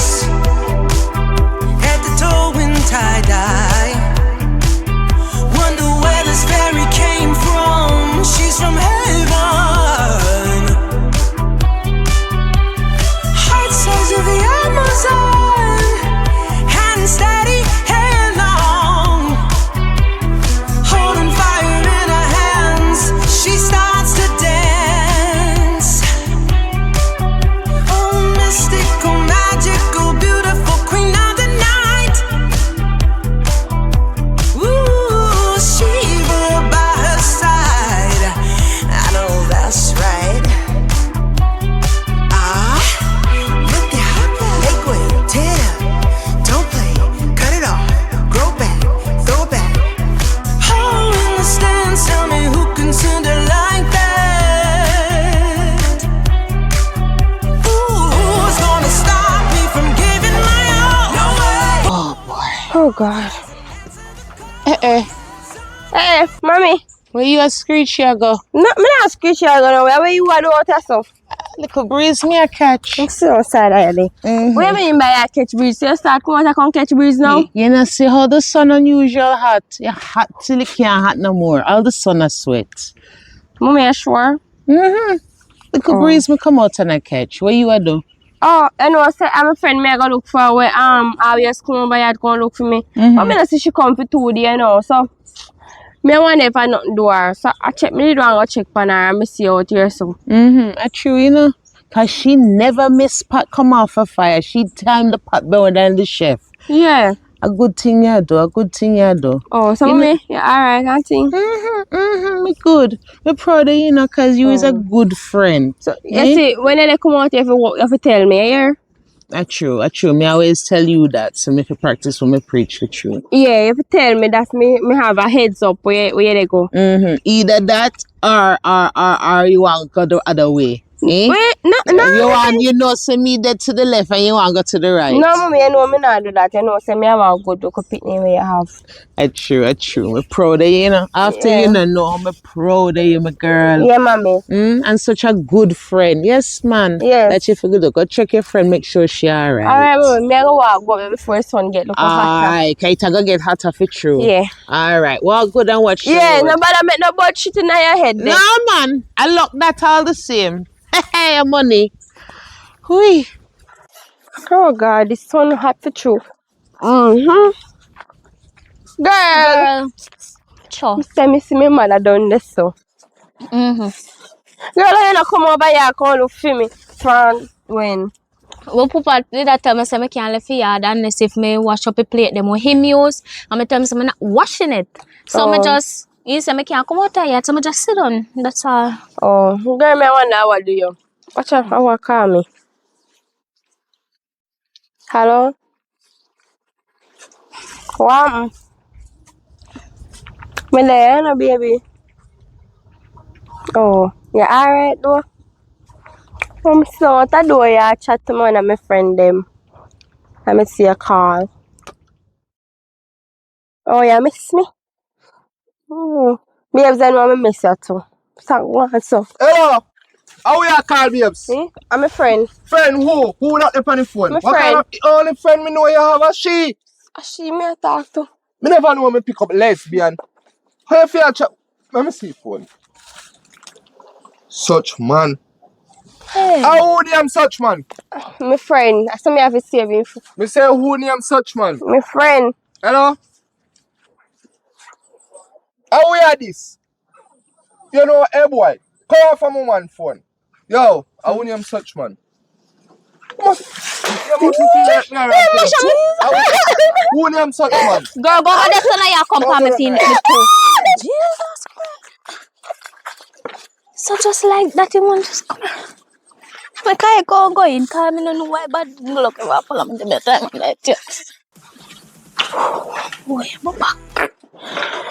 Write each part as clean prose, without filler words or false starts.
face, head to toe in tie-dye. Wonder where this fairy came from. She's from heaven. Heart size of the Amazon, hand steady, hand long, holding fire in her hands. She starts to dance. Oh, mystical, magical, beautiful queen of the night. Ooh, Shiva by her side. I know that's right. Look at her, make way, tear up, don't play, cut it off, grow back, throw it back. Oh, in the stands, tell me who can send her like that? Who's gonna stop me from giving my all? No way. Oh boy. Oh God. Hey, mommy. Where you a screech you go? No, me not screech you gonna where you want to water stuff. Little breeze me a catch. I'm still outside already. What you mean by I catch breeze? So you start come out and come catch breeze now? You know see how the sun unusual hot. You hot till it can't hot no more. All the sun a sweat. Mommy, you sure? Little breeze me come out and I catch. What you a do? Oh, I know. Say I'm a friend. Me I go look for where always come by yard come look for me. But me not see she come for 2 days, you know. So me wonder if I nothing do her. So I check me do and go check on her and me see out here so. That's true, you know. Cause she never miss pot come off a fire. She timed the pot better than the chef. Yeah. A good thing you do, a good thing you do. Oh, so mommy, yeah, alright, auntie. Me good. Me proud of you know, cause you is a good friend. So you see, when they come out here, you have to tell me, yeah? That's true. Me always tell you that. So me have to practice when me preach with you. Yeah, you have to tell me that me have a heads up where they go. Either that or you want to go the other way. Eh? Wait, no. You know, send me that to the left and you want to go to the right. No, mommy, you know me not do that. You know, say me have a good look picnic where you have. That's true. Me proud of you, you know. After you know, I'm proud of you, my girl. Yeah, mommy. And such a good friend. Yes, man. Yes. That you forget. Go check your friend, make sure she alright. Alright, mommy. Me I go walk go before the sun get hotter. Alright, can you go get hotter for true? Yeah. Alright, walk good and watch. Yeah, nobody make no butt shit in your head. No, man. I look that all the same. Hey, money. Hui. Oh God, this sun hot for true. Girl. Sure. Me see me mother done this so. Girl, you know come over here come look for me. From when? Well, Papa did that time I say I can't leave yard unless if me wash up a plate them with him use and me tell me I'm not washing it. So me just you say I can't come out yet, so I just sit down. That's all. Oh, girl, me wonder what do you? Watch out, I want to call me. Hello? What? Me there, no baby. Oh, you alright though? I'm so what I do, I chat to one of my friend them. Let me see a call. Oh, you miss me? Babes, I know I miss you too. So, what's up? Hello. How you call babes? See? I'm a friend. Friend who? Who not up on the phone? My What friend. kind of the only friend me know you have a she? She me I talk to. Me never know me pick up lesbian. How you feel chat? Let me see phone. Such man. Hey. How name such man? My friend. I saw me have to say me. Me say who name such man? My friend. Hello? How we are this? You know, hey boy, call from a man phone. Yo, how name such man? You must see that now, who name such man? Girl, go over there so now you come for me feeling me too. Jesus Christ. So just like that you want just come. I can't go in, cause I don't know why, but look at what I'm doing. Boy, I'm back.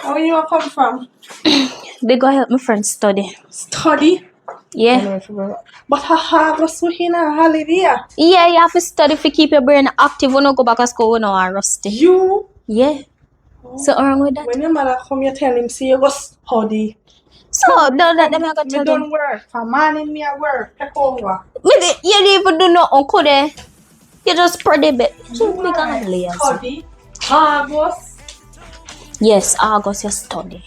Where you come from? They go help my friend study. Study? Yeah. But I was in a holiday. Yeah, you have to study to keep your brain active when you go back to school when you are rusty. You? Yeah. So wrong with that? When your mother come, you tell him, see, you go study. So, don't let them go tell them. don't work. For man in me, I work. Take over. You didn't even do no uncle there. You You just spread a bit. You big and lazy. Study. August. Yes, August you study.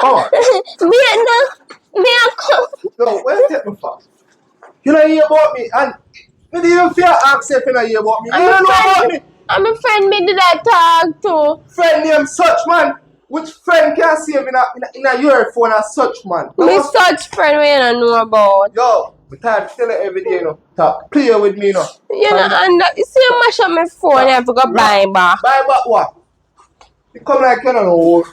Oh, Me a come. yo, where you take me for? You don't hear about me, and me didn't even fear ask if you don't hear about me. You don't know about me. I'm a friend me did I talk to. Friend named such man. Which friend can save in a your phone as such man? Me such friend we don't know about. Yo, me tired of telling every day, you know. Talk, play with me, you know. You know, and you see you mash up my phone, you have to go buy back. Buy back what? You come like you don't know.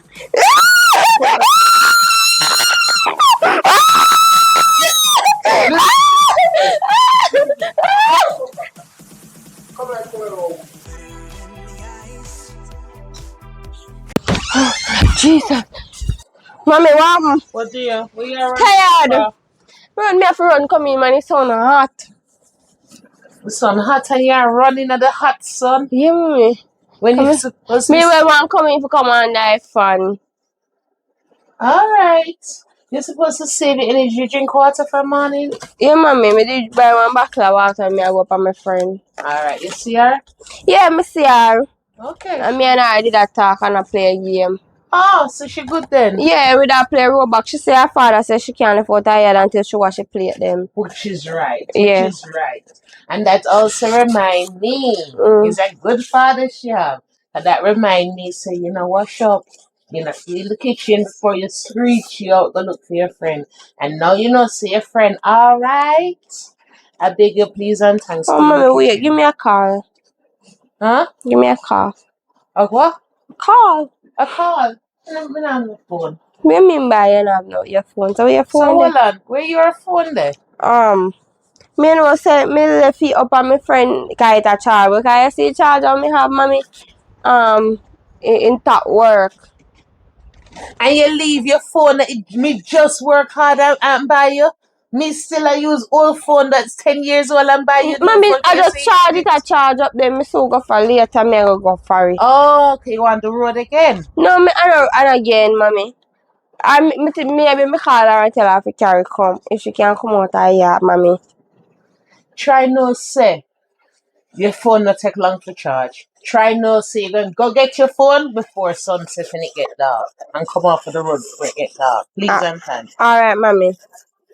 Come like you don't know. Jesus. Mommy, what? What do you? We are Tired. Run me have to run come in, man. It's so hot. The sun hot and you're running at the hot sun. Yeah, mommy. When you supposed Me to... will want come in to come on that fun. Alright. You're supposed to save your energy, drink water for morning. Yeah, mommy. Me did buy one bottle of water and me I go up on my friend. Alright, you see her? Yeah, me see her. Okay. And me and her did a talk and I play a game. Oh, so she good then? Yeah, we da play Roblox. She say her father says she can't afford her yard until she wash it plate them. Which is right. Yeah. Which is right. And that also remind me, is a good father she have. And that remind me, say, you know, wash up. You know, clean the kitchen before you screech, you out go look for your friend. And now you know, say your friend, alright. I beg you please and thanks. Oh, mommy, wait. Give me a call. Huh? Give me a call. A what? Call. A call. I'm not on the phone. What do you mean by you have no your phone? So your So phone hold on. Where your phone there? me know say me left it up on my friend guy at charge because I see charge on me have mommy in top work. And you leave your phone that me just work hard and buy you. Me still I use old phone that's 10 years old and buy you. Mommy, I just charge it, I charge up there, me so go for later, me I go for it. Oh, okay, you want the road again? No, me I don't and again, mommy. Me call her and tell her to carry come. If she can come out of here, mommy. Try no say. Your phone not take long to charge. Try no say you're going to go get your phone before sunset and it get dark. And come off of the road before it get dark. Please and thanks. Alright, mommy.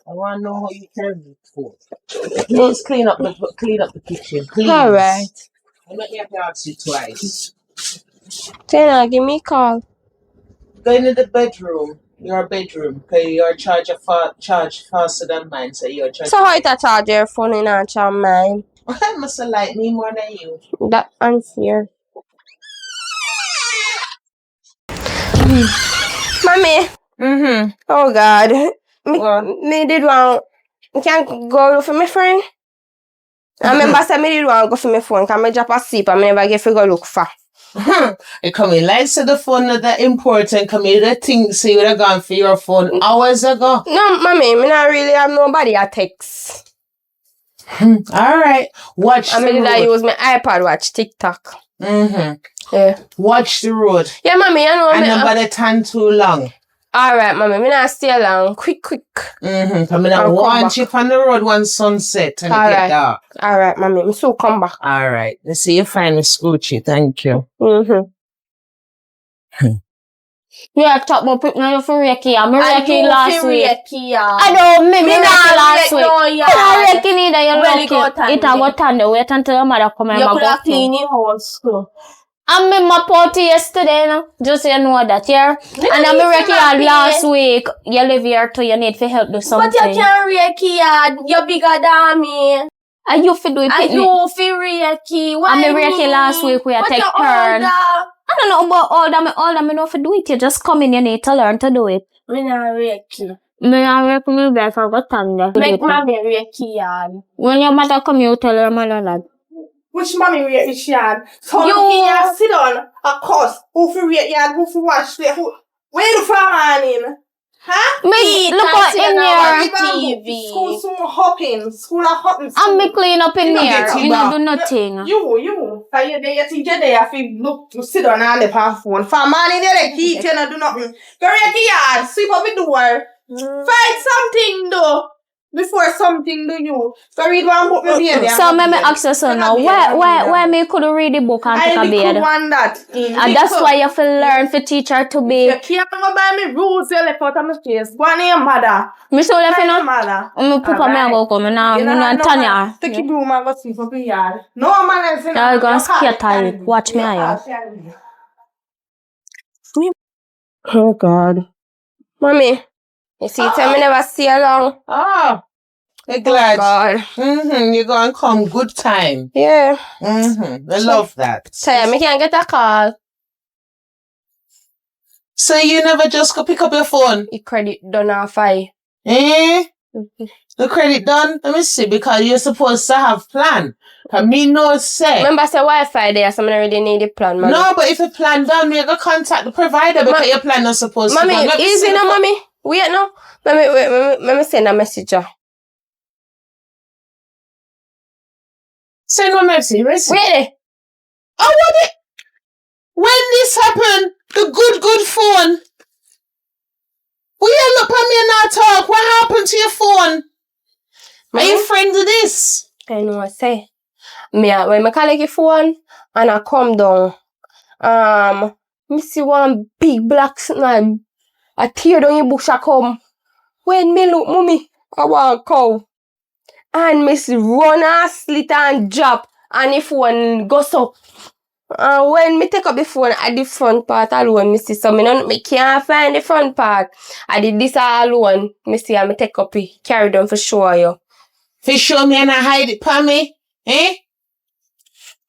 I want to know how you carry the phone. Please clean up the kitchen. Please. Alright. I'm not here to ask you twice. Tina, give me a call. Go into the bedroom. Your bedroom. Because your charger charge faster than mine. So your charge. So how it a charge your phone in a charge mine? I must have liked me more than you. That unfair. Mommy. Oh God. Me did want. Me can go for my friend. I remember say me did want to go for my phone. Cause me drop asleep and me never get to go look for. You come in like so the phone not that important. Come in the thing so you would have gone for your phone hours ago. No, mommy, me not really have nobody a text. Alright. Watch I the mean, I road. use my iPad watch TikTok. Yeah. Watch the road. Yeah, mommy, you know And me. nobody time too long. Alright, mommy, me not stay long. Quick. Come in and watch you on the road when sunset and it get dark. Alright, mommy, me so come back. Alright. Let's see you find me Scoochie. Thank you. Yeah, talk about picking on you for Reiki. I'm Reiki last week. Yeah. I know, me Me Reiki not last Reiki, week. no, yeah. I don't Reiki neither, you Really go lucky. It a go thunder. Wait until your mother come and You I could go have to. cleaned your house too. I'm in my party yesterday, no? Just so you know that, yeah? And I'm Reiki yard last week. You live here too, you need to help do something. But you can't Reiki yard. You're bigger than me. And you fi do it And picnic. you feel Reiki. Why I'm me? Reiki last week, we a But take you're turn. older. I don't know about older, me know fi do it. You just come in, you need to learn to do it. Me not Reiki. Me not Reiki, me beg for go thunder. Make mommy Reiki yard. When your mother come, you tell her mother lad. Which mommy rate is yard? So You- you here sit on a course. Who for rate yard? Who for wash plate? Where the farm in? Huh? Me look out in here. TV. School so hopping. School are hopping. And me clean up in You don't here. get You T-Bar. don't do nothing. You. Are you there? You think you're there? If you look, you sit on and the phone. For money there, they keep you not do nothing. Go rake the yard. Sweep up the door. Find something though. before something do you. So read one book me baby. So me ask you so now, why me could read the book and take a bed? I want that. And that's why you feel learn for teacher to be. You can't go buy me rules you left out of my face. Go on your mother. Me so left you know. Mother. Papa me go come now. Me no Tanya. Take your broom and go sleep up in the yard. No man else. I'll go and scare tired. Watch me ayo. Oh God. Mommy, you see, tell me never see you long. Oh, I'm glad. God. You're going to come good time. Yeah. I love that. So yeah, me can't get a call. So you never just go pick up your phone? Your credit done off I. Eh? The credit done? Let me see, because you're supposed to have plan. And me no say. Remember say Wi-Fi there, so I don't really need the plan, mommy. No, but if you plan done, we go contact the provider because your plan not supposed mommy, to. Mommy, easy now, mommy. Wait now. Let me send a message. Send one message. Wait. Oh, what it? When this happened, the good phone. Will you look at me and not talk? What happened to your phone? Are you friend of this? I know what I say. When I collect your phone and I come down, me see one big black snake. I tear down your bush I come. When me look, mommy, I want cow. And me see run and slit and drop and the phone goes up. And when me take up the phone at the front part alone, me see so me can't find the front part. I did this all alone. Me see and me take up it, carry down for show you. For show me and I hide it for me? Eh?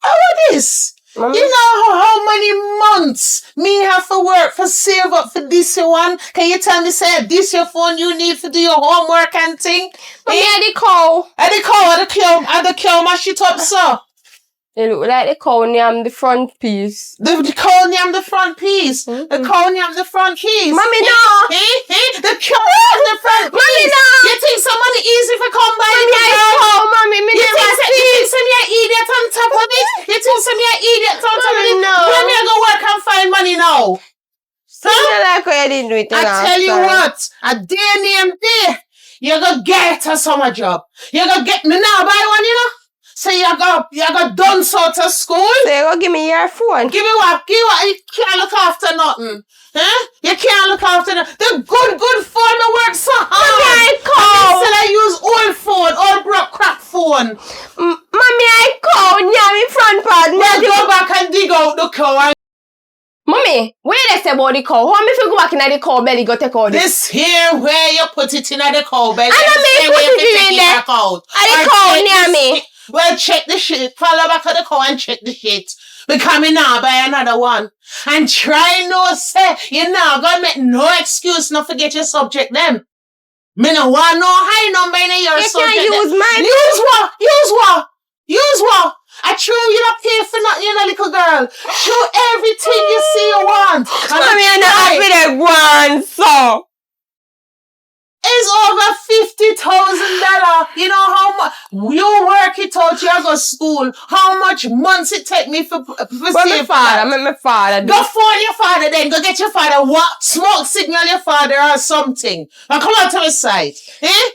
How about this? Mommy? You know how many months me have to work for save up for this one? Can you tell me, say, this your phone you need to do your homework and thing? Mommy, the cow. The cow mash it up, so. They look like the cow near the front piece. The cow near the front piece. The cow near the front piece. Mommy, no. The cow near the front piece. Mommy, no. You think somebody easy for come by? Mommy, I cow, mommy, me You never think some you idiot on top of it? You think some you idiot on top of it? No. When me go work and find money now? Huh? Like how you didn't do it. I tell you what, a day name day, you go get a summer job. You go get me now buy one, you know? So you go done so to school. So you go give me your phone. Give me what? You can't look after nothing. Huh? You can't look after nothing. The good phone that works so hard. Mommy, I use old phone, old broke crap phone. Mommy, I call near me front part. Well, go back and dig out the cow. Mommy, where they say about the cow? How me if you go back in the cow belly go take all this? This here where you put it in the cow belly. I don't mean put it in there. And the cow near me. Well, check the shit. Follow back to the cow and check the shit. Because me now buy another one. And try no say, you know, God make no excuse not forget your subject them. Me no want no high number in your subject. You can't use mine. Use what? I true you not pay for nothing, you know, little girl. Show everything you see you want. Mommy, I'm not happy that one, so. It's over $50,000. You know how much you work it out, you go to school. How much months it take me for my father. Go phone your father then. Go get your father. What? Smoke signal your father or something. Now come on to the side. Eh?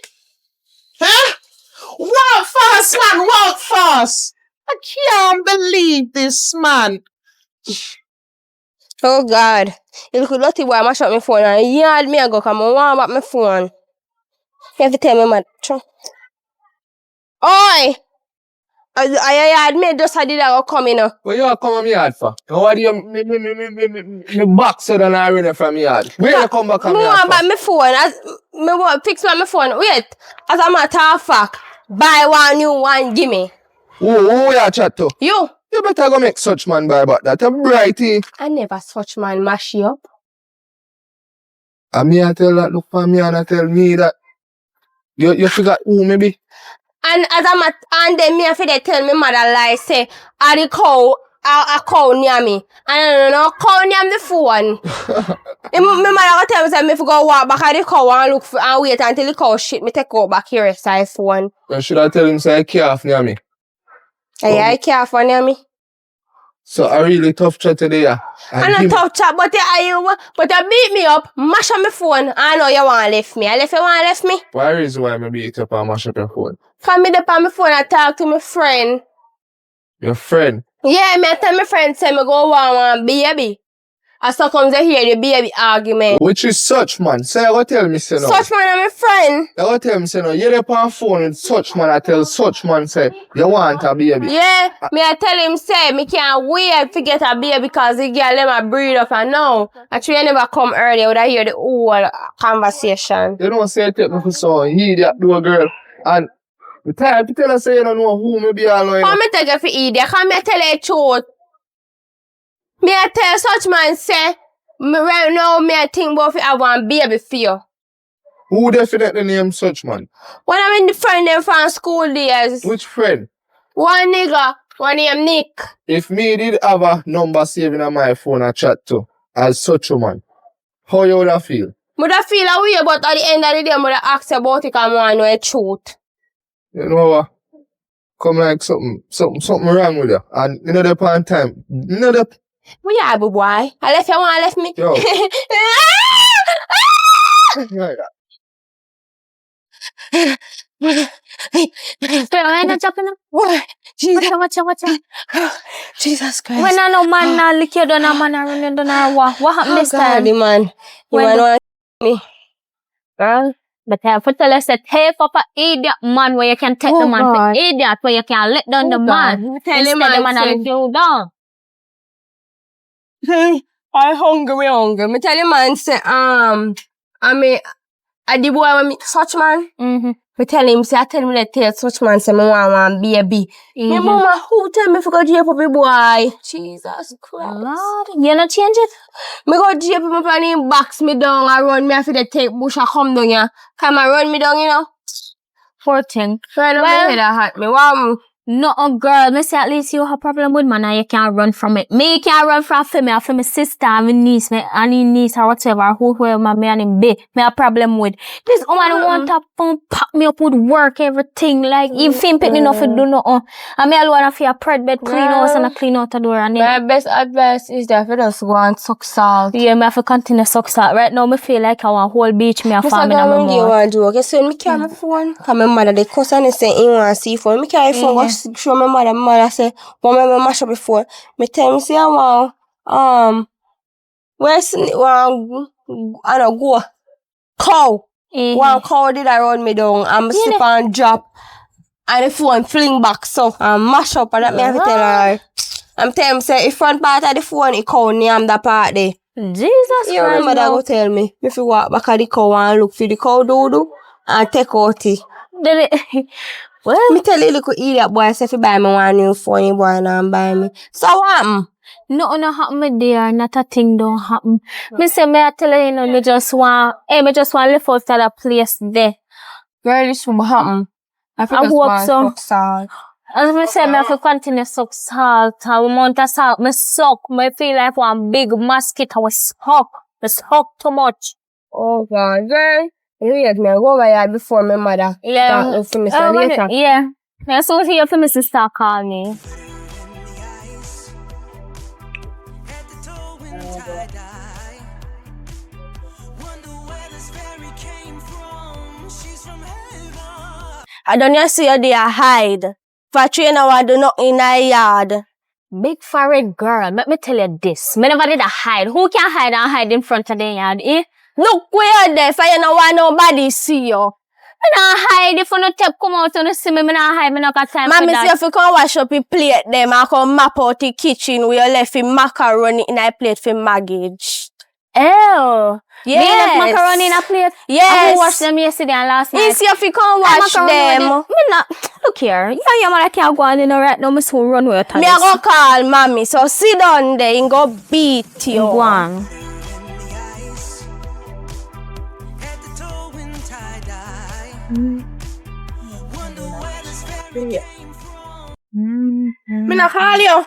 Huh? Walk fast, man. Walk fast. I can't believe this, man. Oh, God. You look dirty boy, mash up my phone and yard me I go come and warm up my phone. You have to tell me, man. Oi! I yard me just I did I come in. Where you come on me yard for? What do you me box you done already from me yard? Where you come back on me yard for? About my phone. Me want fix my phone. Wait. As a matter of fact, buy one new one, give me. Who you chat to? You. You better go make such man buy about that. A brighty. I never such man mash you up. And me I tell that look for me and I tell me that you forgot who maybe? And as I'm and then me after they tell me mother lie say are the cow a cow near me. And no cow near the phone. My mother tell me say me go walk back at the cow and look for and wait until the cow shit me take out back here side phone. Should I tell him say calf near me? I calf near me. So a really tough chat today, yeah. And a tough chat, but you beat me up, mash up my phone, I know you want to left me. I left you want to left me? Why is why I beat you up and mash up your phone? From me up on my phone, I talk to my friend. Your friend? Yeah, me tell my friend say me go want baby. And so comes I hear the baby argument. Which is such man? Say I go tell me say no. Such man and my friend. I go tell me say no. You're up on phone with such man. I tell such man say you want a baby. Yeah, me I tell him say me can't wait to get a baby because the girl let my breed up and now. Actually I never come earlier would I hear the whole conversation. You don't say take me for so idiot do a girl and the time to tell her say you don't know who me be alone. How me take you for idiot? How me tell you the truth? Me I tell such man say me right now me I think about if I want baby for you. Who definitely name such man? When I'm in the friend them from school days. Which friend? One nigga, one name Nick. If me did have a number saving on my phone I chat to as such a man, how you would have feel? Would I feel a way, but at the end of the day, I would ask about it and want to know the truth. You know what? Come like something wrong with you. And you know the point time. You know the Where you at, boy? I left you want left me. yo. Pero I not chopping up. What? Jesus. Watch out. Jesus Christ. When I know man now lick you down a man a run you down a what happened this time? The man. When You want me? Girl, but I have to tell us to take up a idiot man where you can take the man for idiot where you can let down the man. Tell the Instead the man man lick you down. I hungry. Me tell the man say, I the boy when me such man. Me tell him, say, I tell him that tell such man, say, me want baby. Me mama, who tell me if I go jail for me boy? Jesus Christ. Lord, you not change it? Me go jail for me plan him box me down and run me after the take bush and come down here. Come and run me down, you know? Poor thing. Right on my head hot me. Wow. No, girl, me say at least you have a problem with man and you can't run from it. Me can't run from me, I feel my sister and my niece, me and his niece or whatever, whoever me and him be, me a problem with. This woman want to pack me up with work, everything, like, if him pick me enough to do nothing. And me alone have a pred bed, clean house and a clean out the door and my best advice is that if you just go and suck salt. yeah, me have to continue suck salt. Right now, me feel like I want whole beach, me a farm in my you mouth. want to do, okay? So, me carry my phone. Because my mother, they cuss and they say, he want to see phone. Me carry phone, go show my mother. My mother say, "What me mash up before?" Me tell me say, "I want where's I don't go cow. One cow did I run me down and me slip and drop and the phone fling back so and mash up and that me have to tell her. I'm telling him say, if front part of the phone, it cow name that part there. Jesus You Christ. remember that go tell me if you walk back at the cow and look for the cow do and take out it. Did it? Well, Me tell you little idiot boy say if you buy me one new phone, you boy and buy me. So what happen? nothing happen me there, not a thing don't happen. Me say me I tell you, me just want live out to that place there. Girl, this will happen. I hope so. Salt. As me say, me have to continue suck salt. And the amount of salt me suck, me feel like one big mosquito was suck. Me suck too much. Oh God, girl. You hear me go over here before my mother. Yeah. Talk to me so later. Yeah. Yeah, so here for me sister call me. I don't see you there hide. For trainer I do not in a yard. Big foreign girl, let me tell you this. Me never did a hide. Who can hide and hide in front of the yard, eh? Look where you there, for you don't want nobody see you. Me not hide if you no tape come out and see me not hide, me not got time for that. Mommy, see if you can wash up your plate them and come map out the kitchen where you left your macaroni in a plate for maggage. Oh. Yes. Me left macaroni in a plate? Yes. I washed them yesterday and last night. Easy if you can wash them. Me not. Look here. Your mother can't go on in right now. Me soon run with you. Me I go call mommy. So sit down there and go beat you. Go on. Me not call you.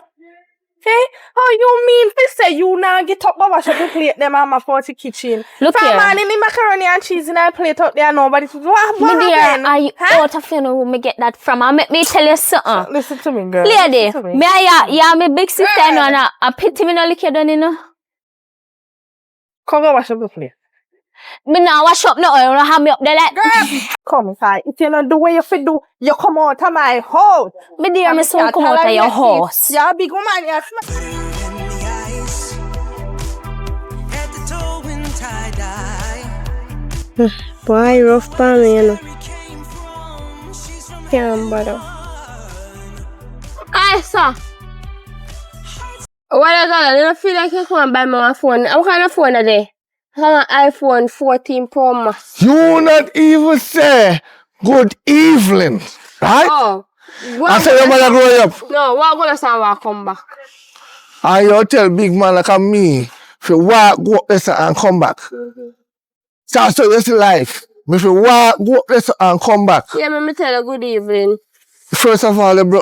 Hey, how you mean? They say you now get up, but wash up the plate, them mama for the kitchen. Look From here. man in the macaroni and cheese in a plate up there, nobody. What Me dear, happened? are you out of you know where me get that from? And make me tell you something. Listen to me, girl. Lady, Listen to me. me yeah, me big sister Girl. no, and I pity me no lick you done, you know. Come go wash up the plate. Me now wash up no, you have me up there like. Girl, come inside. If you don't do what you fit do, you come out of my house. Me dear, me soon come out of your house. You're a big woman, you're In the ice, head to toe in tie-dye. Boy, rough for me, you know. Where he came from, she's from Can't bother. Aye, sir. What I got? I don't feel like you come and buy me a phone. What kind of phone are they? I have an iPhone 14 Pro Max. You not even say good evening, right? Oh. I say your mother grow up. No, what gonna say when I come back? And you tell big man like me, if you walk, go up there and come back. So that's life. If you walk, go up there and come back. Yeah, me tell you good evening. First of all, me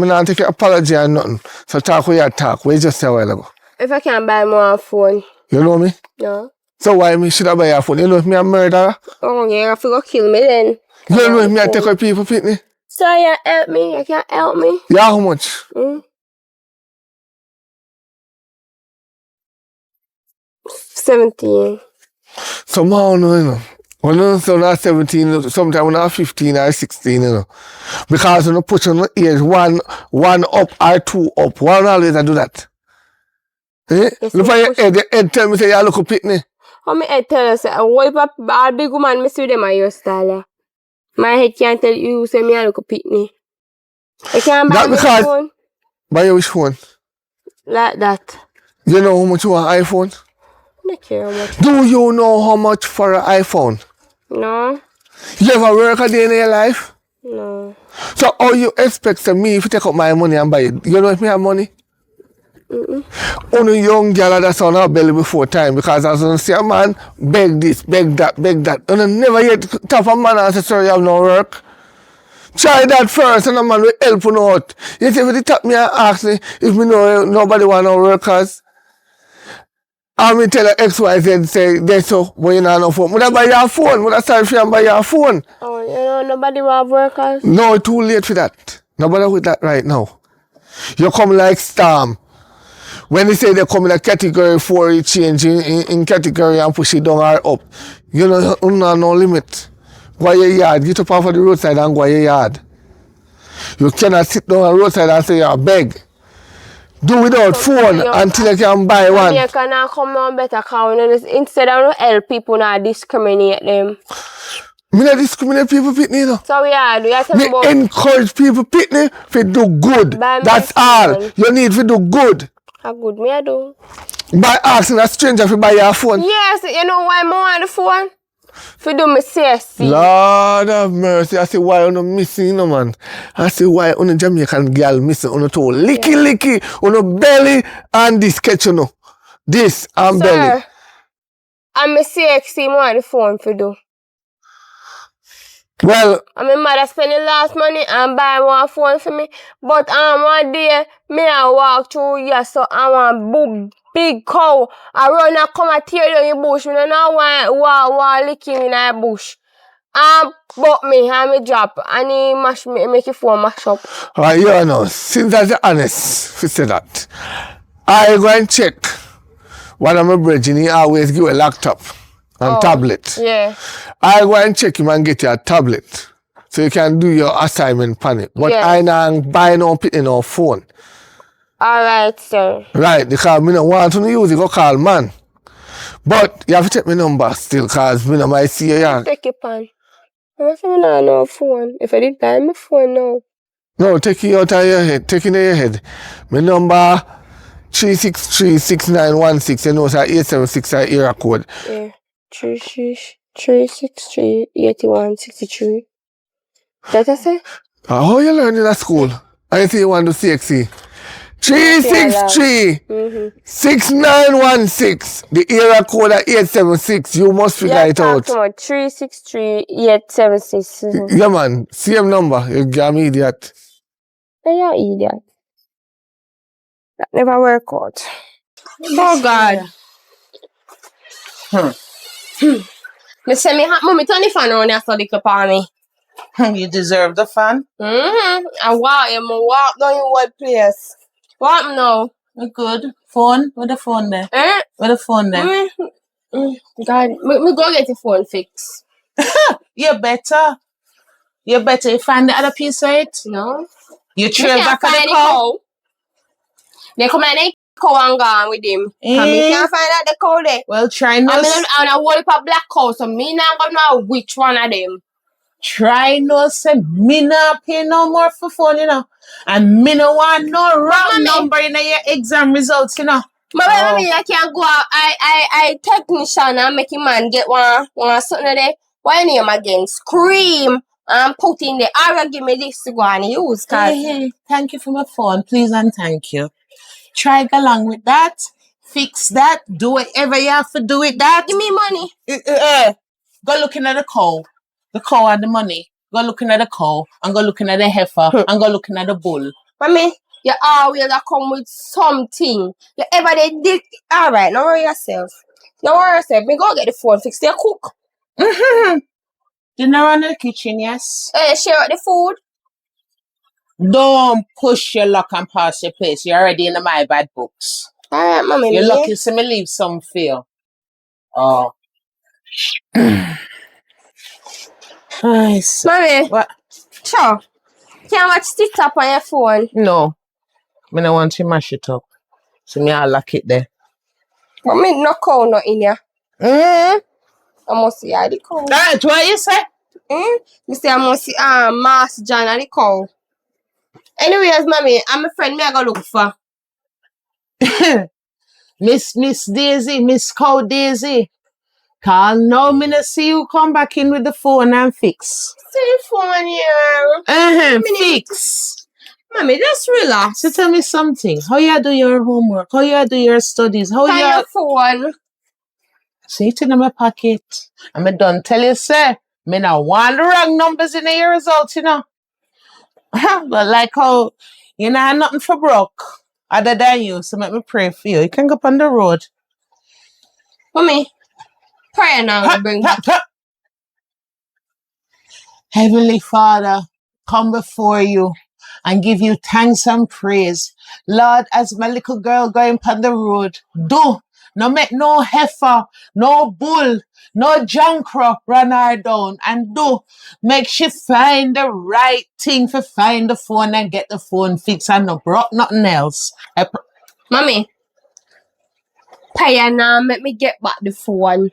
not take your apology and nothing. So talk with your talk. We just say a while ago. If I can buy more phone. You know me? No. So why me should I buy your phone? You know if me a murderer? Oh, you have to go kill me then. You know if me a take away people pitney? So you help me? You can't help me? Yeah, how much? 17. Somehow, no, you know. When you say not 17, sometimes when you're 15 or 16, you know. Because when you put on the age one up or two up, one always do that. Eh? Yes, Look at your head tell me say you look a pitney. How me head tell you say, what if a big woman me see them a hairstyle? My head can't tell you say me a look a pitney. I can't buy That me because- phone Buy you which phone? like that. You know how much you want iPhone? I don't care how much. Do you know how much for an iPhone? No. You ever work a day in your life? No. So how you expect me if you take up my money and buy it? You know if me have money? Only young girl that's on her belly before time because as you see a man beg this, beg that, and I never yet tap a man and say sorry you have no work. Try that first and a man will help you out. You see if you tap me and ask me if me know nobody want no workers. And me tell her XYZ say that's so but you know no phone. Would I buy your phone? Would I start for you and buy your phone? Oh, you know nobody want workers? No, too late for that. Nobody with that right now. You come like storm. When they say they come in a category 4, you change in category and push it down or up. You know, no limit. Go your yard, get up off of the roadside and go your yard. You cannot sit down on the roadside and say you're beg. Do without phone until you can buy one. You cannot come on better because instead of help people, not discriminate them. Me not discriminate people pitney, you know. So yeah, do you have to Me about encourage people pitney to do good. Buy me That's phone. all. You need to do good. how good me I do? By asking a stranger to buy your phone. Yes, you know why I want the phone? For do me CSC. Lord have mercy. I say why you no missing, no man. I say why on a Jamaican girl missing on a toe. Licky, on a belly and this catch, you know. This and belly. Sir, I'm a CXC want the phone for do. Well, And my mother spend the last money and buy one phone for me. But one day, me I walk through here, so I want big cow. I run and come and tear down your bush. Me no know why licking in the bush. But me, and me drop. And he mash me, make your phone mash up. right, you know, since I'm honest, if say that, I go and check one of my brethren, he always give a laptop and tablet. Yeah. I go and check him and get you a tablet so you can do your assignment on it. But Yes. I not buy no pit in no phone. Alright, sir. Right, because me no want to use it, go call man. But you have to take my number still because me no might see you. Yeah. Take it pan. I'm saying I no phone. If I did buy my phone now. No, take it out of your head. Take it in your head. My number 3636916. You know, it's 876 area code. Yeah. 363-8163. That I say? How you learning at school? I see you want to CXC. 363-6916. The area code at 876. You must figure it out. 363-876. Yeah, man. Same number. You damn idiot. You're an idiot. That never work out. Oh God. Me say mommy turn the fan on here so little for me. You deserve the fun. I walk down your whole place. What now? Good. Phone? Where the phone there? Eh? Where the phone there? God, me go get the phone fixed. You better. You better. You find the other piece of it? No. You Me trail can't back at find the the cow? cow. They come and they cow and gone with him. And me can't find out the cow there. Well, try And no. I whole heap of black cow, so me not gonna know which one of them. Try no say me not pay no more for phone, you know. And me no want no wrong number in your exam results, you know. But mommy, I can't go out. I technician and make a man get one something there. Why name again? Scream and put in the area. Give me this to go and use. Hey, thank you for my phone, please and thank you. Try go along with that. Fix that. Do whatever you have to do with that. Give me money. Go looking at the cow. The cow and the money. Go looking at the cow and go looking at the heifer and go looking at the bull. Mommy, you always come with something. You ever did. Alright, don't worry yourself. Don't worry yourself. Me go get the phone fixed. They cook. Dinner in the kitchen, yes. Share out the food. Don't push your luck and pass your place. You're already in my bad books. Alright, mommy. You're lucky to me leave some for you. Oh. Nice. Mommy. What? Sure. Can't watch TikTok on your phone. No. Me don't want to mash it up. So me I'll lock it there. But me no cow not in here. I must see the cow. That's what you say? Me say I must see Mass John and the cow. Anyways, mommy, I'm a friend me I go look for. Miss Daisy, Miss Cow Daisy. Call now me no see you come back in with the phone and fix. See phone here. Fix. Mommy, just relax. So tell me something. How you do your homework? How you do your studies? How Find you your phone. see it in my pocket. And me done tell you, sir, me not want the wrong numbers in your results, you know. But like how you know nothing for broke other than you, so make me pray for you. You can go up on the road. Mommy, pray now. Bring back. Heavenly Father, come before you and give you thanks and praise. Lord, as my little girl going on the road, no make no heifer, no bull, no jankro run her down, and make she find the right thing for find the phone and get the phone fixed and no broke nothing else. Mommy, pray now. Make me get back the phone.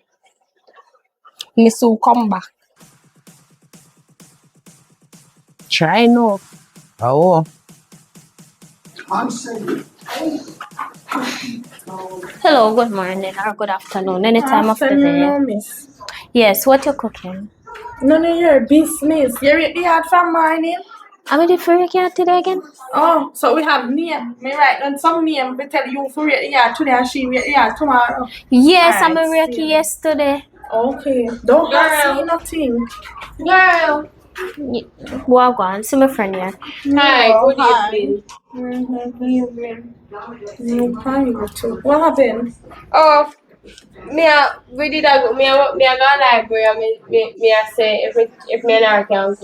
Me soon come back. Try no. Oh. Hello, good morning or good afternoon, any time of the day. Miss. Yes, what you cooking? None of your business. You read the yard from morning? Am I the free cat today again? Oh, so we have name. Me write down some name. We tell you for read the yard today and she read the yard tomorrow. Yes, I'm a Alright, Reiki see. yesterday. Okay. Don't say nothing. Girl. Well, go on, see my friend here. Hi, good evening. Good evening. What happened? Oh, me a go library and me a say if me not can.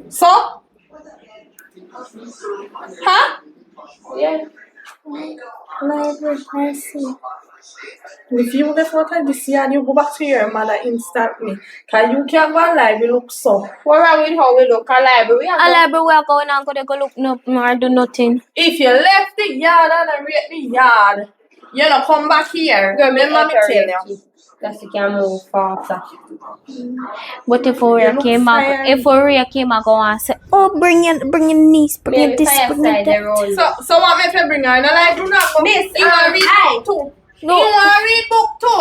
So? Huh? Yeah. Library, I see. If you left out of this year, you go back to your mother instantly. Because you can't go to library look so. What wrong with how we look at library? A library we are going and go look no or do nothing. If you left the yard and I rate the yard, you don't come back here. Girl, Remember me tell you. That's you can move faster. But if You Oria look came back, fiery. if Oria came back, go and say, oh, bring your niece, bring your this, bring your that. So what me if you bring her in the library now? Miss, you want to read book too? No. You want to read book too?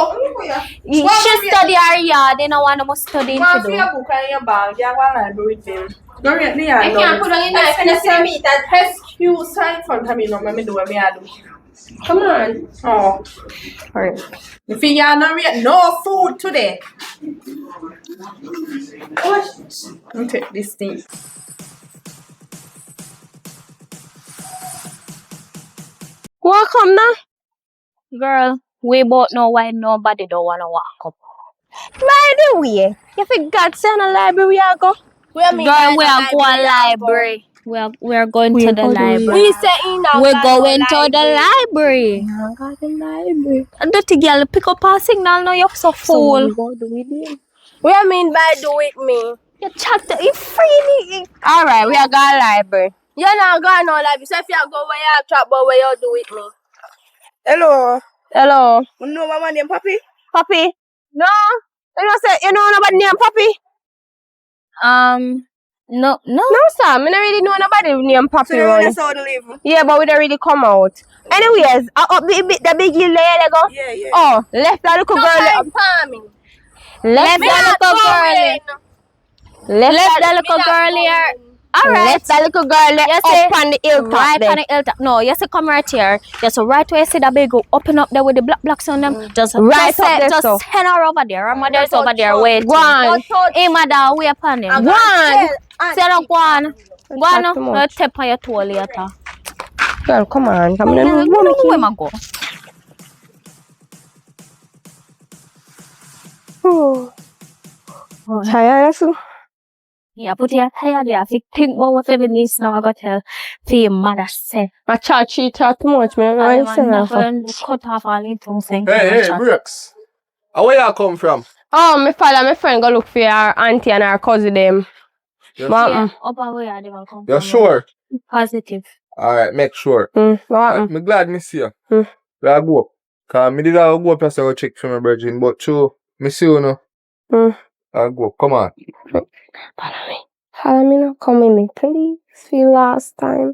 She study her yard, they don't want to study Go to for do. your book and your bag. You go to library with them. Go read the yard. I can't put on your knife and I see me that. Excuse her in front of me now. Let me do what I do. Come on. Oh. Alright. If you are not read no food today. I'll take this thing. Walk come now? Girl, we both know why nobody don't wanna walk up. By the way, you forgot to the library I go. Girl, we are going library. We are going to the library. We say in We're going to the library. I got the library. And dirty girl, pick up our signal now. You're so fool. Go do it then. What you mean by do it me? You chat, you free. Alright, we are going library. You're not going no library. So if you go where you trap, but where you do it me. Hello. Hello. You know my name, Papi? Papi? No. You know nobody named Papi? No. No, sir. I don't really know nobody named Papi. So you know how to live? Yeah, but we don't really come out. Anyways, up the big hill there, go. Yeah. Oh, left that little girl. Left that little girl. Left that little girl here. Alright. Left that little girl up on the hilltop. Right on the hilltop. No, you see, come right here. Just right where you see that big open up there with the black blocks on them. Just right up there. Just send her over there. Her mother's over there waiting. Go on. Hey, mother, wait upon him. Go on. Say no, go on. Go on. No tap on your toe later. Girl, come on. Come on. Where am I go? Tired, so? Yeah, put your tired there. If you think about what feminist now, I got to tell for your mother say. I chat, she talk too much, man. I cut off all the tongue saying. Hey, Brooks. Where you come from? Oh, me follow my friend go look for her auntie and her cousin them. Yeah, up and where they will come You're from. sure? Positive. Alright, make sure. What? I'm glad me see you. Where I go up? Cause me did go up and go check for my virgin, but true, me see you now. I'll go. Come on. Follow me. Follow me now. Come with me, please. For last time.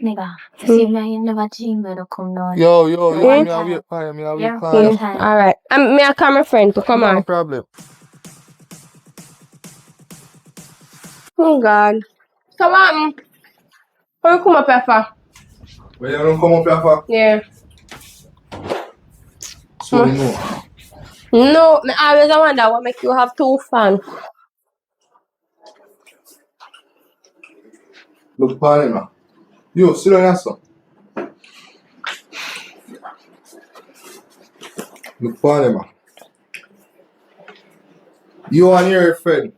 Nigga, see me, you never dream me to come down. Yo, me a wait for you. Me a wait for you. Alright. Me I call my friend to come on. No problem. Oh God. Come on. Where you come up here for? Where you don't come up here for? Yeah. So no. No, I always wonder what make you have two fans. Look for him now. Yo, sit down here, son. Look for him now. You and your friend,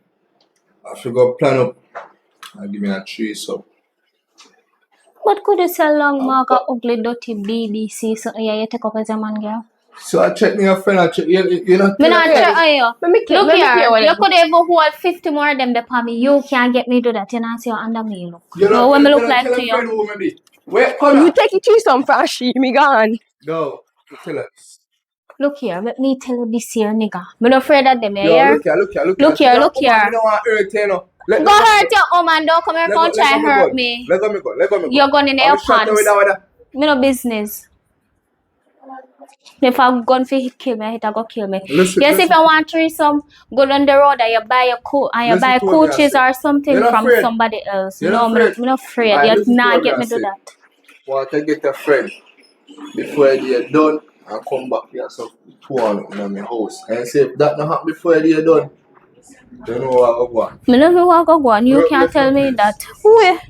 I should go plan up and give me a tree so. What could you sell long mark a ugly dirty BBC so you take up as a man girl? So I check me your friend, I check you know. Me not check you. Look Look here, here, you could even hold 50 more of them for me. You can't get me to that. You not see you under me look. You know when me look like to you. Wait, You take it to some fashion, me gone. No, tell us. Look here, let me tell you this here, nigga. Me not afraid of them, Yo, here. look here. Look here. I don't want to hurt you, no. Go hurt your own man, don't come here and try hurt me. Let go. You're going in your pants. Me no business. If I'm going for kill me, I go kill me. Listen, if you want to some, go down the road and you buy your coat and you buy coaches or something from somebody else. No, I'm not afraid. You not get me do that. Want to get a friend before you're done and come back here so porn in my house. And say if that not happen before you're done, you know what I go on. Me no know what I go on. You can't tell me that. Where?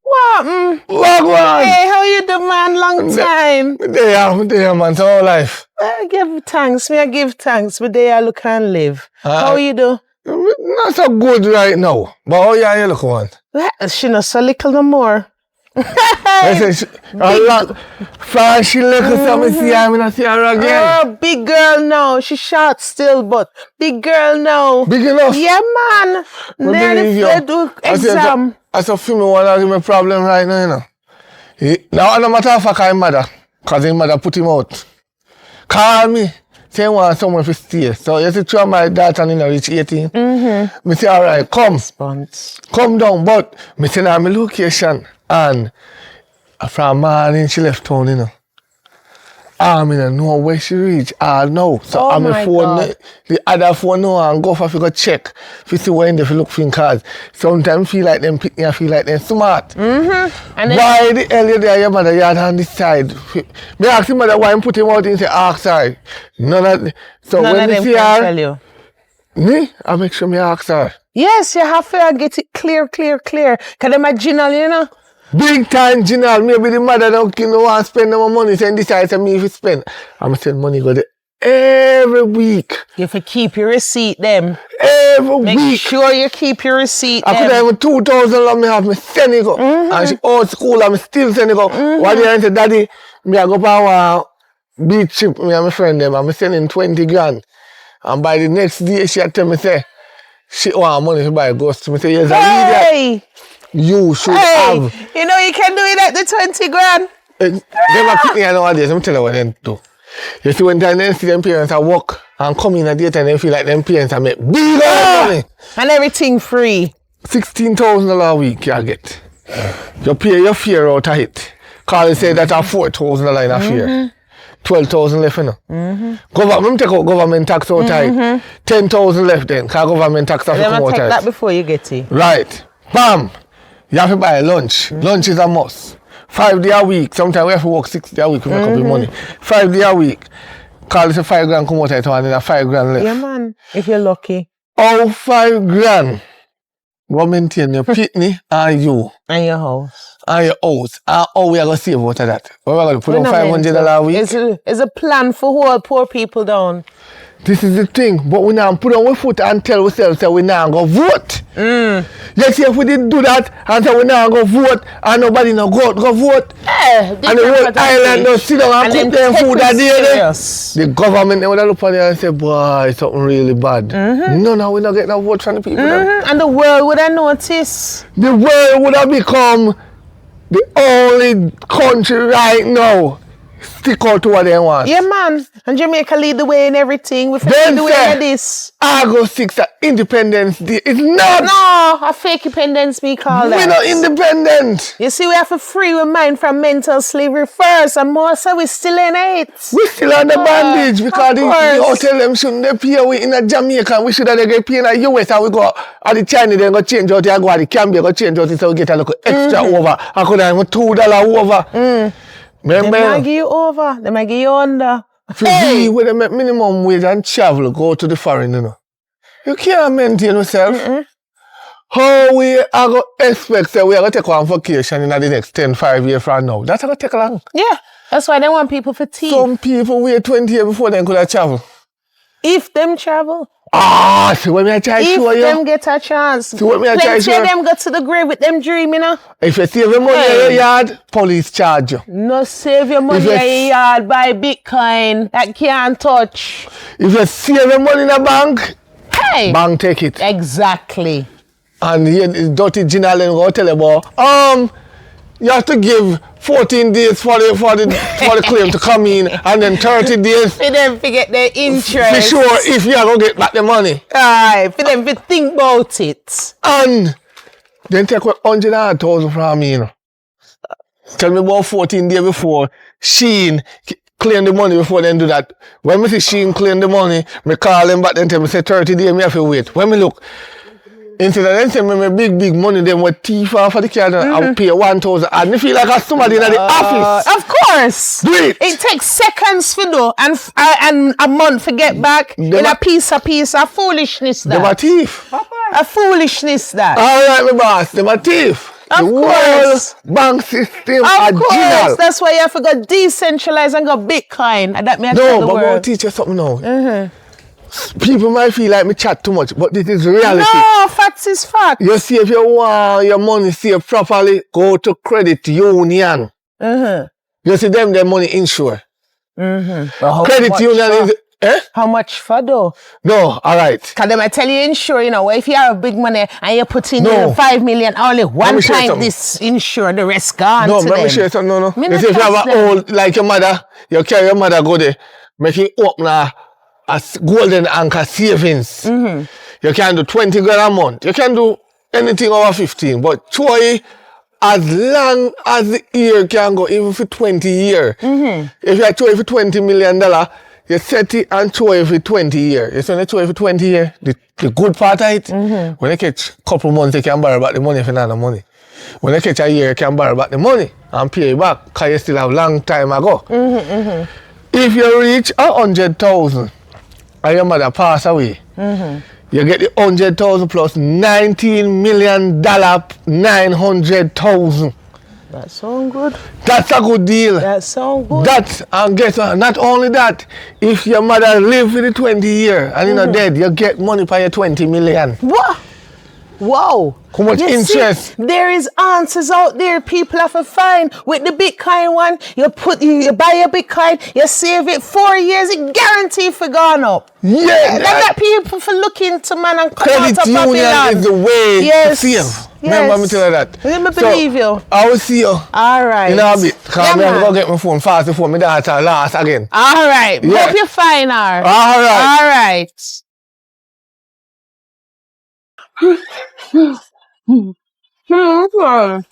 What? Hey, how you do, man? Long time. There, man. So all life. I give thanks. I give thanks. But there I look and live. How you do? Not so good right now. But how you look, man? Well, she not so little no more. She look at something, see her, I see her again. Oh, big girl now. She short still, but big girl now. Big enough? Yeah, man. Then if do exam. That's a few one of my problem right now, you know. Now, no matter if I call his mother, because his mother put him out. Call me. Say want someone to stay. So you see, two of my daughter in reach 18. Me say, all right, come. Come down. But me say, now my location. And from morning, she left town, you know. I don't know where she reach all now. So I'm my phone, the other phone now, and go for go check. If you see when they look for cars. Sometimes feel like them pick me, I feel like them smart. And why the hell you there, your mother yard on this side? Me ask your mother why I'm put him out in the ark side. None of them see her, me, I make sure me ask her. Yes, you have to get it clear. Cause them a general, you know. Big time general. Maybe the mother don't want to spend no more money. So decide to me if you spend. I'm send money go there every week. You have to keep your receipt them. Every Make week. sure you keep your receipt I could them. have 2,000 love me have me send it go. And she old school and me still send it go. One day I said, Daddy, me I go for a beach trip, me and my friend them, and me sending 20 grand. And by the next day she had tell me say, she want money to buy a ghost. Me say, yes, I need that. You should have. You know you can do it at the 20 grand. Them a pick me nowadays, let me tell you what they do. You see when they see them parents at work and come in at the time, they feel like them parents are make big money. And everything free. $16,000 a week you get. You pay your fare out of it. Carl said that are $4,000 in a fare. 12,000 left, you know. Government take out government tax out of it. 10,000 left then, because government tax have to come out of it. Take that before you get it. Right. Bam! You have to buy lunch. Lunch is a must. 5 days a week. Sometimes we have to work 6 days a week to make up the money. 5 days a week. Call it a 5 grand come out of it and then a 5 grand left. Yeah, man. If you're lucky. Oh, 5 grand. Go maintain your pitney and you. And your house. And your house. And how we are going to save out of that? We're going to put on $500 a week. It's a plan for hold poor people down. This is the thing, but we now put on our foot and tell ourselves that we now go vote. Yes, if we didn't do that and say we now go vote and nobody now go vote. And the whole island now sit down and cook their food that day. The government they would have look on there and say, boy, it's something really bad. No, we not get no vote from the people. And the world would have noticed. The world would have become the only country right now. Stick out to what they want. Yeah, man. And Jamaica lead the way in everything. We lead the way in this. August 6th, Independence Day. It's not. No, a fake independence, me call that. We're not independent. You see, we have to free our mind from mental slavery first. And more so, we still in it. We still under bondage because the hotel them shouldn't they pay we in a Jamaica. We should have get paid in the US and we go at the China then go change out here, go at the Cambia, go change out here so we get a little extra over. I could have $2 over. They might give you over. They might give you under. Hey! With them minimum wage and travel, go to the foreign, you know. You can't maintain yourself. How we are going to expect that we are going to take one vacation in the next 10-5 years from now? That's going to take long. Yeah. That's why they want people for tea. Some people wait 20 years before they could have travel. If them travel. See what me I try if show you? Them get a chance. See what me I try show you? Them go to the grave with them dream, you know? If you save your money in your yard, police charge you. No save your money in your yard, buy Bitcoin. That can't touch. If you save your money in a bank, bank take it. Exactly. And here is dirty Gina Len go tell you about, you have to give 14 days for the claim to come in and then 30 days. For them to get their interest. For sure, if you are going to get back the money. Aye, for them to think about it. And then take 100,000 from me, you know. Tell me about 14 days before Sheen claim the money before they do that. When me see Sheen claim the money, me call them back then tell me say 30 days me have to wait. When me look, instead of them say me big money, them were thief off of the card and I pay 1,000 and me feel like I somebody in the office. Of course. Do it. It takes seconds for do and a month to get back in a piece of foolishness that. Them a thief. A foolishness that. Alright, my boss, them a thief. Of the course. World bank system of course. General. That's why you have to go decentralize and go Bitcoin. And that means no, but I'm going to teach you something now. People might feel like me chat too much, but this is reality. No, facts is fact. You see, if you want your money saved properly, go to credit union. You see them, their money insure. Credit union is... How much for though? No, alright. Because they might tell you insure, you know, if you have big money and you put in 5 million, only one time this insure, the rest gone no, to let them. me share something. No. Me You see, if you have an old, like your mother, you carry your mother go there, make it open a golden anchor savings. You can do 20 grand a month. You can do anything over 15, but try as long as the year can go, even for 20 years. If you try for $20 million, you set it and throw it for 20 years. You see when you throw it for 20 years, the good part of it, when you catch a couple months, you can borrow back the money if you not have money. When you catch a year, you can borrow back the money and pay it back because you still have a long time ago. If you reach 100,000 and your mother pass away, You get the 100,000 plus $19 million, 900,000. That sound good. That's a good deal. That sound good. And guess what? Not only that, if your mother live for the 20 years and you're not dead, you get money for your 20 million. What? Wow. How much interest? See, there is answers out there people have to find. With the Bitcoin one, you buy a Bitcoin, you save it 4 years, it guaranteed for gone up. Yeah. That people for looking to man and come Credit out of union Babylon. is the way Yes. to save. Remember me tell you that. Let me believe you. I will see you. All right. In a bit. Because Yeah, I'm going to man. go get my phone fast before my daughter last again. All right. Yeah. Hope you find her. All right. All right.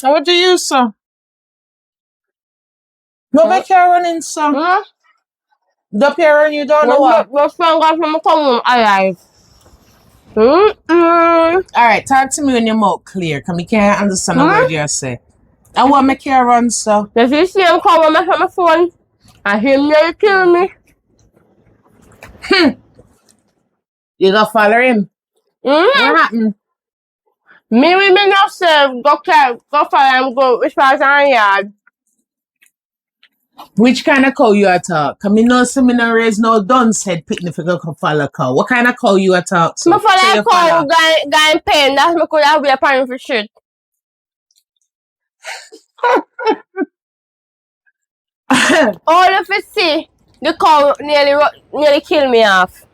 What do you, sir? No make your running, sir. The parent you don't know what. What's wrong with me come home alive? Alright, talk to me when your mouth clear, because I can't understand a word you say. I want make your run, sir. If you see him come on my phone, I hear him nearly kill me. You gonna follow him? What happened? Me with me now say, go follow him, go which part of the yard. Which kind of cow you a talk? Because I know some no raise no dunce head picnic if you go follow cow. What kind of cow you a talk? So follow a cow, guy in pain, that's me could have a pan for shit. All if you see, the cow nearly kill me off.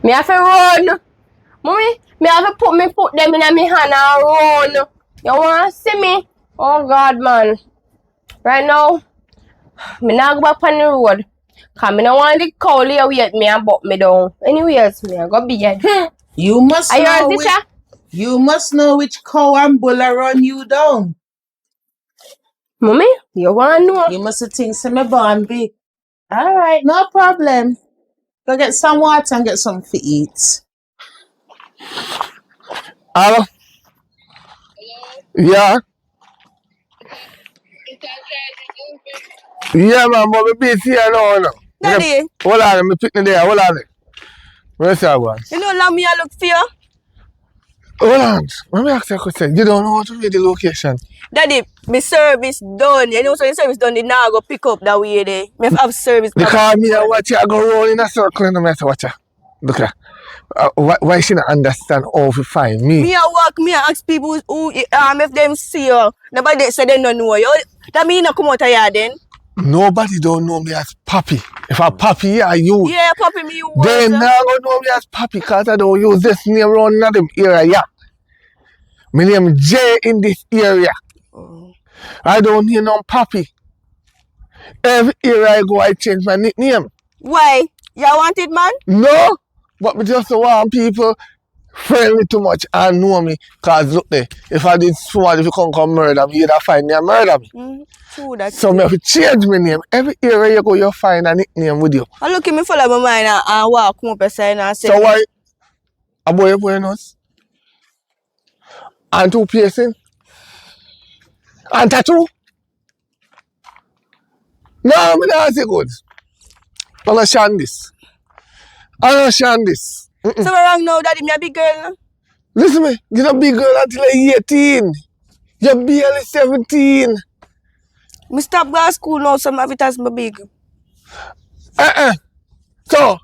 Me have to run. Mommy, me have to put them in my hand and run. You want to see me? Oh God, man. Right now, me not go back on the road. Because I don't want the cow lay wait me and buck me down. Anyways, me I go bed. You must Are you know a teacher? you must know which cow and bull are run you down. Mommy, you want to know? You must think some born big. Alright, no problem. Go get some water and get something to eat. Hello? Yeah? Yeah, man, but we're busy here now. Daddy. Hold on, I'm picking there. Hold on. Where's that one? You know, allow me to look for you. Hold on. Let me ask you a question. You don't know how to read the location. Daddy, my service done. You know, so your service done, they now go pick up that way there. Me have service. Because me and watch you, I go roll in a circle and I say, watch you. Look at why she not understand how to find me? Me a walk, me a ask people who if them see you. Nobody say they don't know you. That mean you not come out of here then? Nobody don't know me as Papi. If I Papi, yeah, you. Yeah, Papi, me you want. They now gonna know me as Papi because I don't use this name around in them area. My name J in this area. I don't need no Papi. Every area I go, I change my nickname. Why? You want it, man? No, but me just want people friendly too much and know me. Because look there, if I did somebody if you come murder me, you'd find me and murder me. True, that's so me have to change my name. Every area you go, you find a nickname with you. I look at me follow my mind and walk come up aside and say. So why? A boy buenos? And two piercing? And tattoo? No, me not say good. Understand this. Understand this. So what wrong now, Daddy? Me a big girl now? Listen me, you're not big girl until you're 18. You're barely 17. Me stop going to school now, so I have it as my big. So,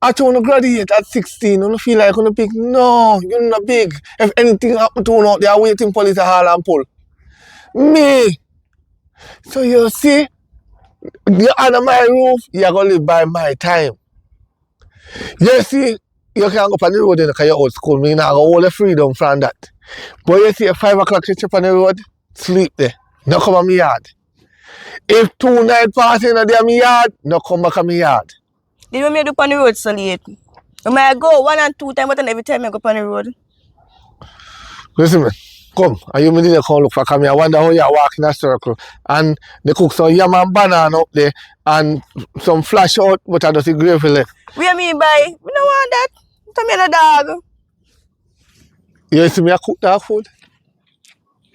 after you graduate at 16, you don't feel like you're big. No, you're not big. If anything happen to you out there, waiting police to haul and pull. Me. So you see, you're under my roof, you're going to live by my time. You see, you can go on the road because you're old school. Me not all the freedom from that. But you see, at 5 o'clock you trip on the road, sleep there. No come on my yard. If 2 nights pass in my yard, no come back on my yard. Did you me do on the road so late? I go 1 and 2 times, but every time I go on the road. Listen me, come. And you need to come look for me. I wonder how you walk in a circle. And they cook some yam and banana up there and some flash out, but I don't see gravy left. Where me buy? We don't want that. Tell me the dog. You see me a cook dog food?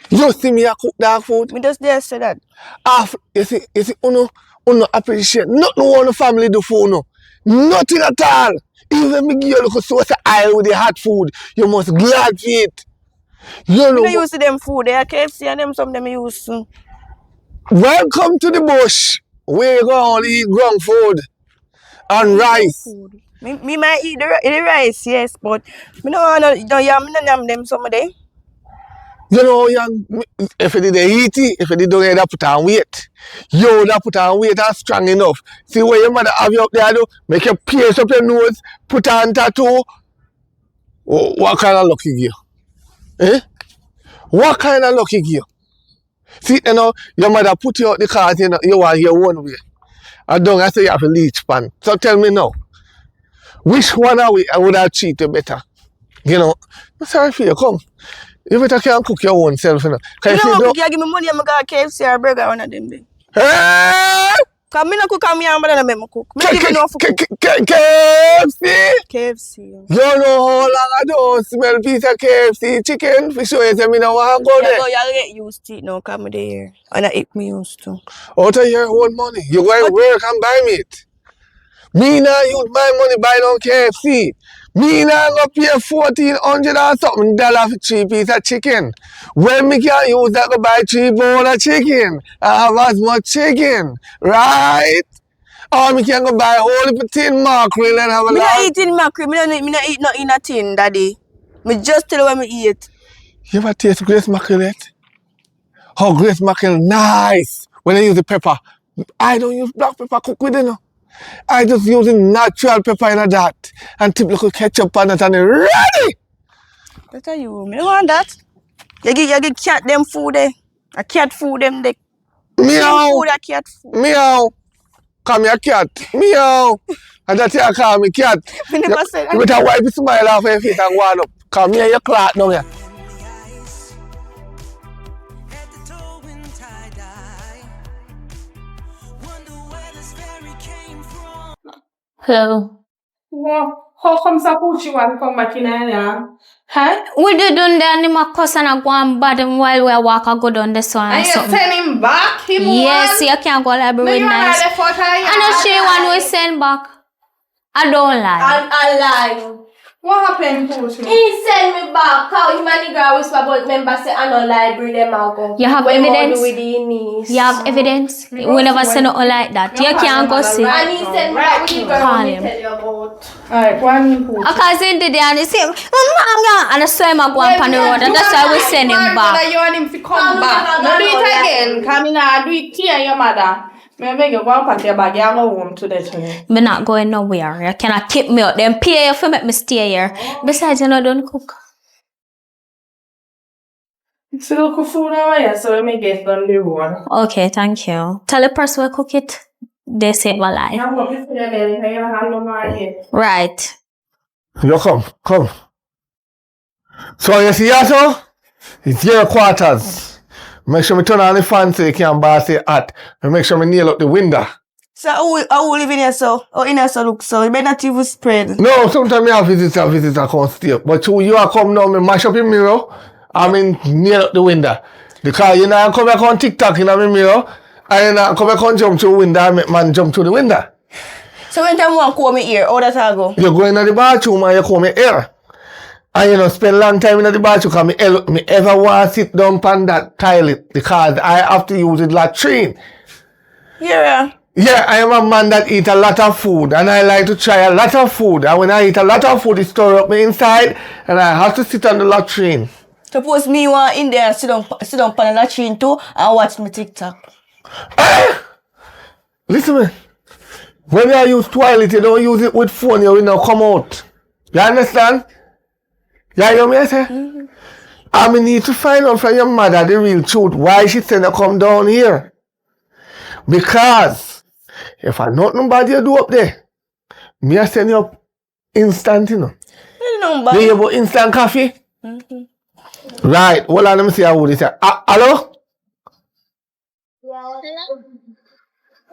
You see me a cook dog food? Me just there say that. You see, uno appreciate nothing what the family do for uno. Nothing at all. Even me give you a little sauce oil with the hot food, you must glad for it. You I know, don't use them food. They are KFC and them some them use. welcome to the bush. Where you go only eat ground food and rice. Me might eat the rice, yes, but me no yam them some of them. You know, young, if you did eat it, if you did don't get put on weight, you would put on weight and strong enough. See where your mother have you up there, do? Make you pierce up your nose, put on tattoo. Oh, what kind of luck you give? Eh? What kind of luck you give? See, you know, your mother put you out the car, you know, you want your own way. I don't I say you have a leech pan. So tell me now, which one are we I would have treat you better? You know, I'm sorry for you, come. You better can cook your own self, you know. You know, you give me money, I'm going to KFC or burger, one of them. Hey! Because I don't cook, I'm going to cook. I don't even know if I cook. KFC? KFC. You know how long I don't smell piece of KFC chicken for sure you say me no want to go there. You get used to it now, because I'm there. And I eat me used to. Out of your own money. You go and work and buy meat. Me now use my money buy down KFC. Me now go pay $1,400 or something for 3 pieces of chicken. When me can use that to buy 3 bowls of chicken. I have as much chicken. Right? Or me can go buy a whole tin mackerel and have a I'm lot. not eating mackerel. I'm not eat nothing in a tin, daddy. I just tell you what I eat. You ever taste Grace mackerel yet? Oh, Grace mackerel, nice. When I use the pepper. I don't use black pepper cook with it, no. I just using natural pepper in that. And tip little ketchup on it and it's ready. Better you. I don't want that. You give cat them food there. A cat food them there. Meow. Food a cat food. Meow. Call me a cat. Meow. And that's why I call me cat. I never said that. You better wipe the smile off your face and go on up. Come here, you clot now here. Head to toe in tie-dye. Wonder where this fairy came from. Hello. Well, how come Sapuchi want to come back in here? Huh? We did done there and my cousin and go and bad him while we walk and go down the sun. And you send him back? Yes, you can't go library with nice. I know she one we send back. I don't lie. I lie. What happened, Pussy? He sent me back. How him and the girl whisper about members say I no library them out go. You have When evidence? With the niece. You have evidence? We never say nothing like that. You can't go see. And he sent me back with the girl Call when him. he tell you about. Alright, one Pussy. I can't send the day and he say, and I saw him go up on the road and that's why we send him back. You want him to come back. No, do it again. Come in and do it here, your mother. Maybe you go up at your bag. You go home today. I'm not going nowhere. You cannot keep me out. Then pay you for make me stay here. Besides, you know, don't cook. It's a little food over here, so let me get on the road. Okay, thank you. Tell the person who cook it, they save my life. I'm going to put your belly. I'm going to hand over here. Right. You come. So you see here, so? It's your quarters. Make sure me turn on the fan so you can bar say hot. And make sure me nail up the window. So I will live in here so? Or in here so look so? You better not even spread. No, sometimes I have visitor come stay. But you are come now, me mash up your mirror. I mean, nail up the window. Because you know, come back on TikTok in my mirror. And you come back on jump through the window and make man jump through the window. So when time you want to comb me here, how that I go? You go in the bathroom and you comb your hair. And you know, spend long time in the bathroom because me ever want to sit down on that toilet because I have to use the latrine. Yeah. Yeah, I am a man that eat a lot of food and I like to try a lot of food. And when I eat a lot of food, it store up me inside and I have to sit on the latrine. Suppose me want in there and sit down on the latrine too and watch my TikTok. Listen me. When you use toilet, you don't use it with phone, you will not come out. You understand? You hear me say? Mm-hmm. I need to find out from your mother the real truth. Why she said to come down here. Because if I not nobody you do up there, me I send you up instant, you know. You hear about instant coffee? Mm-hmm. Right. Hold on, let me see how would it say. Hello?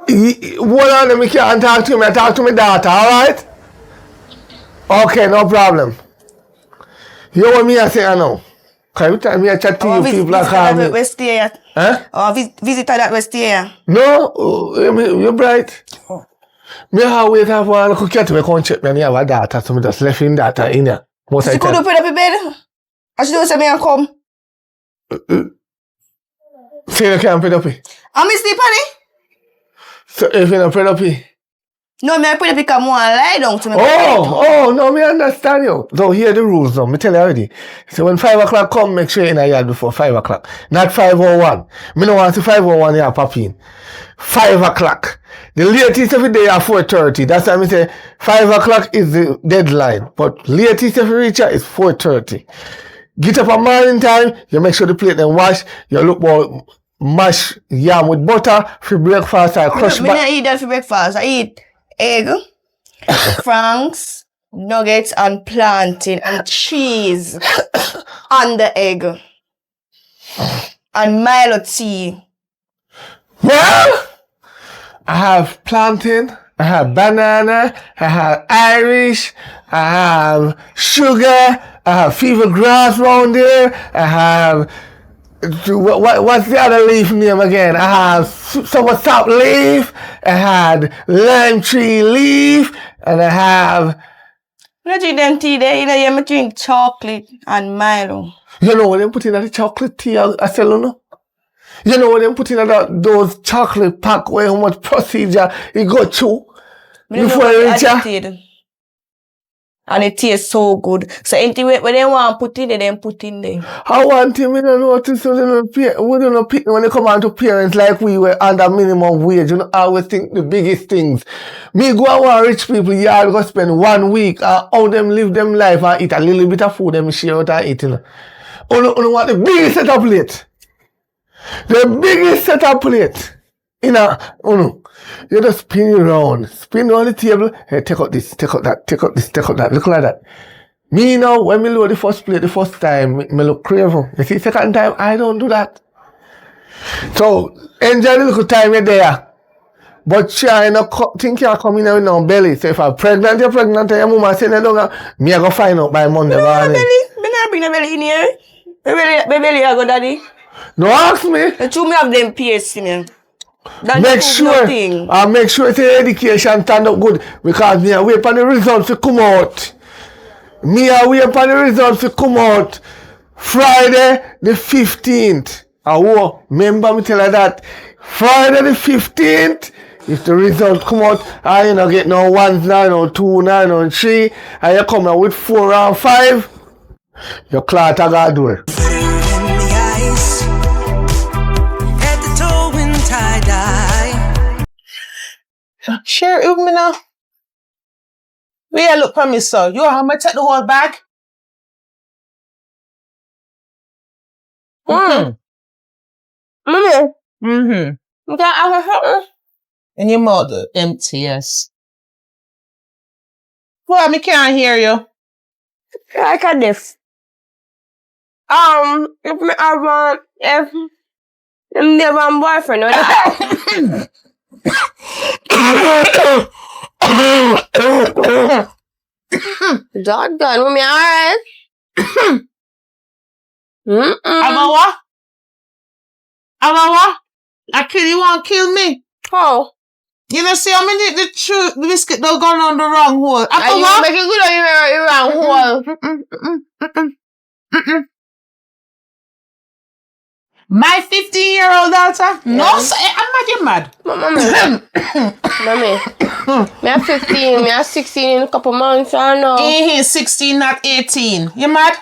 Hold on, let me can't talk to me. I talk to my daughter, alright? Okay, no problem. You want me to say now? Because every time I chat to you, people are calling me. Huh? Or visitor that was here. No, you're bright. Oh. Me always have one little cat we come check me and you have a daughter, so me just left in daughter in here. Most of She the could time. have put up in bed. And she don't say me and come. So you can't put up here. And me sleep on it. So if you don't put up here. No, me I put up because I want to lie down to me. Oh, no, me understand you. So here the rules now, me tell you already. So when 5 o'clock come, make sure you're in a yard before 5 o'clock. Not 5:01. Me no want to 5:01 here popping. 5 o'clock. The latest every day at 4:30. That's why I say 5 o'clock is the deadline. But latest if you reach is 4:30. Get up at morning time, you make sure the plate then wash, you look more mash yam with butter for breakfast or crush Me don't eat that for breakfast. I eat egg, franks, nuggets, and plantain, and cheese on the egg. And Milo tea. Well, I have plantain, I have banana, I have Irish, I have sugar, I have fever grass round there, I have what's the other leaf name again? I have summerstop leaf, I had lime tree leaf, and I have. I drink them tea there, you know, I drink chocolate and Milo. You know what they put in the chocolate tea I sell you know? You know what they put in those chocolate pack where how much procedure it go through before you reach ya? And it tastes so good. So anything when they want to put in there, then put in there. I want him, I don't notice so we don't pick when they come on to parents like we were under minimum wage. You know, I always think the biggest things. Me go and want rich people, yeah, go spend 1 week and how them live them life and eat a little bit of food them share out and eat, you know. You want the biggest set of plate. The biggest set of plate. You know, you just spin around the table, hey, take out this, take out that, take out this, take out that, look like that. Me now, when me load the first plate the first time, me look craven. You see, second time, I don't do that. So, enjoy the little time you're there. But try not think you're coming out with no belly. So if I'm pregnant, you're pregnant, and your mama saying that down, me I go find out by Monday morning. Me not bring the belly in here. My belly I go daddy. No ask me. The two me have them piercing me. Make sure the education stand up good because me wait for the results to come out. Me wait for the results to come out Friday the 15th. Remember me tell her that Friday the 15th, if the results come out, I you get no 1, 9 or 2, 9 or 3, and you come out with 4 and 5, your clot I gotta do it. Share it with me now. Where you look for me, sir? You want me to take the whole bag? Mommy. You can have something? And your mouth empty, yes. Well, I can't hear you. Like a this. If me have if me have a boyfriend or that. Dog done with me, alright? Amawa? I kill you, want to kill me? How? You know, see, I mean, the biscuit don't go on the wrong hole. Are you making good on your wrong hole? My 15-year-old daughter? Yeah. No, sir, I'm not you mad. Mommy, me are 15, me are 16 in a couple months, I know. He's 16, not 18. You mad?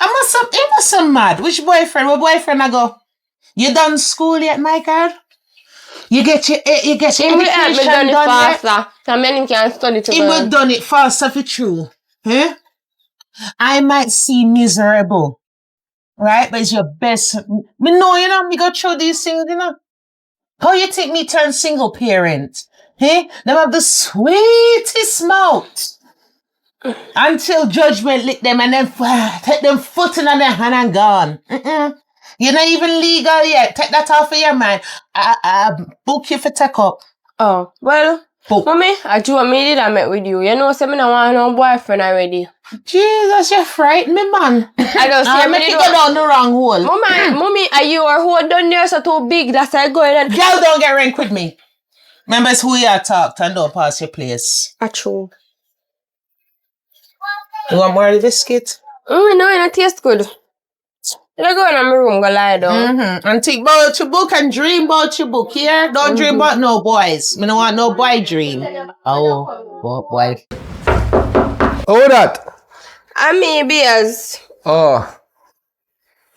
I must mad. Which boyfriend? What boyfriend I go? You done school yet, my girl? You get your education done faster. So many can study together. He will done it faster for true. Huh? I might seem miserable. Right? But it's your best. Me know, you know, me go through these things, you know. How you think me turn single parent? Hey? Them have the sweetest mouth. Until judgment lick them and then take them foot in their hand and gone. You're not even legal yet. Take that off of your mind. I book you for take up. Oh, well, Mommy, I do want me that met with you. You know, say me no want no boyfriend already. Jesus, you're frightened me, man. I don't see me go down the wrong hole. Mommy, are you or who done there so too big? That's how I go ahead and... Girl, don't get rank with me. Remember it's who you talk to and don't pass your place. True. You want more of the biscuit? No, it tastes good. You go in my room, go lie down. And think about your book and dream about your book, yeah? Don't dream about no boys. Me don't want no boy dream. Oh, boy. Oh, that? And me, beers. Oh.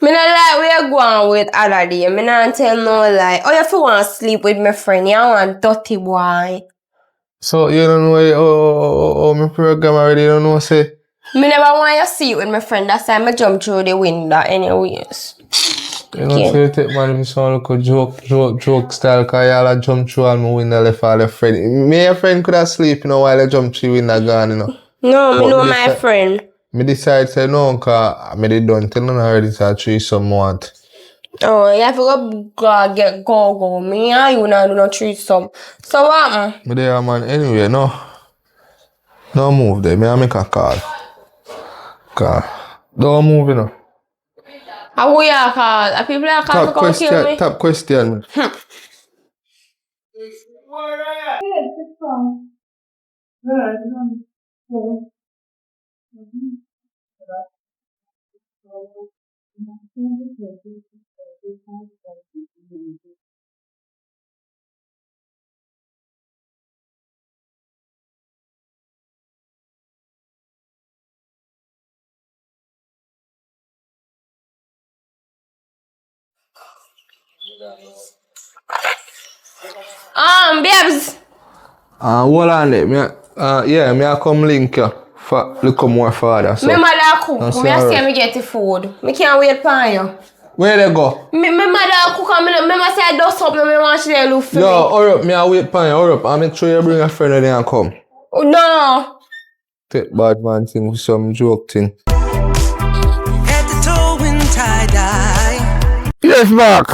Me not like we are going with other day. Me not tell no lie. Oh, you have to want to sleep with my friend. You want dirty boy. So, you don't know my program already, you don't know, say? Me never want you to see it with my friend. That's why I jump through the window anyways. You know, so you take man, if you sound like a joke style, because y'all jump through and my window left all your friend. Me and your friend could have sleep, you know, while I jump through window gone, you know. No, me know my friend. Me decide say no, because I did don't tell them already, so I treat some want. Oh, you have to go get go. Me and you not do no threesome. So what, man? Me there, man. Anyway, no move there. Me I make a call. Don't move, you know. How we are called? Are people are called to come kill me? Top question. Babes. Hold on there. Me I come link you for look more further. So. Me mother cook. Me I say me get the food. Me can't wait for you. Where they go? Me mother cook and me say I do something me want you to look for me. Yo, hurry up. Me I wait for you. Hurry up. I make sure you bring a friend and then come. Oh, no. Take bad man thing with some joke thing. Head to toe in tie-dye. Yes, Mark.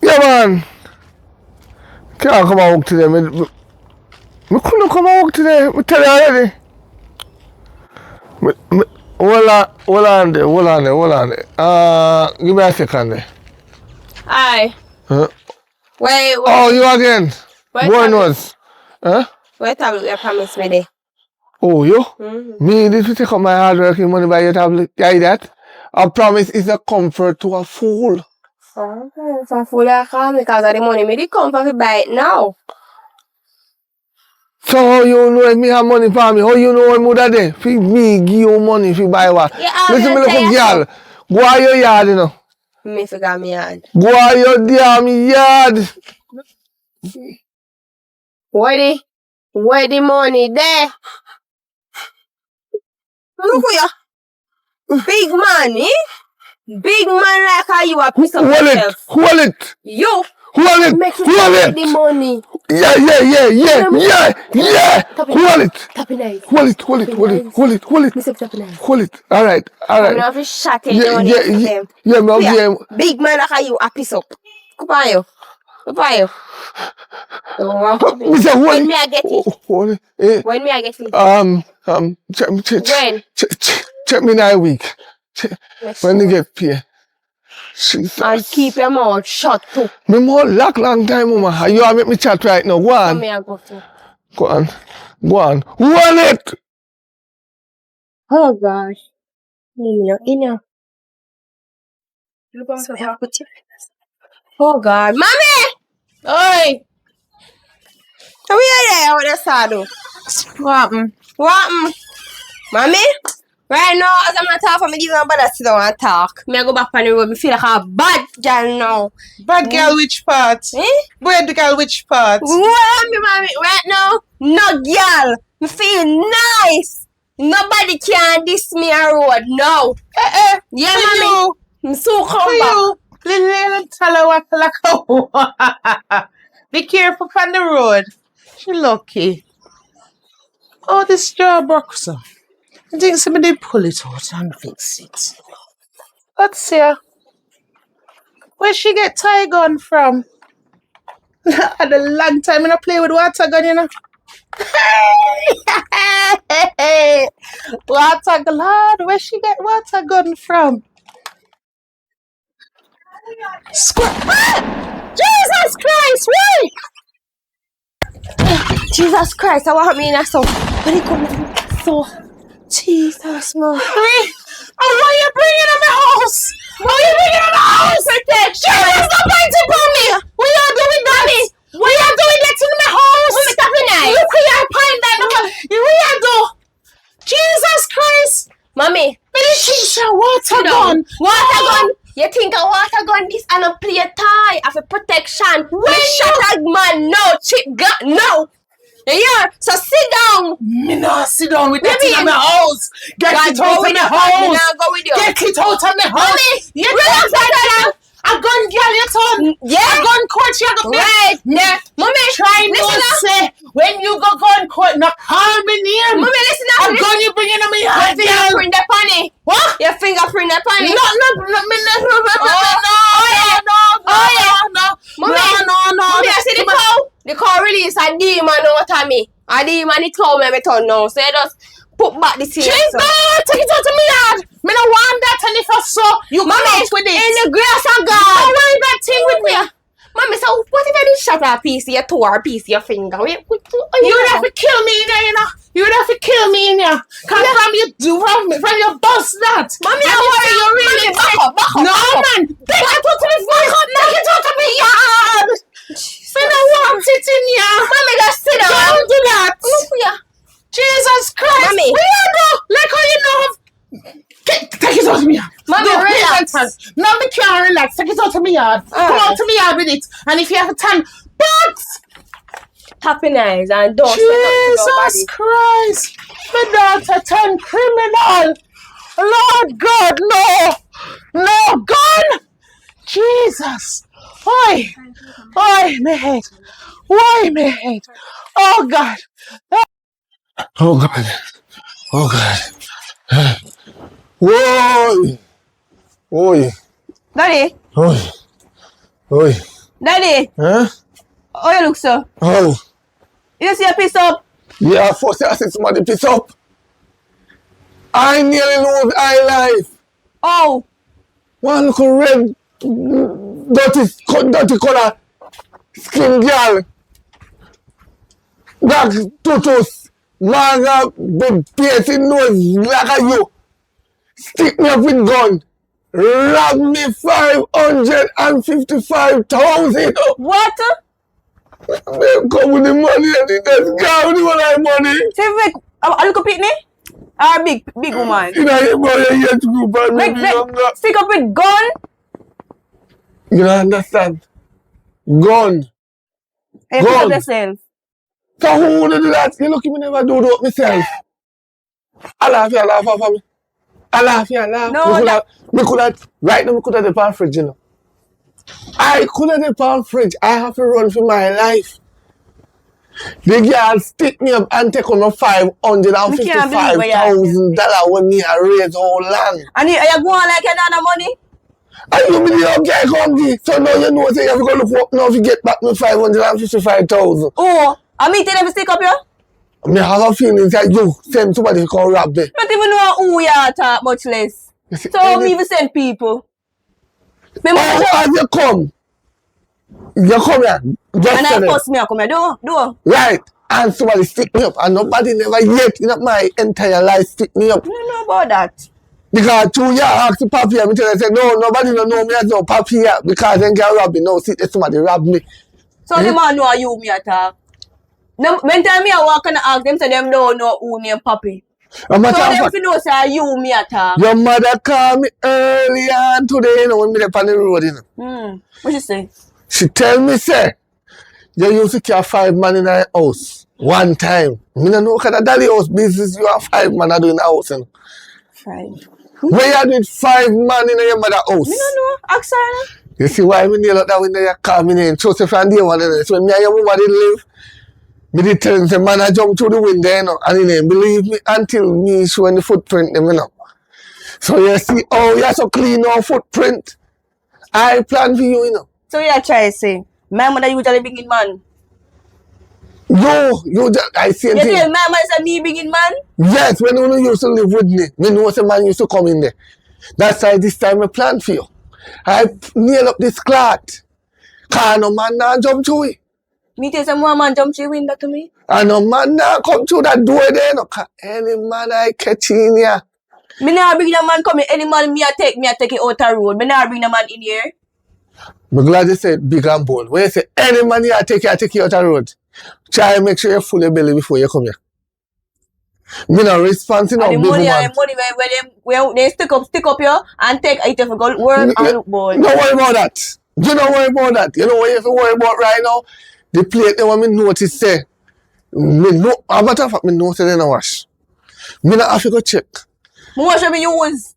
Yeah, man. Can't come and work today. Me couldn't come and work today. I tell you already. Hold on there. Give me a second there. Aye. Huh? Wait. Oh, you again? Wait, Buenos. Huh? Wait tablet you promise me there. Oh, you? Me, this will take up my hard working money by your tablet. Yeah, that? A promise is a comfort to a fool. So fool I come because of the money. Me did come for to buy it now. So how you know if me have money for me? How you know I'm mother there? If me give you money if you buy what? Yeah, listen me little girl. Go out your yard, you know. Me forgot me yard. Go out your damn yard. Where the money there? Look at you. Big money? Big man like how you are piece of yourself. Hold it. You. Hold it. Make Hold it it. the money. Yeah. Hold it. Tap it nice. Hold it. Me say tap it nice. Hold it. All right. I'm not shot in Yeah, Big man like how you a piece up. Goodbye you. When me I get it? Hold it. When me I get it? Check me now week. When you get paid. Jesus. And keep your mouth shut too. Me more long time, mama. You are make me chat right now. Go on. Go on. Hold it. Oh gosh. Oh God. Mommy! Oi! Come here there with the saddle. What happened? Mommy? Right now, as I'm not talking, I'm giving bother sit down and talk. Me I go back on the road, me feel like a bad girl now. Bad girl, which part? Bad girl, which part? What me, mommy? Right now, no girl. Me feel nice. Nobody can diss me a road, no. Yeah, mommy. I'm so comfortable. Little tell her what like be careful on the road. She lucky. Oh, this jaw boxer. I think somebody pull it out and fix it. Let's see her. Where she get tie gun from? Had a long time I play with water gun, you know. Water gun, Lord, where she get water gun from? Jesus Christ, wait! Jesus Christ, I want me in a so. When it come so. Jesus, man. Hey, why you bringing in my house? Why you bringing in my house? Protection. There's no point in me. What you doing that? What you doing that in my house? Mommy, stop it now. Look where you find that. Look what you do. Jesus Christ. Mommy. But this is a water gun. Water gun. You think a water gun this and a play tie of a protection? When Me shot a man, no chip gun, no. Yeah, so sit down. Me not sit down with that in my house. Get it out of my house. Get it out of my house. Mommy, you relax that. A gun girl, you son. Yeah. A gun court, you go right. Yeah. Mommy, try listen not say when you go gun court, not call me name. Mommy, listen up. A gun you bringing on me heart, your fingerprint the funny. What? Your fingerprint the funny. No. Mommy, I see the cow. The cow release a demon out of me. A demon it told me turn now. So you just put back the thing. Jeez, no, take it out of me yard. Me no want that, and if I saw you come out with it. In the grace of God. Don't worry that thing with me. Mommy, so what if I did shot a piece of your toe or a piece of your finger? You would have to kill me in there, you know. You would have to kill me in there. Cause from your bust that. Mommy, I worry you really back up. No, man. Take it out of me. Take it out of me yard. I don't want it in here. Mommy, just sit down. Don't do that. Look here. Jesus Christ. Mommy. Weirdo. Like how you know. Take it out of me yard. Mommy, relax. No, me can't relax. Take it out of me yard. Come out to me yard with it. And if you have a time, but happy nice and don't Jesus Christ. My daughter turned criminal. Lord God, no. No, gun. Jesus. Why? Why, my head? Why, my head? Oh, God. Oh, God. Oh, God. Whoa! Oi! Daddy! Oi! Oi! Daddy! Huh? How you look, sir? Oh! You see a piece up? Yeah, first I see somebody piss up. I nearly lose eye life. Oh! One little red, dirty color skin girl. Black tutus. Man, big piercing nose like a you. Stick me up with gun. Rob me 555,000. What? Come with the money and the next guy with the money. Say, wait, a little pitney? Or big woman? You know, your boy, you yet group and maybe younger. Stick up with gun? You don't understand? Gun. And pick up yourself. So who would do that? You look at me never do it myself. I laugh for me. I laugh. No, me could have, right now, me could have the pound fridge, you know. I could have the pound fridge. I have to run for my life. The girl stick me up and take on $555,000 when me a raise whole land. And you going like another money? And you mean you okay, come give. So now you know, say you have to go look up now if you get back me 555,000. Oh, I mean, they never stick up here? Me have a feeling that you send somebody to come rob me. Not even know who you are talk, much less. So me even send people. Oh, as you come here. Just and I force me to come here. Do. Right. And somebody stick me up. And nobody never yet in my entire life stick me up. I don't know about that. Because 2 years I asked the papi and I said, no, nobody don't know me as no papi here. Because then get robbed me. No, see, somebody rob me. So the man know you me attack. When time me I walk and ask them, so them don't know who me and papi. So them if you know say you me attack. Your mother called me early on today, you know, when me on the road, you know. What she say? She tell me, say, you used to carry 5 man in a house one time. Me don't know what kind of daddy house business you have 5 man are doing in the house, you know. 5. Where you doing 5 man in your mother house? Me don't know. Ask her. You see why me nail out that window you call me name? Joseph and day one, so when me and your mama did live, me did tell him, say, man, I jumped through the window, you know, and he didn't believe me until me showing the footprint, you know. So you see, oh, you're so clean, no footprint. I plan for you, you know. So you try to say, my mother usually bring in man. You I see you tell my mother say me bring in man? Yes, when you used to live with me know the man used to come in there. That's why this time I plan for you. I nail up this cloth. Cause no man now jump through it. Me tell some man jump through window to me. And no man now come through that door there. No, 'cause any man I catch in here. Me nah bring the man come in. Any man me a take it out the road. Me nah bring the man in here. I'm glad you said big and bold. When you say any man here take you out the road, try and make sure you full your belly before you come here. Me not responding And no the big money woman. and the money when they stick up you and take it if you go work and look bold. Don't worry about that. You don't worry about that. You know what you have to worry about right now? The plate they want me notice say. Me no, a matter of fact, me know say they no wash. Me not have to go check. Me wash when me use.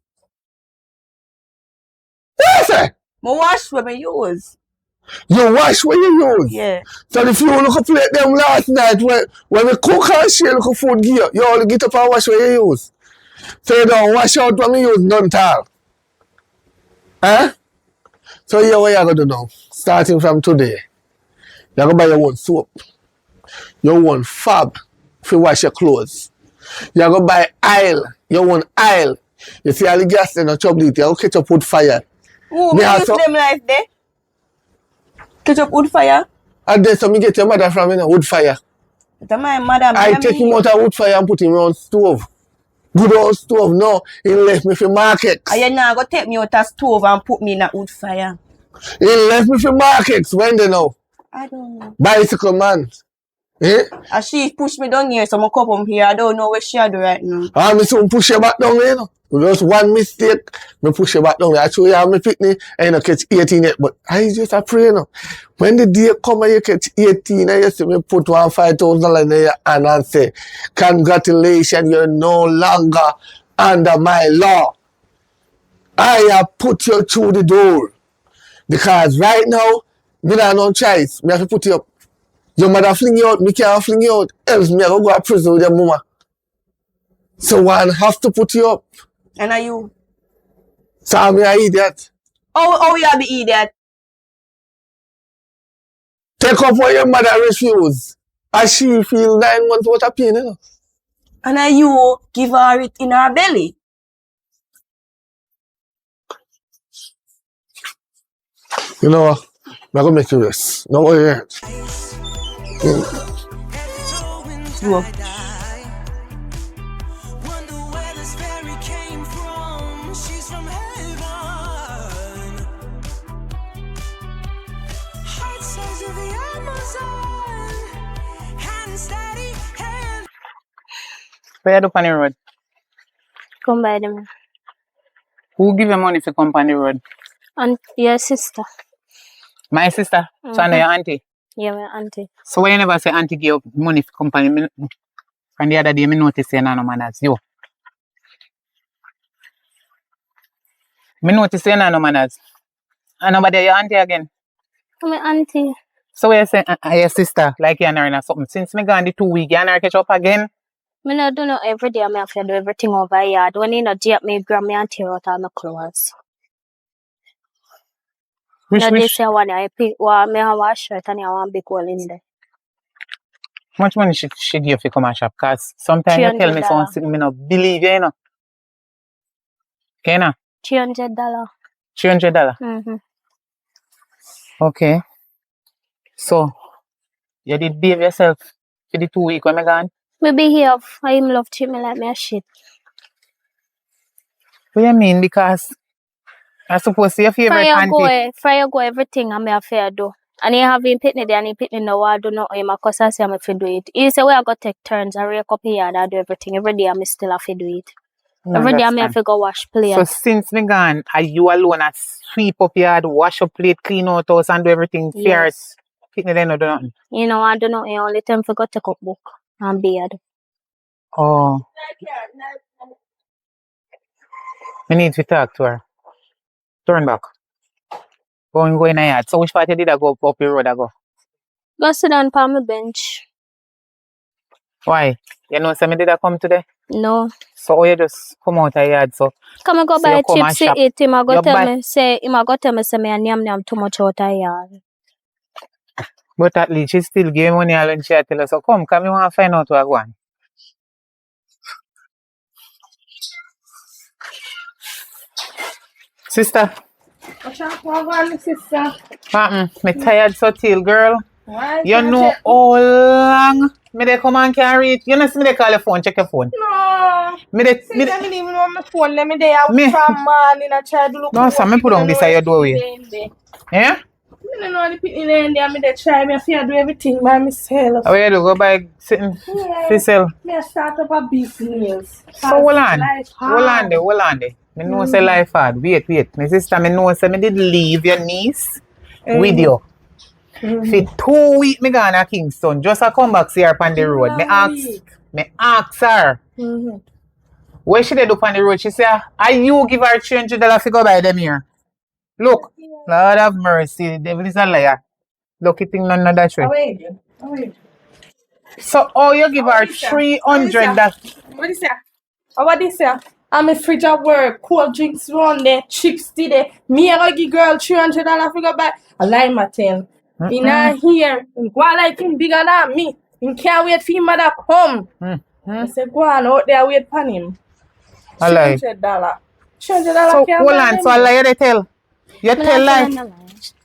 What you say? Me wash when me use. You wash when you use. Yeah. So if you look at plate them last night when we cook and share look food gear, you only get up and wash when you use. So you don't wash out when you use none at all. Huh? So here what you gonna do now? Starting from today, you're gonna buy your own soap, your own fab to wash your clothes. You're gonna buy oil, your own oil. You see all the gas in the trouble, you're gonna catch up with fire. Who Me me use also- them life there? Catch up wood fire. And then so me get your mother from wood fire. That's my madam. I take him out of wood fire and put him on stove. Good old stove, no. He left me for markets. And you now go take me out of stove and put me in a wood fire. He left me for markets. When they know? I don't know. Bicycle man. Eh? And she pushed me down here, so I come up here. I don't know what she do right now. And me soon push you back down there, you know. Just one mistake, me push you back down there. I show you how me picnic, and you know, catch 18 yet. But I just a pray, you know. When the day come and you catch 18, and you see me put $5,000 in your hand and say, congratulations, you're no longer under my law. I have put you through the door. Because right now, me not no choice. Me have to put you up. Your mother fling you out, me can't fling you out. Else me I go to prison with your mama. So one have to put you up. And are you? So I'm an idiot. Oh, you are the idiot. Take up what your mother refuse. As she feel 9 months worth of pain, you know. And are you give her it in her belly? You know what? I'm going to make you rest. No worry. Whoa. Wonder where this fairy came from. She's from heaven. Heart size of the Amazon. Hand steady, hand. Where you do on the road? Come by them. Who give you money for come on the road? And your sister. My sister. So I know your auntie. Yeah, my auntie. So when you never say auntie give you money for company, from the other day, me notice you no manners. You. Me notice you no manners. And nobody your auntie again. My auntie. So when you say your sister, like you and her or something, since me gone the 2 weeks, you and her catch up again? Me not do no every day. I have to do everything over here. When you know, jail me, grab me and tear out all my clothes. Which, No, they which, say one I pick. Well, me have a shirt and I want big hole in there. much money she give you for come and shop? Because sometimes you tell me $300. something, me not believe you, you know. Okay, no? $300. $300. Mm-hmm. Okay. So, you did behave yourself for the 2 weeks when I gone? Me behave. I him love treat me like me a shit. What do you mean? Because I suppose your favorite auntie. Fire go everything and me have to do. And he have him pitney there and he pitney no I do not him cause I say I'm to do it. He say we I go take turns and rake up here and I do everything. Every day I still have to do it. Every day I have to go wash plate. So since me gone, are you alone at sweep up yard, wash up plate, clean out house and do everything fierce? Pitney then no do nothing. You know, I do not only time for go take up book and beard. Oh. I need to talk to her. Turn back. Go in the yard. So which part did I go up the road I go? Go sit down on my bench. Why? You know somebody did I come today? No. So you just come out of the yard so Come and go so buy you come and chips shop. to eat. Him a go You tell buy- me say him a go tell me say me a nyam too much out of yard. But at least she still give money and she tell us, so come me want to find out what I want. Sister, What want, sister? me tired so till girl. Why You can't know you- how long me they come and carry it? You know see me they call your phone, check your phone. No. Me they, See, I didn't even know my phone. Let me there Me- from morning. I try to look No, so me put on beside your doorway. Yeah? I don't know the people in there. Me they try. Me feel do everything by myself. How you do? Go by sitting for sell. Me I start up a business. So hold on. Life Hold on hard. there, hold on there. Me know say life hard. Wait. My sister, me know say me did leave your niece with you. For 2 weeks me gone to Kingston. Just a come back see her on the road. Me ask her. What she did up on the road? She say, "Are you give her $300 to go buy them here?" Look, Lord have mercy, the devil is a liar. Lucky thing none of that way. Away. So, oh, you give her $300. What is that? What this here? I'm a fridge at work, cold drinks run there, chips there. Me I go give girl $300 for go buy a lime tell. In here, go like him bigger than me. He can't wait for him mother come. I say go on out there wait for him. I lie. $300. So, $300 can't hold buy on, them. so I lie they tell. You tell lie.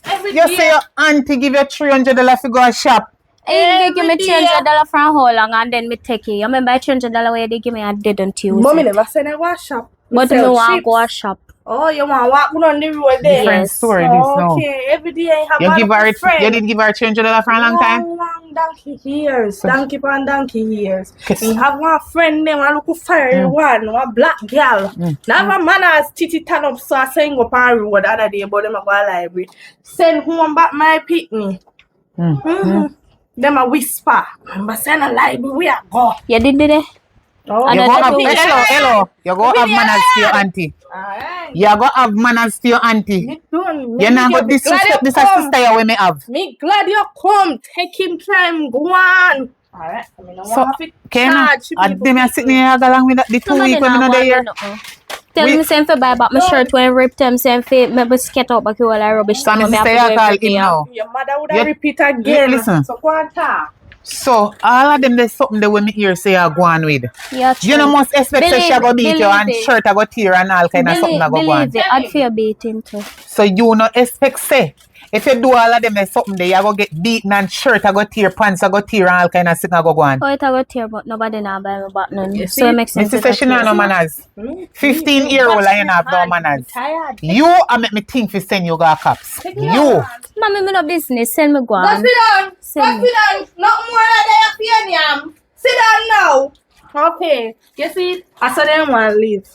Every You day. say your auntie give you $300 to go and shop. They give me Every day. $300 for how long and then me take it. You remember $300 where they give me I didn't use Mommy it. never said I was shop. But me sell want chips. go a shop. Oh, you want to walk on the road there? Different Yes. story this now. Okay, every day I have You one give of her my it, friend. you did give her $300 for a long time? Long donkey years. Donkey upon donkey years. We have one friend there, one look fiery one black girl. Never manners titty turn up so I sing up on the road the other day but them a go library. Send home back my picnic. Them a whisper. Remember send a library we a go. You did it? Oh, You And go then have, the two- hello. You go have manners to your auntie. alright. You go have manners to your auntie. Me done. You not go disrespect this sister you me have. Me glad you come. Take him time. Go on. Alright. I mean, I So, want to Kena, charge people. them are sitting here along with the 2 Nobody weeks when me now not want there. nothing. Tell me saying for buy back my shirt when rip them saying for me skate up back all that rubbish. So, thing my me sister, have to you do call every day. him now. Your mother would You- have repeat again. listen. So go on talk. So, all of them, there's something that when me hear say you go on with. Yeah, You know, must expect say she go beat you and believe it. shirt I go tear and all kind of something I go on. Believe it, I'd feel beating too. So, you no expect say, if you do all of them, there's something there, you go get beaten and shirt I go tear, pants I go tear and all kind of something I go on. Oh, it a go tear, but nobody now buy me back none. You So see? it makes sense. Mrs. say she not no manners. 15-year-old I ain't have no manners. You I make me think for send you go cops. You. Mommy, me no business. Send me go Go on. sit down. Go Send me. sit down. Not more than that yam. Sit down now. Okay. You see, I saw them want to leave.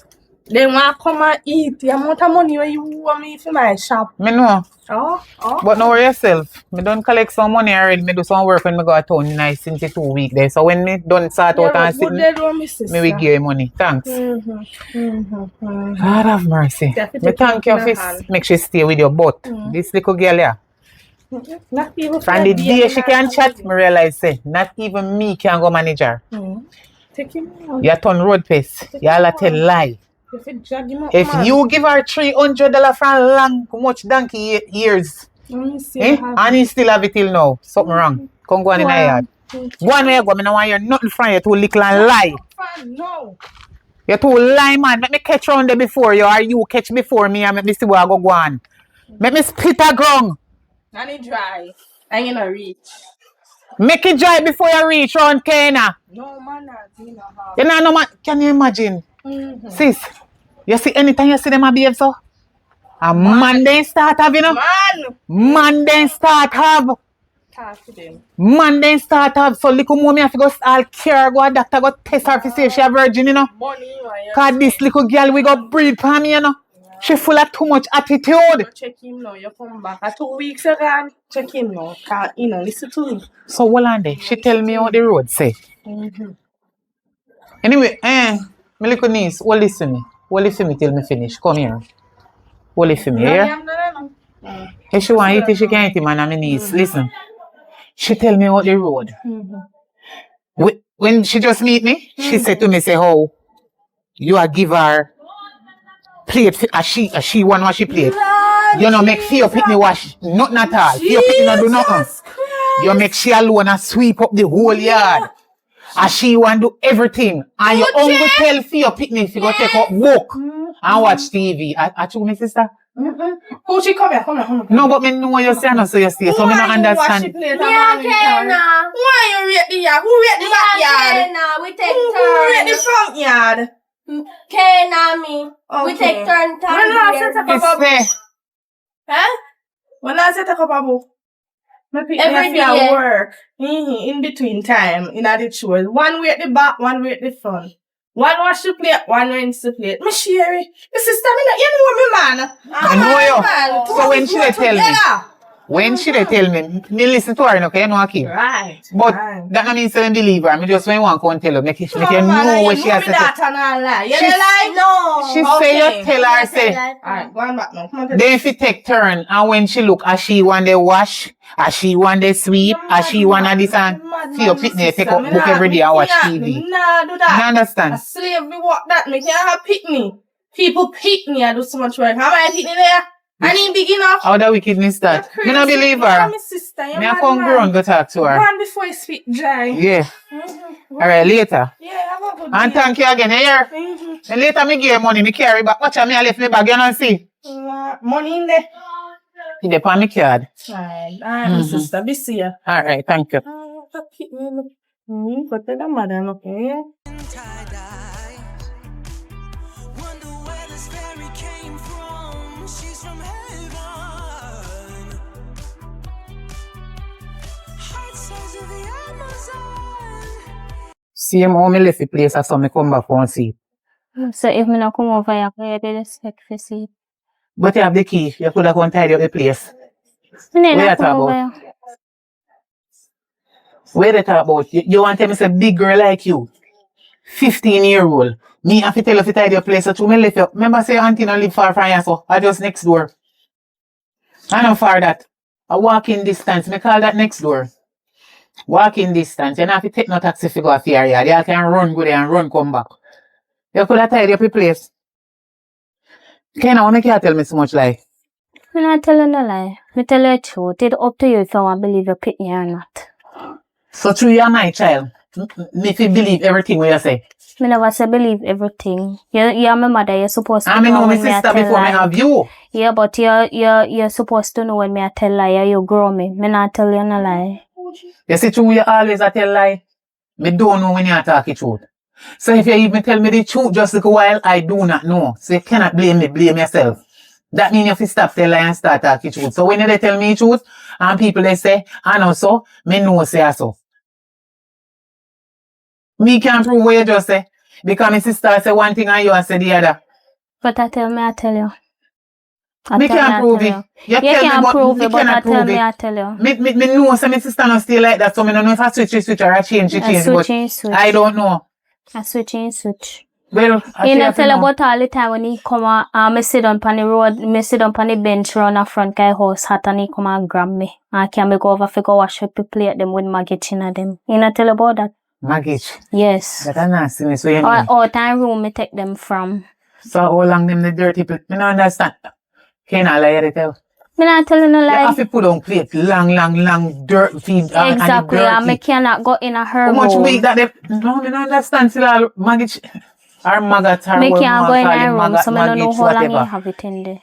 They want to come and eat. The amount of money where you want me for my shop. Me know. Oh. But know yourself. Me done collect some money already. Me do some work when me go to town nice since 2 weeks there. So when me done start out and good sitting, day, do my sister. me will give you money. Thanks. God have mercy. Definitely Me thank you in her for hand. make she stay with you. But this little girl here, Not even from the day she can chat, me realize say not even me can go manage her. Take him out. You turn road pace. You all a tell lie. If you drag him up, If man. you give her $300 for a long, much donkey years, Let me see. and he still have it till now, something wrong. Come go on in the yard. Go on where you go. Me no want hear nothing from you. Too little and lie. No. You're too lie, man. Make me catch round there before you, or you catch before me, and make me see where I go on. Make me split a ground. And it dry. I'm gonna reach. Make it dry before you reach round Kena. No manners, you know how. You know, no man. Can you imagine? Sis, you see anytime you see them a behave so? A man then start have, you know? Man then start have. Talk to them. Man then start have. So little mommy have to go all care, go a doctor, go test her to see if she a virgin, you know? Money, man. Cause this little girl we go breed for me, you know? She full of too much attitude. You check him now, you come back. 2 weeks ago, check him now. Can't, you know, listen to him. So well on there, she tell me on the road say. Anyway, my little niece, hold this for me. Hold it for me till me finish. Come here. Hold it for me, yeah? If she want eat it, she can eat it, man. I'm a niece. Listen. She tell me on the road. When she just meet me, she said to me, say, how you a give her plate, as she want what she plate. You know, make Fio Pitney wash, nothing at all. Fio Pitney not do nothing. You make she alone and sweep up the whole yard. And she want do everything. And you only tell Fio Pitney if you go take up book and watch TV. I told my sister, Who she come here? Come here. No, but me know you say no, so you stay. So me not understand. Why you rate the yard? Who rate the backyard? We take Who rate the front yard? me. We take turn When last set a It's cup of fair. Huh? When last set a cup of book? Every Every day. day work. In between time, in the chores. One way at the back, one way at the front. One wash the plate, one rinse the plate. Me share it. The sister, you know me, man. I know you. Man. So when she dey tell me? When she dey tell me listen to her, no, okay, you know I keep. Right. But right. that don't mean say me believe her. Me just when you want to come tell her, make you No, know man, what she has to say. that and all that. You She- dey lie? No. She say you tell her say. Alright, go on back now. Come on, Then if you take turn and when she look, as she want the wash, as she want the sweep, as she want to this and see your picnic take up book every day and watch TV. Nah, do You that. understand? A slave, we walk that. Me can't have picnic. People pick me. I do so much work. How am I picnic there? I ain't big enough. How the wickedness that? You're Me not crazy. believe You're her. my sister. You're Me a mad come man. grown go talk to Go her. on before you speak dry. Yeah. Mm-hmm. Alright, later. Yeah, have a good And day. thank you again, you hear? Mm-hmm. And later me give you money, me carry back. Watch out, me I left me bag, you know see? Money in there. In the pan me card. Alright, my sister. Be see ya. Alright, thank you. Go tell the mother, okay? tie-dye. Wonder where this fairy came from. She's from heaven. Heart size of the Amazon. See how me left the place, I saw me come back and see. So if me not come over here, I can expect to see. But you have the key, you could have gone tidy up the place. Me Where you not talk come over about? here. Where they talk about? You want to tell me say big girl like you, 15-year-old. Me have to tell you to tidy your place, so to me left you. Remember say your auntie not live far from you, so I just next door. I not far that. A walking distance, me call that next door. Walking distance, you don't have to take no taxi to go off your yard. You can run go there and run come back. You could have tidy up your place. Kenna, why make you tell me so much lie? Me not telling no lie. Me tell you the truth. It's up to you if you want to believe you pick me or not. So true, you are my child. Me fi believe everything what you say. Me never say believe everything. You're my mother. You're supposed to I mean, know my when me a sister tell before me lie. have you. Yeah, but you're supposed to know when me a tell lie. You grow me. Me not tell you no lie. You see true, you always a tell lie. Me don't know when you talk the truth. So if you even tell me the truth just like a while, I do not know. So you cannot blame me, blame yourself. That means you have to stop tell lie and start talk the truth. So when they tell me the truth, and people they say, I know so, me know say so. Me can't prove what you just say. Because my sister say one thing and you say the other. But I tell you. Me can't prove it. You tell me, can't but prove me it, but cannot I tell prove me, it. I tell you. Me know so my sister not stay like that, so me don't know if I switch or I change, I but switch. I don't know. I switch. Well, I You know, have to tell know. about all the time when he come and me sit on the road, me sit on the bench round the front of house hot and he come and grab me. And can me go over to go wash up the plate them with maggot in them. You know tell about that? Maggot. Yes. That a nastiness what you Or mean. out time room me take them from. So how long them the dirty people? Me don't understand. Can I lie to tell? Me not tell you no You lie. have to put on plate long dirt feed Exactly, and and me dirty. cannot go in a her How much room. weight that they... No, me don't understand. Still all maggot... Or maggot or Me what can't we go in call a it, room, so me don't know maggot, how long he whatever. have it in there.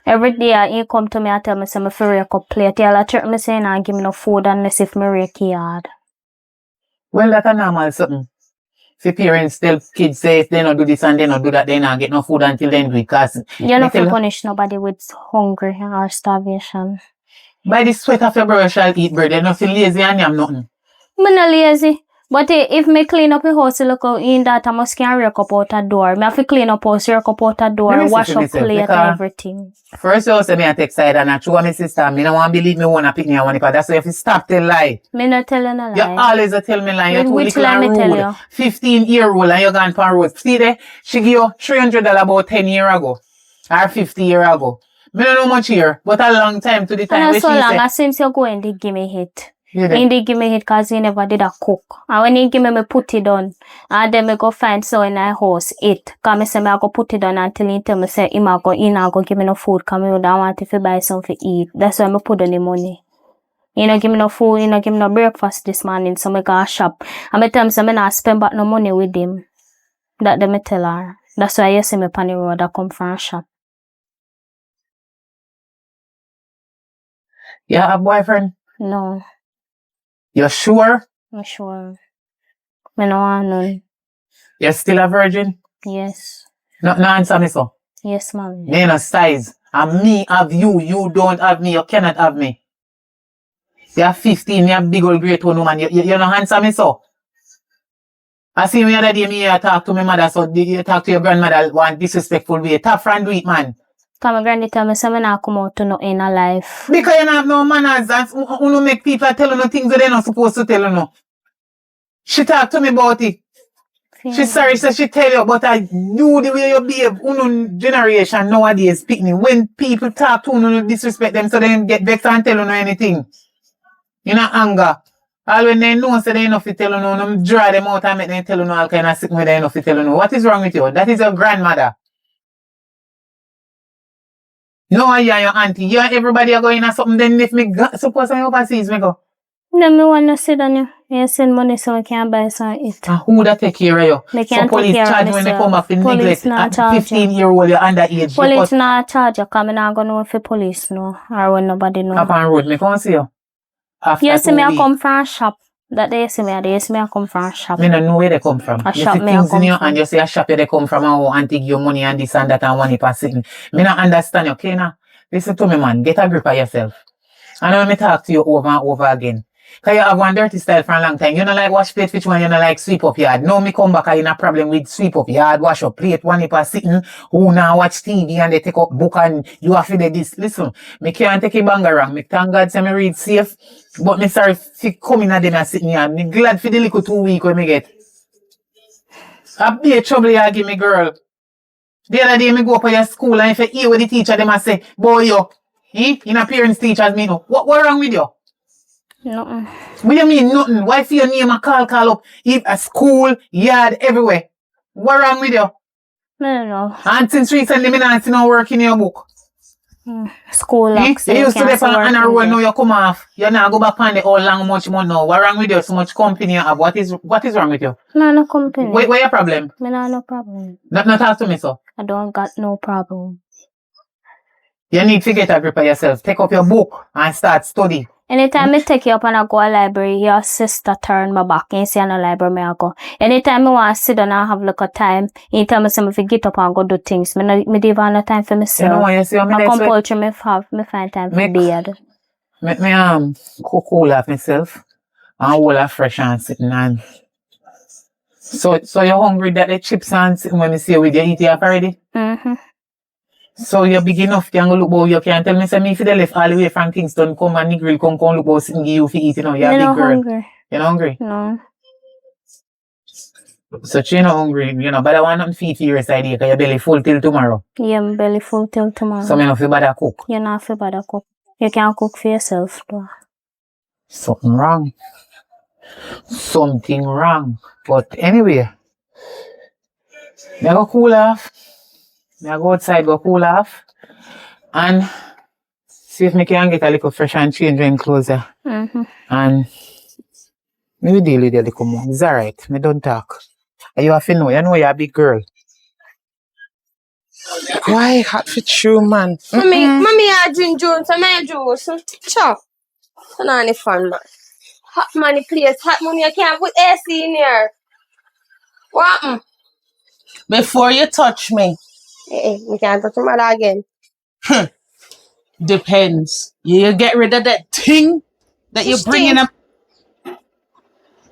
Every day he come to me and tell me say me fi rake up plate. He'll trick me saying and give me no food unless if me rake yard. Well, that's a normal something. If parents tell kids say if they don't do this and they don't do that, they not get no food until then do it. Cause You not tell- fi punish nobody with hungry or starvation. by the sweat of your brother shall eat bread. They're nothing lazy and yam nothing. Me no lazy. But if me clean up the house, look out in that I must can rake up out a door. Me have to clean up house, rake up out a Let door, me wash see up myself, plate and because- everything. First you say me a take side and I show my sister. Me don't want to believe me wanna pick me and want it. That's why if you stop tell lie. Me not tell you no You lie. always a tell me lie. You're too Which little lie and me tell rude. you? 15-year-old and you gone for road. See there? She give you $300 about 10 years ago. Or 50 years ago. Me don't know much here. But a long time to the time And where so she long say. as since you go in, they give me hit. You He did give me hit cause he never did a cook. And when he give me put it on. And then me go find so in my house eat. Cause me say me I go put it on until he tell me say he not go give me no food cause me would want if he buy something to eat. That's why me put on the money. He not give me no food, he not give me no breakfast this morning, so me go shop. And me tell him say me not spend back no money with him. That them me tell her. That's why you see me on the road I come from shop. You have a boyfriend? No, You're sure? I'm sure. Me no want none. You're still a virgin? Yes. No answer me so. Yes, mommy. Me no size. And me have you. You don't have me. You cannot have me. You're 15. You're a big old great old woman. You no answer me so. I see me other day me talk to my mother, so you talk to your grandmother one disrespectful way. Tough and do it, man. Come my granny tell me say me not come out to no inner life. Because you don't have no manners and you make people tell you things that they're not supposed to tell you. She talk to me about it. She's sorry, so she tell you, but I do the way you behave. Uno generation nowadays, pick me. When people talk to you, disrespect them, so they get vexed and tell you anything. You know, anger. All when they know, so they enough to tell you, them draw them out and make them tell you all kind of sick with they enough to tell you. What is wrong with you? That is your grandmother. No, you and your auntie. You and everybody are going to something, then if me suppose I'm overseas, me go. No, me want to sit on you. You send money so I can buy some eat. And who that take care of you? They So can't police take care charge of when they myself. come up in Police neglect not at charge 15-year-old, you're underage. Police not charge you because I not going to know if the police know or when nobody know. Up on road, me come see you. After You see 2 me I weeks. come from a shop. That day you see me, you see me I come from a shop. Me don't know where they come from. A You shop see me I things in come your from. hand, you see a shop where they come from and want to give you money and this and that and money per sitting. Me not understand you, okay now? Listen to me, man. Get a grip of yourself. And when me talk to you over and over again. Because you have one dirty style for a long time. You don't like wash plate which one, you don't like sweep up yard. Now me come back and you have a problem with sweep up yard, wash up plate, one per sitting, who now watch TV and they take up book and you have to do this. Listen, me can't take a banger wrong. Me thank God say me read safe. But me sorry for coming at them and sitting here. Me glad for the little 2 weeks when me get. I be a trouble you give me, girl. The other day me go up to your school and if you hear what the teacher them a say, boy you, in a parents teachers me know. What wrong with you? Nothing. What do you mean nothing? Why for your name a call up? If a school, yard, everywhere. What wrong with you? No. And since recently me not see no work in your book. School You locks. used to live on a road, now you come off. You now go back on the all long much more now. What wrong with you? So much company you have. What is wrong with you? No company. Where your problem? Me no problem. Not talk to me, so. I don't got no problem. You need to get a grip of yourself. Take up your book and start study. Anytime I take you up and I go to library, your sister turn my back. You see in the library, me I go. Anytime I want to sit down and have like a time, you tell me if I get up and go do things. Me don't have no time for myself. You know what you see? I compulsory me find time for bed. Me cool off myself and hold a fresh and sitting and so you're hungry that the chips and sitting when me see you with you eat it up already? Mm-hmm. So you're big enough to look about you can tell me say me if you left all the way from Kingston come and the grill come look about sitting give you for eating now. You're a big girl. Hungry. You're not hungry? No. So you're not hungry, but I want nothing to feed for your side here because your belly full till tomorrow. Yeah, my belly full till tomorrow. So me not feel bad cook. You not feel bad cook. You can cook for yourself though. Something wrong. Something wrong. But anyway, I go cool off. I go outside, go cool off. And see if I can get a little fresh and change when closer. Mm-hmm. And maybe deal with you a little more. It's alright. Me don't talk. And you have to know, you're a big girl. Why hot for true, man? Mommy, I drink juice. I juice. Sure. So not any fun, man. Hot money, please. Hot money. I can't put AC in here. What happened? Before you touch me. We can't touch your mother again. Depends. You get rid of that thing that you're bringing up.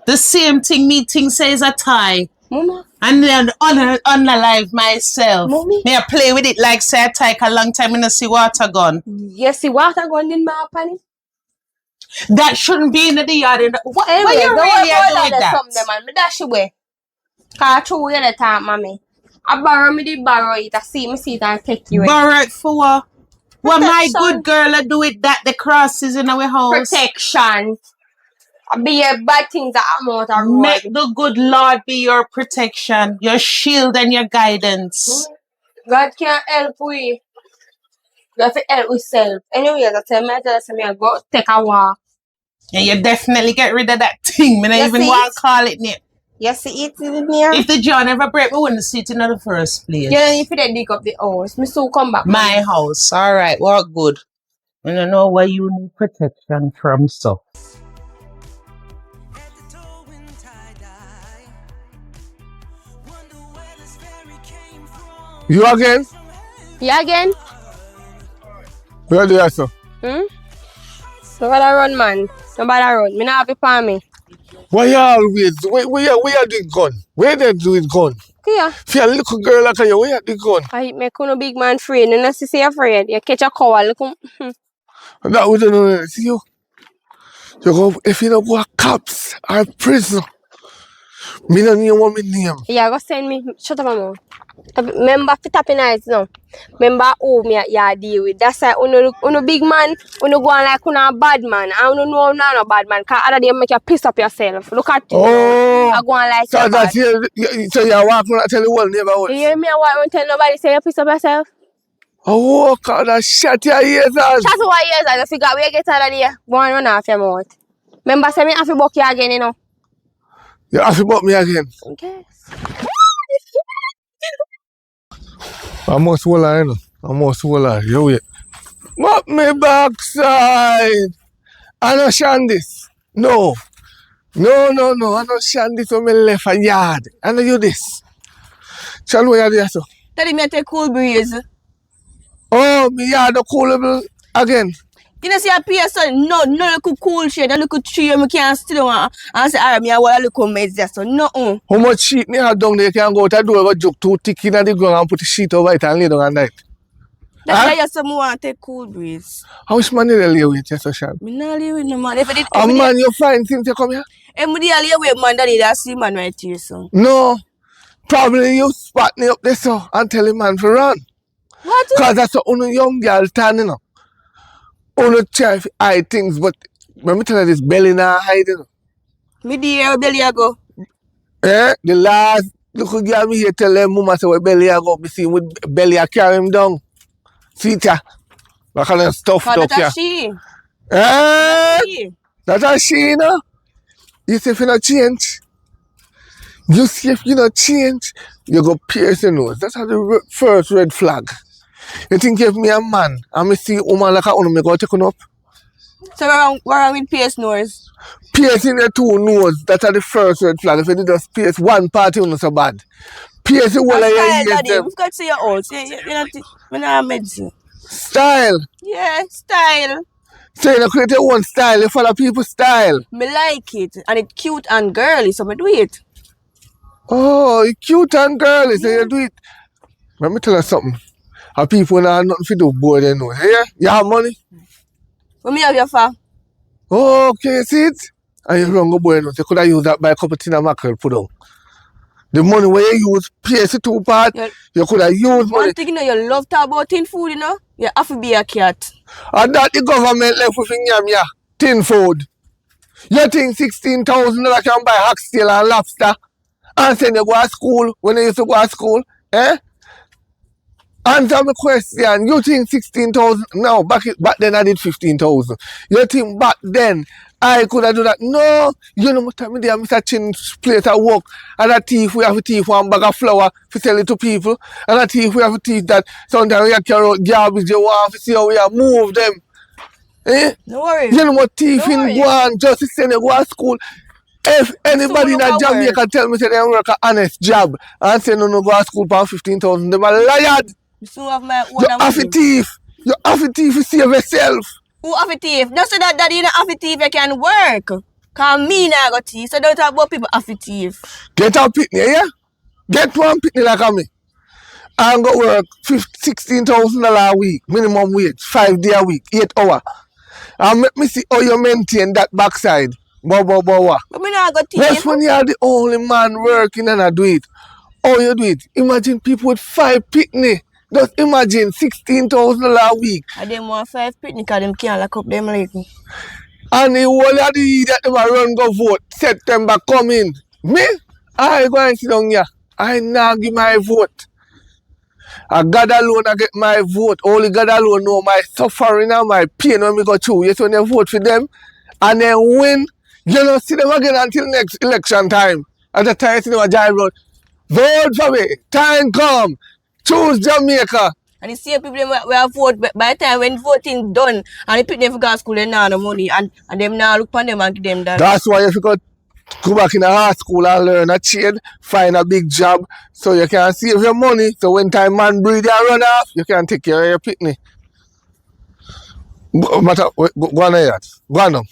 The same thing me think says a tie. Mama. And then unalive myself. Mommy. May I play with it like say I take a long time in a see water gun. You see water gun in my panny? That shouldn't be in the yard. What Anyway, you really are doing that? Something, man. Me dash away. Cause true you the time, mommy. I borrow it. I see it and take you. Borrow it for what? What my good girl I do it that the crosses in our house? Protection. I be a bad things that I'm out of road. Make the good Lord be your protection, your shield and your guidance. God can't help we. You have to help yourself. Anyway, I tell me I go take a walk. And you definitely get rid of that thing. Me not even want to call it name. You see it in here? If the John ever break, we wouldn't see it in the first place. Yeah, if you dig up the house, me soon come back. My house. Alright, well good. I don't know why you need protection from so. You again? Yeah, again? Where do you so? Nobody run, man. Nobody run. Me not happy for me. Why you always? Where you the gun? Where they do it gun? Yeah. If you're a little girl like you, where you the gun? I make no big man afraid. You know, see afraid. You catch a cow, look. That we don't know. See you. You go if you don't go to cops or prison. Me don't know what me name. Yeah, go send me. Shut up, mama. Remember fit up in eyes now. Remember who me ya deal with. That's why uno big man, uno go on like uno a bad man. I don't know no bad man. Cause other day make you piss up yourself. Look at you. Oh, I go on like so you're bad. that's so you walk around and tell the whole neighborhood. You hear me? I won't tell nobody say you piss up yourself. Oh, God, that shut your ears out. Shut over years and you figure out where you get out of there. Go and run off your mouth. Remember say me have to buck you again, you know. You have to buck me again. Okay. I must hold on, you know. I must hold on. You wait. Buck me backside. I don't shan this. No. No. I don't shan this when me left a yard. I know you this. Shan where you there, so? Tell him you take cool breeze. Oh, me yard the coolable again. You know, see a person, no look cool shit, no look tree, and we can't sit down and say, alright, me I want to look on meds there, so no. How much sheet me have down there? You can go to the door, go joke too thick in the ground and put the sheet over it and lay down and night. That's why you say me want to take cool breeze. How much money they lay with you, so Shan? Me not lay with no man. If I did, A man, you find things to come here? if me did lay with man, that is see man right here, so. No. Probably you spot me up there, so, and tell the man to run. What? Because that's what only young girl standing up. Only try to hide things, but let me tell you this, belly not hiding. Me dear belly I go. Eh? The last little girl me here tell them mama say where belly I go, be seen with belly I carry him down. See ya. What kind of stuff Cause up here? that's she. Eh? She. That's a she, you know? You see if you not change. You see if you not change, you go pierce your nose. That's how the first red flag. You think if me a man and me see a woman like a woman, me go take her up? So what wrong with pierce nose? Piercing your two nose, that's the first red flag. If you just pierce one part, you know so bad. Pierce the whole of your Style, ears. daddy. them. We've got to see your old. You're not medicine. Style. Yeah, style. So you create your own style, you follow people's style. Me like it. And it's cute and girly, so me do it. Oh, you cute and girly, so you do it. Let me tell you something. How people now have nothing to do, boy, they know. Yeah? You have money? What me have your for? Oh, okay, you see it? And you run go boy, you could have used that by a couple of tin of mackerel put on. The money where you use, pierce it two part, you could have used money. One thing, you know, you love talk about tin food, you know? You have to be a cat. And that the government left with yam, yeah. Tin food. You think $16,000 can buy oxtail and lobster? And send you go to school when you used to go to school? Eh? Answer my question. You think 16,000? No, back then I did 15,000. You think back then I could have done that? No. You know what time of day Mr. Chin's place at work and a thief, we have to thief one bag of flour to sell it to people. And a thief, we have to thief that sometimes we have to carry out garbage, you want to see how we have moved them. Eh? No worries. You know what thieving go on just to send you go to school. If anybody in Jamaica tell me say they work an honest job and say no go to school for 15,000, they are liar. You still have my You have a thief. You have a thief to save yourself. Who have a thief? Don't say that daddy you don't have a thief, you can work. Cause me now got thief, so don't talk about people have a thief. Get a pitney, yeah? Get one pitney like me. And go work $16,000 a week, minimum wage, 5 days a week, 8 hours. And make me see how you maintain that backside. But me not got thief. that's when you are the only man working and I do it. How you do it? Imagine people with 5 pitney. Just imagine $16,000 a week. I them want 5 pitney because them can't lock up them like me. And the whole of the year that them a run go vote, September coming. Me? I go and sit down here. I now give my vote. I God alone I get my vote. Only God alone know my suffering and my pain when we go through. Yes, when you vote for them and then win, you don't see them again until next election time. At the time you see them a drive road. Vote for me. Time come. Choose Jamaica. And the same people them we have vote by the time when voting done and the people them for go to school they now no money and them now look upon them and give them that. That's why if you go back in the high school and learn a trade, find a big job so you can save your money. So when time man breed and run off, you can take care of your picnic. Go on here. Go on now.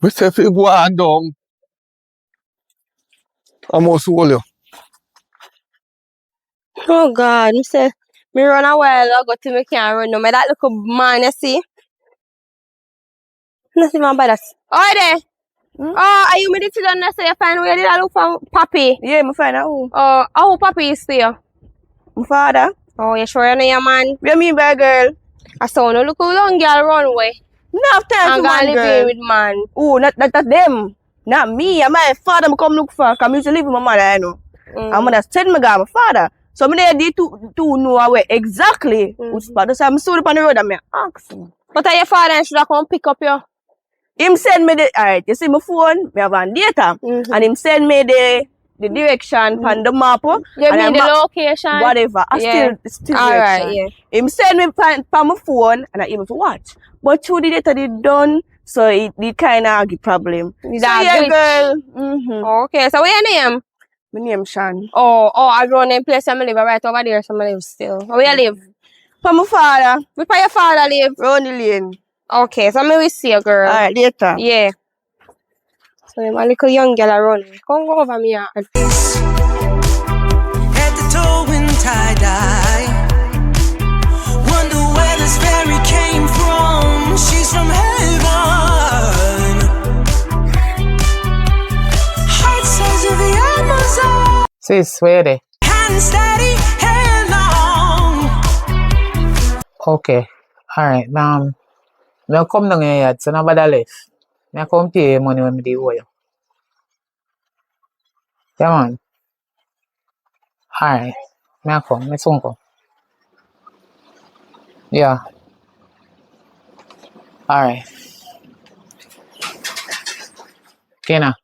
We say if you go on down, I must hold you. Oh God, me say me run a while ago till me can't run no. Me that little man you see. Nothing man by that. Oh there. Oh, are you me did done say you find where did I look for Papi? Yeah, me find out who. Oh, how Papi is still? My father. Oh, you sure you know your man? What you mean by girl? I saw no look how long girl run away. Me not have time I'm for man gonna girl. live with man. Oh, not them. Not me. And my father me come look for. Cause I used to live with my mother, I know. And mother send me go my father. So me there did to know where exactly which spot. So I'm stood up on the road and me ask him. But your father should have come pick up you. Him send me the alright, you see my phone, me have on data. And him send me the direction on the map. You and mean the map, location? whatever. I still Alright, direction. yeah. Him send me on my phone and I able to watch. But through the data they done, so it kinda give problem. So yeah, glitch. girl. Okay, so what your name? My name Shan. Oh, I grown in place I live right over there, so I live still. Where you live? For my father. Where your father live? Round the lane. Okay, so me will see you, girl. Alright, later. Yeah. So my little young girl running. Come go over me yard. At the toe in tie-dye. Wonder where this fairy came from. She's from heaven. Heart size of the Amazon. Sis, where they? Hand steady, hand long. Okay. Alright, me come down here yet, so nobody left. Me come pay you money when me dey owe you. Yeah, man. Alright. Me soon come. Yeah. Alright. Kena,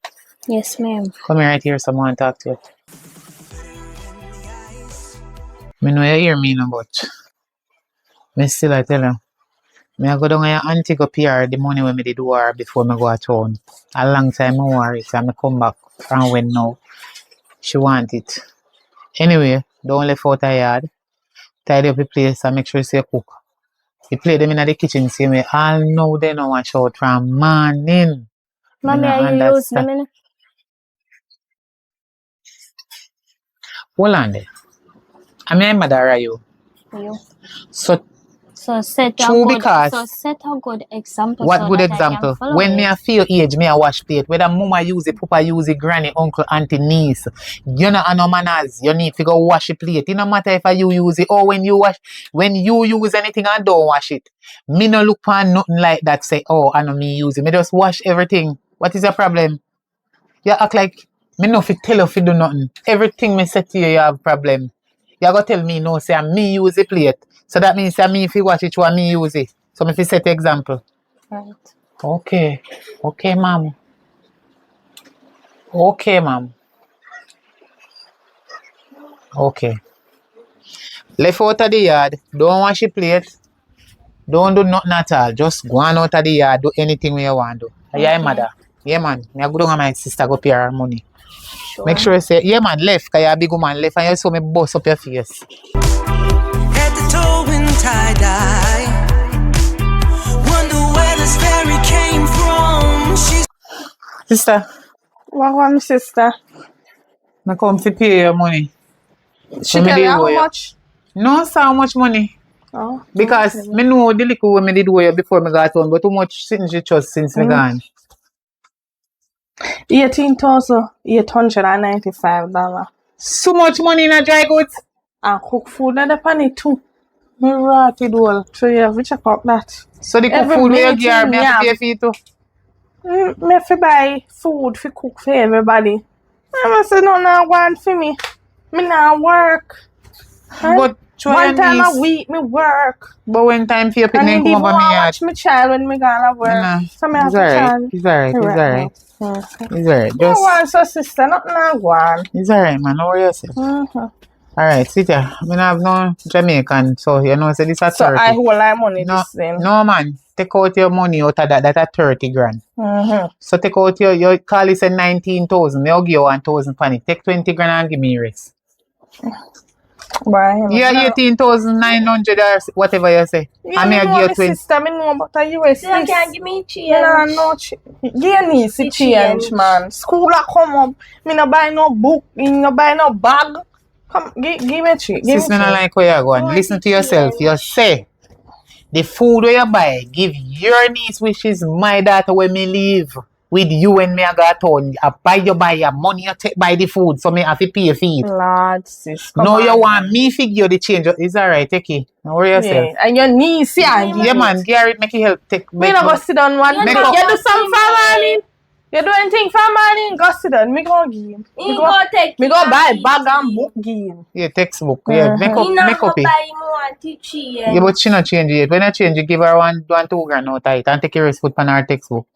Yes, ma'am. come here right here, someone talk to you. Me know you hear me no, but me still I tell you. Me I go down here auntie go pay her the money when me did do her before me go a town. A long time me worry, so me come back from when now. She want it. Anyway, don't left out her yard. Tidy up the place and make sure you cook. You play them in the kitchen same way. All know they don't watch out from morning. Mommy, Me no are you use them understand. in? Hold on there. I mean, mother are you. You. So So set a true good, because so set a good example. what so good that I can example? follow When it. me a feel age, me a wash plate. Whether mama use it, papa use it, granny, uncle, auntie, niece. You know, no manners. You need to go wash the plate. It no matter if you use it or when you use anything and don't wash it. Me no look on nothing like that. Say, oh, I know me use it. Me just wash everything. What is your problem? You act like me no fit tell you if you do nothing. Everything me say to you, you have problem. You go tell me no, say me use the plate. So that means say me if you watch it, you me use it. So me fi set example. Right. Okay. Okay, ma'am. Okay, ma'am. Okay. Left out of the yard. Don't wash your plate. Don't do nothing at all. Just go on out of the yard. Do anything you want to do. Yeah, mother. Yeah, man. Me go down and my sister go pay her money. Sure. Make sure you say, yeah, man, left. Because you're a big woman. Left and you saw me bust up your face. At the toe in tie-dye. Wonder where this fairy came from. She's Sister, What one sister? I come to pay your money. She When me tell dey you owe how you. much? No, so how much money? Oh. Because me know the little when me did owe you before me got home, but too much since you trust since me gone. $18,895. So much money in a dry goods. And cook food and the pan too. Me rotted all. So you have to check out that. So the cook Every food where you meeting, give her, me have to yeah. pay for it too. Me have to buy food for cook for everybody. I say no, now one for me. Me now work. But try One and time a ease. week me work. But when time for your And picnic then come even over me yard. watch my child when me gonna work. Nah, So me have it's to alright. child. It's alright. It's alright. Mm-hmm. It's alright. No Just one so sister, nothing I want. it's alright, man. Don't worry yourself. Mm-hmm. Alright, sit here. I have no Jamaican, so you know, say this a 30. So I hold my money No, this then. no man. Take out your money out of that. That's a 30 grand. Mm-hmm. So take out your call it say 19,000. I'll give you 1,000 for it. Take 20 grand and give me rest. Why? Yeah, 18,900 or whatever you say. Yeah, I mean, I know give you my 20. sister, me know about the US. You can't give me change. Yeah, no give me the change, man. School a come up. Me no buy no book. Me no buy no bag. Come, give me change. Give Sis, me me not change. like where you're going. Listen to yourself. You say, the food where you buy, give your niece, which is my daughter, when me leave with you and me, I got on. I buy your money, you take buy the food, so me have to pay for it. Lord, sis. Come No, on, you want man. me figure the change. It's alright, take it. Don't worry yourself. Yeah, and your niece, yeah. Yeah, man, Gary, make it help. Take. Me no go sit down one You minute. know You do what some you for mean. morning. You do anything for morning, go sit down. Me go give him. He go take Me it go and buy teach bag and you. book give him. Yeah, textbook. Yeah, make up, He not make go up it. buy more and teach you. Yeah, but she not change it. When I change it, give her one, 2 grand out of it and take your rest put on her textbook.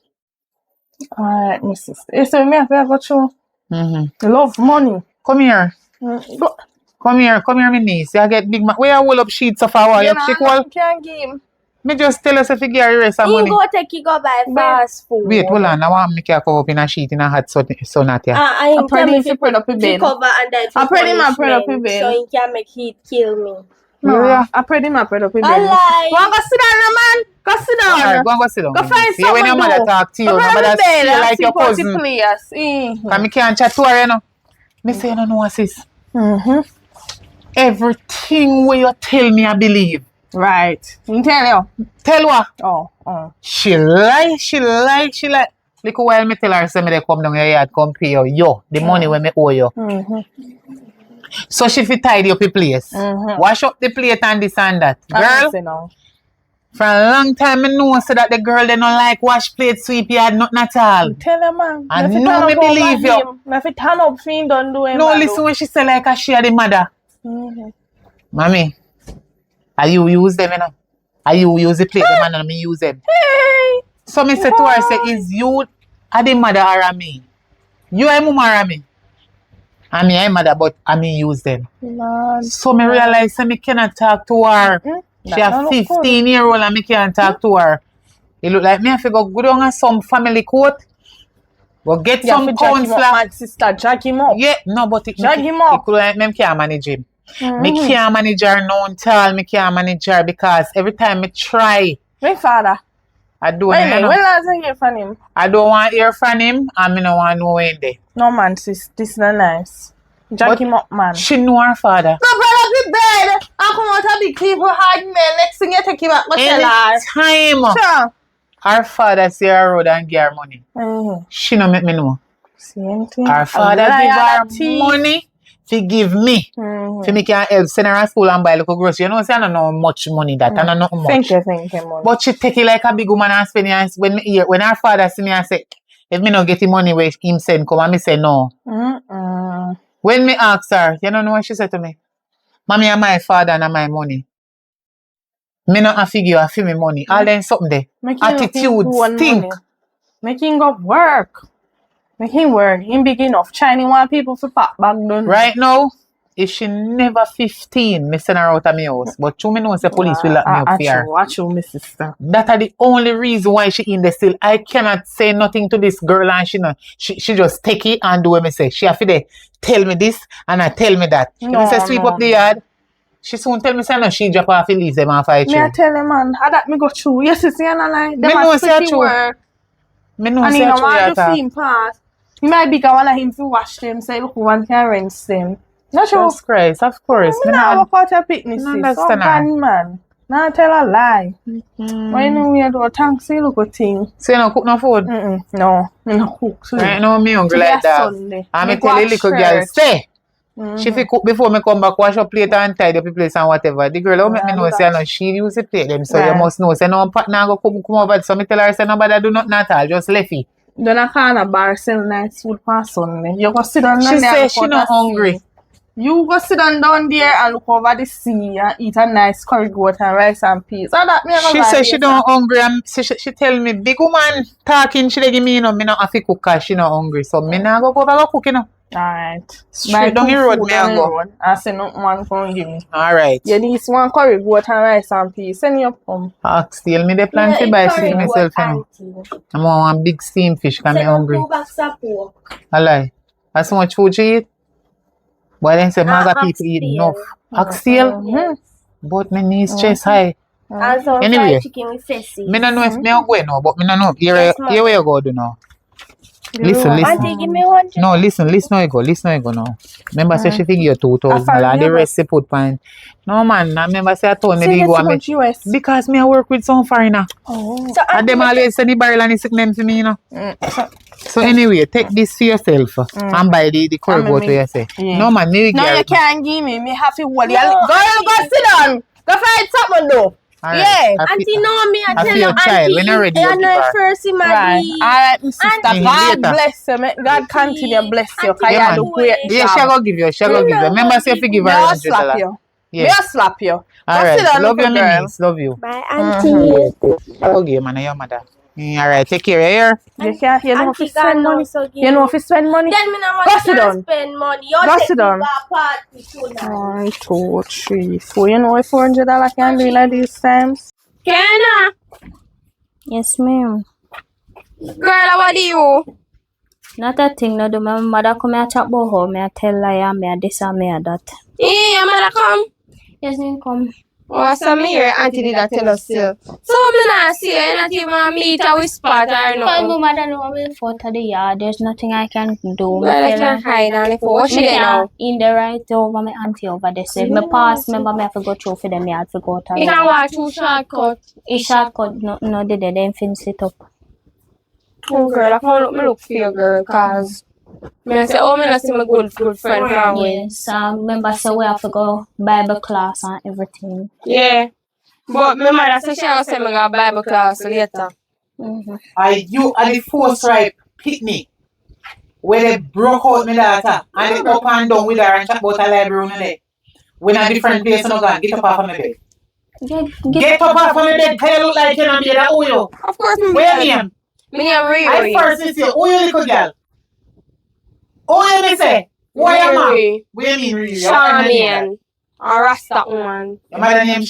Alright, my sister. You see me have to go through. Mm-hmm. Love money. Come here. Go. Come here, my niece. You get big man. Where you hold up sheets of our You you know, shake I wall? can't give him. Me just tell us if you get your rest of He money. go take you go buy fast food. Wait, hold on. I want me to cover up in a sheet in a hot sun at you. I I'm pretty if you put up a bed. cover and then I pray him and pray up a bed. so he can make heat kill me. No, Yeah. I pray him and pray up a bed. I lie. Go and go sit down, man. Go sit down. Alright, go and go sit down. Go my find niece. See, when your something mother do. talk to you, Go nobody find see bed you and like see your what the cousin. players. Because me can't chat to her, you know. Me say you don't know what sis. Everything where you tell me, I believe. Right. You tell you. Tell her. Oh. She lie. Look while me tell her, say me they come down your yard, come pay you, the money when me owe you. So she fit tidy up the place. Wash up the plate and this and that. Girl, Say no. for a long time I know so that the girl they don't like wash plate, sweep yard, nothing at all. Tell her, man. I Me fi know turn me up over believe you. him. Me fi turn up for him don't do him. No, listen when she say like a she are the mother. Mommy, are you use them, you know? Are you use the plate, them and me use them? Hey. So me say to her, say, is you are the mother or me? You are mama or me? I mean, I'm mother, but I mean use them. Lord. So me realize that me cannot talk to her. She a 15-year-old and me can't talk to her. It look like me have to go down on some family court. Go get some counselor. My sister, jack him up. Yeah, no, but it Drag him up. me can't manage him. Me can't manage her no tall. Me can't manage her because every time me try, My father. I do. When You know, last time you hear from him? I don't want to hear from him and me no want to know when there. No, man, sis. This is not nice. Jack But him up, man. She know her father. Go brother to bed. I come out of big people hard man. Next thing you take him back. Go tell her. Anytime Sure. her father see her road and give her money, she no make me know. Same thing. Her father give her money to give me. For me can help send her to school and buy little groceries. You know, say I don't know much money that. I don't know much. Thank you, man. But she take it like a big woman and spend it. When her father see me and say, if me no get the money where him send come, and me say no. When me ask her, you don't know what she said to me? Mommy and my father and my money. Me not a figure a feel me money. All then something there. Attitude stink. Make him go work. Make him work. Him big enough. Chinese want people to pack back done. Right now, if she never 15, me send her out of my house. But you me know the police will lock me up here. Watch you, my sister. That are the only reason why she in the still. I cannot say nothing to this girl and she just take it and do what me say. She have to dey tell me this and I tell me that. If me say sweep up the yard, she soon tell me say no, she drop off and leave them and fight Me you. I tell him, man, how that me go through. Yes, it's not like Me them know a say pretty true. work. Me know And he say no true want yata. to see him pass. He might be one of him to wash them, say look one can rinse them. Not sure. Jesus Christ, of course. Me not work out a picnic, no sis. understand So her. bad, man. Now tell a lie. Why you know we do a thanks you look a thing. So you don't cook no food? No, me no cook. So Right now me hungry today like that. Sunday. And me Me tell go the little girl, church. stay. She fi cook before me come back, wash up plate and tidy up the place and whatever. The girl will make me know say no, she use the plate them. So you Right. must know. Say no partner go come over. So me tell her say nobody do nothing at all, just left it. Then I can't a bar sell nice food for Sunday. You go sit down She there and say look she out not the hungry. sea. You go sit down there and look over the sea and eat a nice curry goat and rice and peas. And that me She say she don't hungry and she tell me big woman talking she dey give me you know me not have to cook cause she not hungry. So me not go over go cook you know. Alright. Straight down the road, me I go. I say no man come give me. Alright. You need one curry goat and rice and peas. Send you come. Still me the plan to buy for myself. You know. I want one big steam fish because I'm hungry. I lie. That's so much food you eat. But then say maga people eat enough. Oxtail? But my knees chest high. Anyway, me don't know if me are going now, but me don't know. Here where you go do now. Listen. Auntie, give me one. No, listen how you go now. Remember say she figure you 2,000 and the rest she put fine. No man, I remember say I told me they go and me. Because me I work with some foreigner. So And them always send the barrel and the sick name to me, you know. So anyway, take this for yourself and buy the curry goat where you say. No man, me no, you can't give me. Me have to hold you. Go sit down. Go find something though. Right. Yeah. Auntie, know me. I tell your you, child, auntie, when you're ready, you know give her. first in my Right. Alright, my sister. Auntie. God bless you. God continue to bless you. Cause Yeah, you do great yeah, she job. go give you. Remember say if you give her I'll slap $100. you. Yeah. I'll slap you. Go Alright, sit down, love you, little girl. niece. Love you. Bye, auntie. Okay, man, your mother. Alright, take care here. You can't, you know if you Auntie spend God money. knows so You know if you spend money. Then me no Go want sit to down. spend money. You Go take sit me down. to a party tonight. 1, 2, 3, 4. You know if $400 can do in these times. Kenna, Yes, ma'am. girl, what do you? Not a thing, no do. My mother come here chat about her. Me I tell her, yeah, me a this and me a that. Yeah, your mother come. Yes, me come. Oh, so me hear auntie did that tell us still. So me not see you not even meet her with spot or Because nothing. my mother know me out of the yard. There's nothing I can do. Well, I can hide and if what she Me did now. in the right over my auntie over there. So if me pass, remember me have to go through for them. Me have to go to You can watch two shortcut. a shortcut. No, they them finish it up. Oh girl, I can't look for you girl cause me I say, oh me not see my good friend from way. Yes, remember so we have to go Bible class and everything. Yeah. But my mother said she will send me to Bible class later. You are the first ripe picnic where they broke out my daughter and they up and down with her and chat about a library on there. When a different place no gone, get up off of my bed. Get up off of my bed, cause you look like you don't be that oil. Of course me. Where me am? Me am I Riri. first see you, who you little girl? Who you me say? Who you am? Riri. Where you mean Riri? Charmian. Or Rasta woman. Your mother name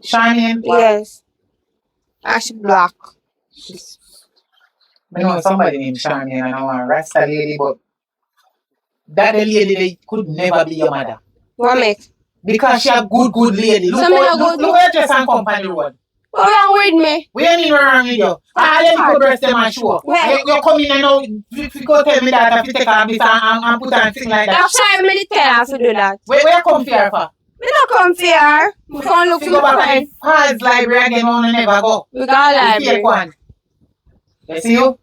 Charmian? Yes. Ash black. I know somebody named Charmian and I want a Rasta lady, but that lady they could never be your mother. What make? Because she a good lady. Look So me how no good? look how you dress and come on the road. What wrong with me? What you mean what wrong with you? I let you breast them and show. Where? You come in and now you go tell me that if you take off this and put on thing like that. That's why me did tell her to do that. Where you come here for? Me not come fear. We can't look You go for back to friend. the Falls library again and never go. We got You see library. one. You see you?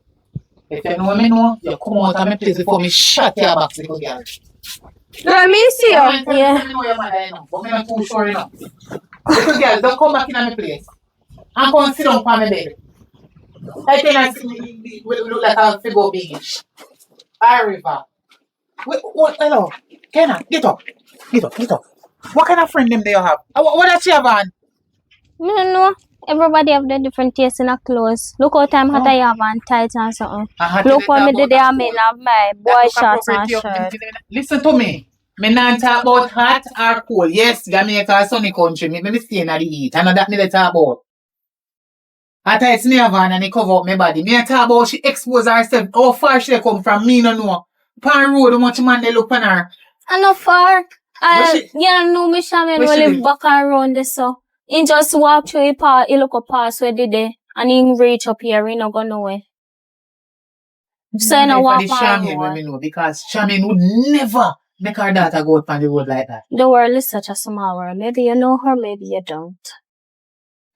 If you know me know, you come out of my place before me shut your back, little girl. Let me see you. Yeah. I know your mother, you know, but I'm not too sure, you know. Little girl, don't come back in my place. I'm going to sit down on my bed. I think I see we look like a figure big. River. What, hello? Kenna, get up. What kind of friend them do you have? What does she have on? No. Everybody have the different taste in a clothes. Look how time hot I have on tights and something. Look what me did there, I mean have my boy shorts and shirt. Listen to me. Me not talk about hot or cold. Yes, Jamaica is sunny country. Me stay in the heat. I know that me dey talk about. At times me have on and they cover up my body. Me talk about she expose herself. How far she come from, me no know. Pan road, how much man they look on her. I know far. she- You don't know me, Shaman, Where will she live live? back around this so. He just walk through the path, he look up past where they there, and he reach up here, he not go nowhere. So you know walk on Shamin the when road. me know because Shamin would never make her daughter go up on the road like that. The world is such a small world. Maybe you know her, maybe you don't.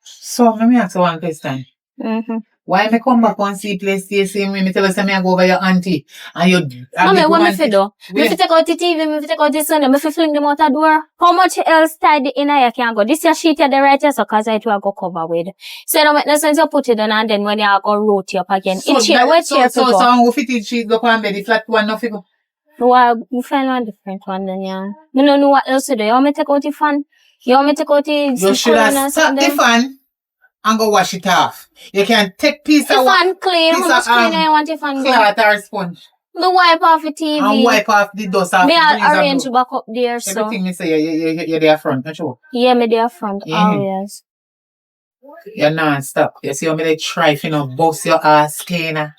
So let me ask you one question. Mm-hmm. Why me come back and see place stay same way? Me tell you say me I go over your auntie and you. Mommy, what me fi do? Me fi take out the TV, me fi take out the sun, me fi fling them out the door. How much else tied the inner you can go? This your sheet you the right here, so cause I will go cover with. So no make no sense you put it on and then when you go rotate up again. In chair, where chair to go? So who fit it sheet go on bed, the flat one no fit go. Well, we find one different one then, yeah. Me no know what else to do. You want me take out the fan? You want me take out the You should have stop the fan and go wash it off. You can take piece the of fan clean. piece How much of, cleaner you want the fan go? cloth or sponge. Me wipe off the TV. And wipe off the dust off Me the breeze and arrange do. back up there, so. Everything me say, you're there front, not sure. Yeah, me there front, Yeah. always. You're non-stop. You see how me they try to bust your ass, Kena.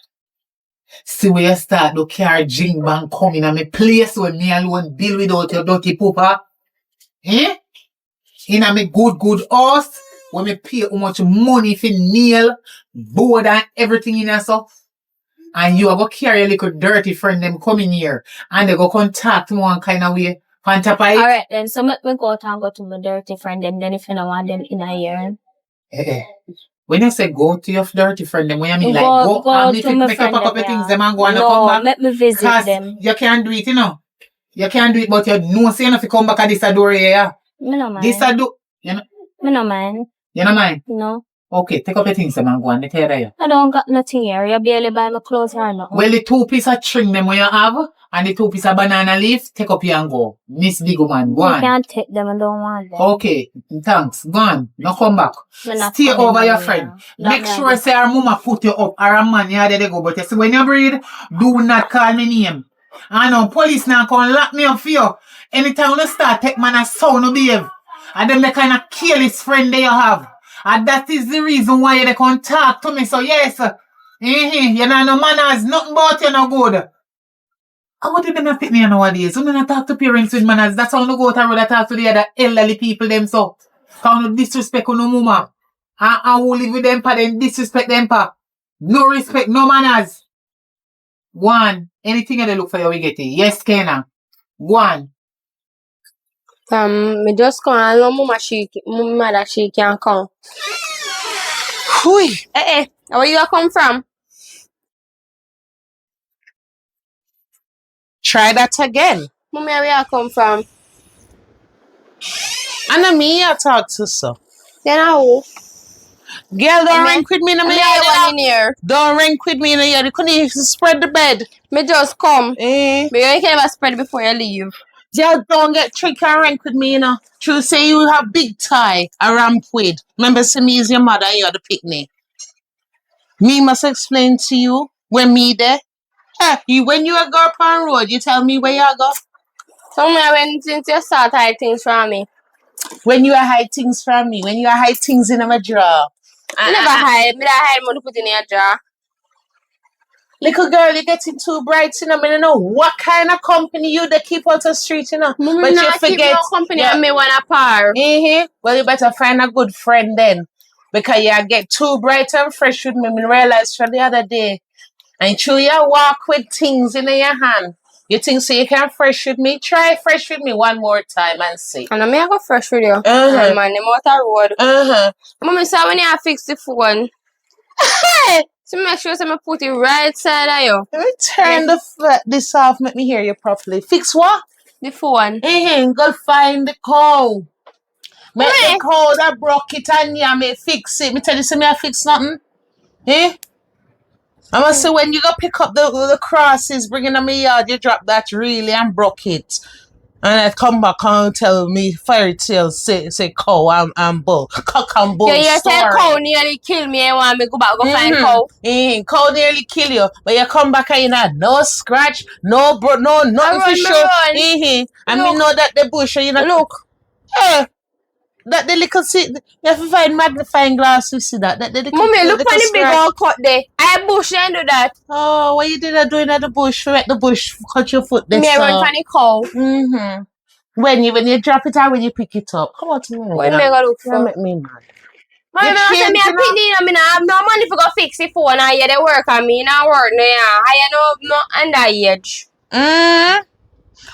See where you start to carry jing bang coming and me place where me alone deal without your dirty pooper. Eh? In a me good house, where me pay how much money for nail, board and everything in your stuff. And you are go carry a little dirty friend them coming here and they go contact one kind of way. On top of it. Alright then, so me go out and go to my dirty friend them, then if you don't want them in a year. Eh. When you say go to your dirty friend them, when you mean like Go and if to you my make friend up a couple them, things yeah. them and go and No, come back. let me visit 'Cause them. you can't do it, you know. You can't do it, but you know say enough to come back at this door here. Yeah. Me no mind. This door. You know. Me no mind. You know mind? No. Okay, take up your things them and go and tell you that. I don't got nothing here. You barely buy my clothes or nothing. Well, the 2 piece of string them when you have and the 2 piece of banana leaf, take up here and go. Miss Big Man, go You on. can't take them, I don't want them. Okay, thanks. Go on. Now come back. Me not Stay coming over your here. friend. Not Make me sure again. say our mama put you up or a man, yeah, there they go. But you see, when you breed, do not call me name. I know police now come lock me up for you. Anytime you start take man a sound no behave. And then the kind of careless friend that you have. And that is the reason why they can talk to me. So yes, you know no manners, nothing about you no good. And what do they not pick me nowadays? So I talk to parents with manners. That's how you go to road and talk to the other elderly people them so. Can you disrespect no mama? And who live with them pa then disrespect them pa. No respect, no manners. One, anything they look for you we get it. Yes, Kena. One. Me just come along, mother she can come. Hui. Where you come from? Try that again. Mommy, where you come from? And me I talk to so. Then who? Girl, don't rank with me in the Me yard. one in here. Don't rank with me in the yard. You couldn't even spread the bed. Me just come. Eh. But you can never spread before you leave. Girl, don't get tricky and rank with me, you know. True say you have big tie, a ramp with. Remember, see me is your mother and you're the picnic. Me must explain to you when me there. When you go up on road, you tell me where you go. So when since you start hide things from me. When you hide things from me, when you hide things in my drawer. I never hide. Me that hide money put in your jar. Little girl, you're getting too bright, you know. I don't know what kind of company you they keep out the street, you know. Mommy, But you not keep forget. no company and me wanna par. Well, you better find a good friend then. Because you get too bright and fresh with me. I realized from the other day. And true, you walk with things in your hand. You think so you can fresh with me? Try fresh with me one more time and see. And I go fresh with you. Uh-huh. Man, the motor road. Uh-huh. Mommy, so when you fix the phone, so make sure I put it right side of you. Let me turn this off. Let me hear you properly. Fix what? The phone. Go find the cow. Make the cow that broke it and you may fix it. Me tell you, see me I fix nothing. I must say when you go pick up the crosses, bringing them in my yard, you drop that really and broke it. And I come back and tell me fairy tales say cow and bull. Cock and bull. Yeah, you story. say cow nearly kill me and want me go back go find cow. Cow nearly kill you, but you come back and you know no scratch, no nothing for sure. And me know that the bush, you know. Look. That the little you have to find magnifying glass to see that. The Mommy, look for the big old cut there. I bush and do that. Oh, what you did I doing at the bush? Make the bush cut your foot there. Me run for the cow. When you drop it out, when you pick it up. Come on to me. What you go look for? Make me mad. Mommy, I say me a pity, I mean I have no money for go fix the phone and you they work on me, not work no yeah. I no underage.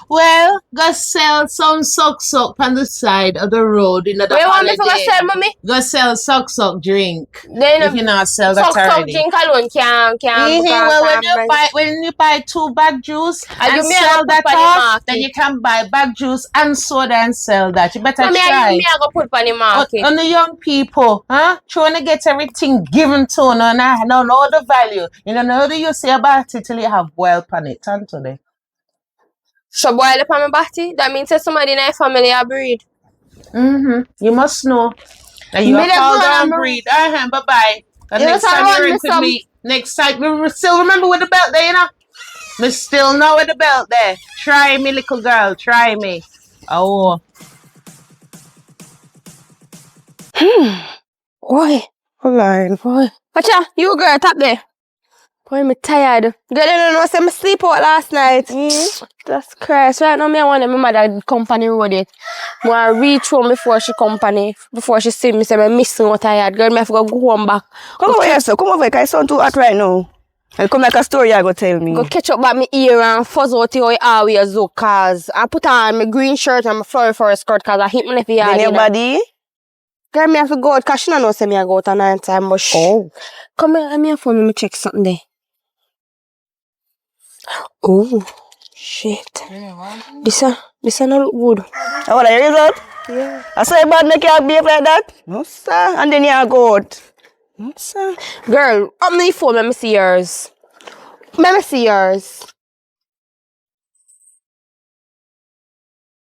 Well, go sell some socks up on the side of the road in the Where you want me to go sell, mommy? Go sell socks up drink. Then if you not sell that socks already. drink alone can Well, when you buy 2 bag juice and sell that off, then you can buy bag juice and soda and sell that. You better try. Me I go put on the market. On the young people, trying to get everything given to them and I don't know the value. You don't know the you say about it till you have boiled on it. And today. So boil up on my body? That means that somebody in our family are breed. You must know. And you are called and breed. Bye-bye. And next time you rent with me, next time, we still remember with the belt there, you know? Me still know with the belt there. Try me, little girl. Try me. Oh. Boy. Alright. Boy. Watcha, you girl, top there. Boy, me tired. Girl, you don't know, say me sleep out last night. That's Christ. Right now, me I want my mother company road it. I want to reach home before she see me, say me missing what tired. Girl, me have to go home back. Come over here, so come over here, cause it's sound too hot right now. And come like a story you go tell me. Go catch up back my ear and fuzz out how it always look, cause I put on my green shirt and my flowery forest skirt, cause I hit me left yard. Then your body? Girl, me have to go out, cause she don't know say me I go out at 9 time, but come here, let me phone me check something there. Oh, shit. This not look good. Oh, what are your result? Yeah. I saw you bad make you behave like that? No, sir. And then you go out. No, sir. Girl, up my phone, let me see yours. Let me see yours.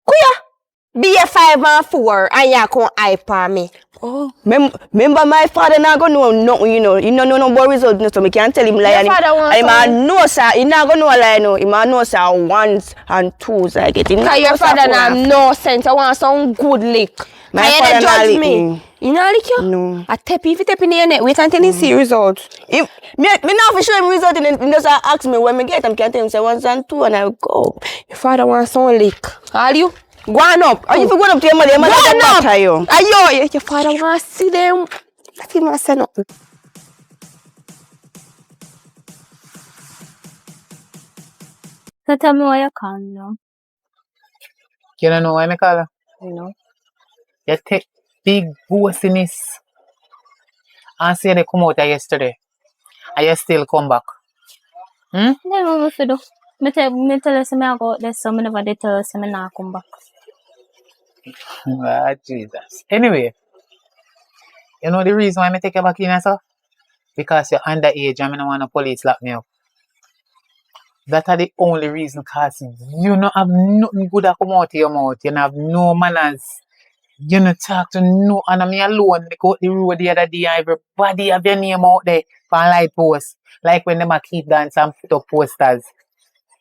Kuya, be a 5 and 4 and you come hype on me. Oh. Remember my father not gonna know nothing, you know. He don't know no more result, so me can't tell him lie. Your father wants I man know, sir. He not gonna know lie, no. He man know, sir, 1s and 2s like it. Cause your father not no sense. I want some good lick. My father not lick me. You not lick you? No. I tap you if you tap in your neck. Wait until you see results. Me not for sure him result, and he just ask me when me get him. Can't tell him say 1s and 2 and I go. Your father wants some lick. All you? Go on up. Are you going up to your mother? Your mother go on up. Ayo. Your father wants to see them. Let him not say nothing. So tell me why you call me now. You don't know why I call her? You know? You take big bossiness. And say they come out yesterday. And you still come back. Then what if you do? Me tell you say me I go out there, so me never did tell you say me not come back. Ah, Jesus. Anyway, you know the reason why I take you back in, sir? Because you're underage and I don't want the police lock me up. That are the only reason, cause you don't have nothing good that come out of your mouth. You don't have no manners. You don't talk to no, and I'm alone. They go out the road the other day and everybody have your name out there for a light post. Like when them a keep dance and put up posters.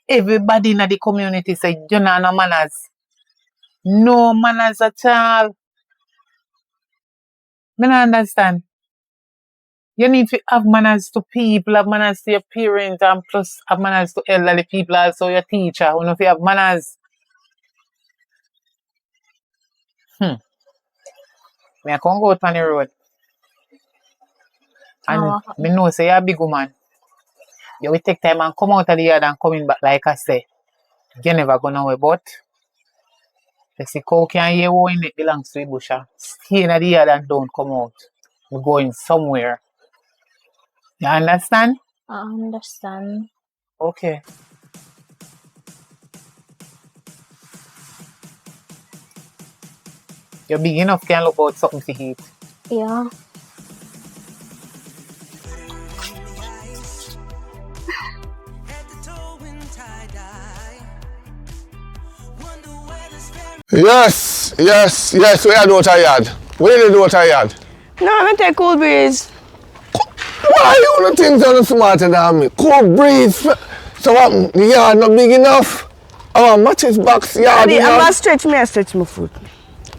Everybody in the community say you don't have no manners. No manners at all. I don't understand. You need to have manners to people, have manners to your parents, and plus have manners to elderly people, also your teacher. You know, if you have manners. Me I can't go out on the road. And me know say you're a big woman. You will take time and come out of the yard and coming back, like I say. You're never going away, but you see, cow can hear who in it belongs to the bush. Stay in the yard and don't come out. We're going somewhere. You understand? I understand. Okay. You're big enough, can look out something to eat. Yeah. Yes. We are doing tired. What are you doing tired? No, I'm gonna take cool breeze. Why you don't think you're smarter than me? Cool breeze. So what? The yard not big enough? Our matches box yard Daddy, I'm enough? gonna stretch my foot.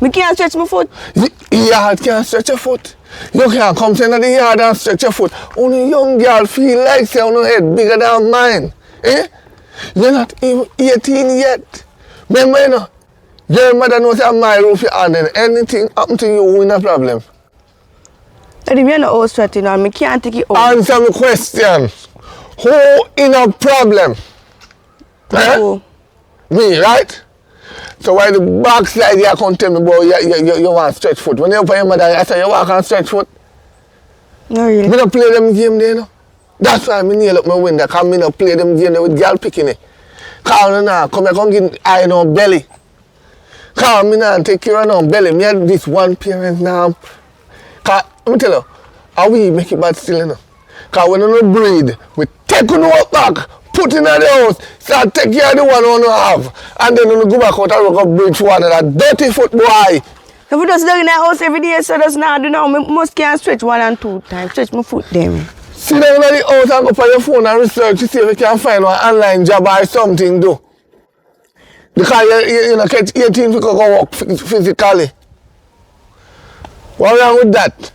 Me can't stretch my foot. The yard can't stretch your foot. You can't come to the yard and stretch your foot. Only young girl feel like say on her head bigger than mine. Eh? You're not even 18 yet. Remember, you know, your mother knows that my roof and then anything happen to you in a problem. Daddy, me no house stretching and me can't take it out. Answer my question. Who in a problem? Oh. Me, right? So why the backside you can't tell me about you want stretch foot? When you up on your mother, I say you walk on stretch foot. No really. Me don't play them game there, you know. That's why I nail up my window, because I don't play them game there with girl picking it. Because now, come here, come get eye on her belly. Because I don't take care of her belly. Me have this one parent now. Because, let me tell you, how we make it bad still, you know. Because when you don't breed, we take you up back, put in the house, start take care of the one you don't have. And then when you go back out and go breed for another dirty foot boy. If we just dug in the house every day, so that's not do now. Me must can't stretch 1 and 2 times. Stretch my foot them. Sit down at the house and go on your phone and research to see if you can find one online job or something do. Because you know, get 18 to go work physically. What wrong with that?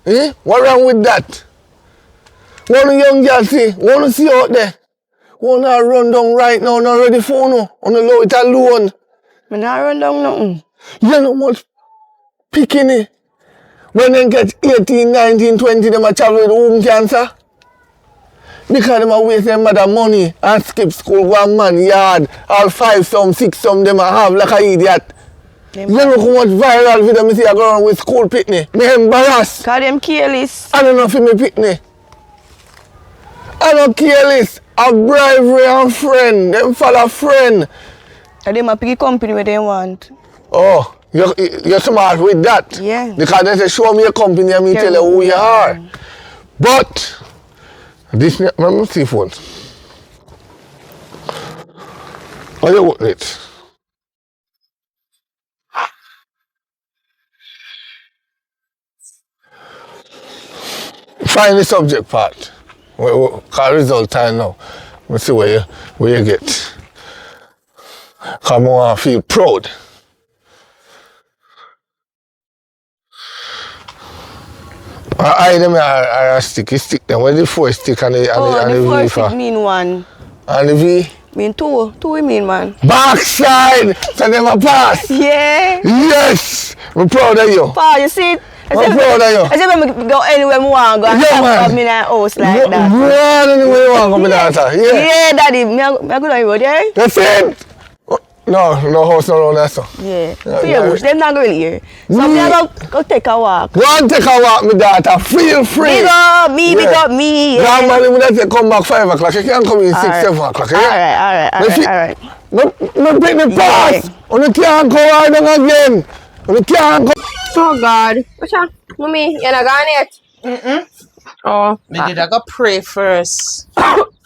Eh? What wrong with that? One young girl see, want to see out there. Want to run down right now, not ready for no. On the low it alone. Me not run down nothing. You know much picking it. When they get 18, 19, 20, them a travel with womb cancer. Because them a waste their mother money and skip school, one man yard, all 5 some, 6 some, them a have like a idiot. You know how much viral video me see I go around with school picnic. Me embarrassed. Cause them careless. I don't know for me picnic. I don't careless. A bribery and friend. Them follow friend. And them a pick company where they want. Oh, you're smart with that. Yeah. Because they say show me a company and me tell you who you are. But this let me see phone. How you work it? Find the subject part. Call result time now. Let's see where you get. Come on and feel proud. I them are stick. You stick them. Where's the 4 stick and the V for? The 4 stick mean 1. And the V? Mean 2. 2 we mean 1. Backside! So them a pass! Yeah! Yes! I'm proud of you. Pa, you see? I'm proud of you. I say when I go anywhere I want to go and Yeah, come in a house like that. Run anywhere you want to come in the house. Yeah. Yeah, daddy. Me I go down the road, yeah? That's it! No house no around there, so. Yeah. So you wish them not go really here. So me I go take a walk. Go and take a walk, my daughter. Feel free. Big up me, big up me. Yeah. Normally, when I say come back 5 o'clock, you can't come in 6, 7 o'clock. Yeah? Alright. No break the pass. On the can't go out again. On the can't go. Oh God. What's up? Mommy, you're not gone yet? Oh. Me did I go pray first.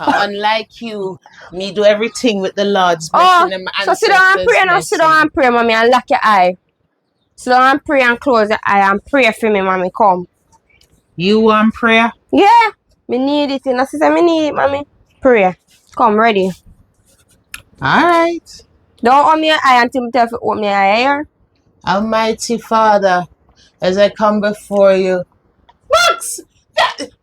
Unlike you, me do everything with the Lord's blessing and my so sit down and pray now. Sit down and pray, mommy, and lock your eye. Sit down and pray and close your eye and pray for me, mommy. Come. You want prayer? Yeah. Me need it. You know, sister, me need it, mommy. Pray. Come, ready. Alright. Don't open your eye until me tell you to open your eye here. Almighty Father, as I come before you. Max!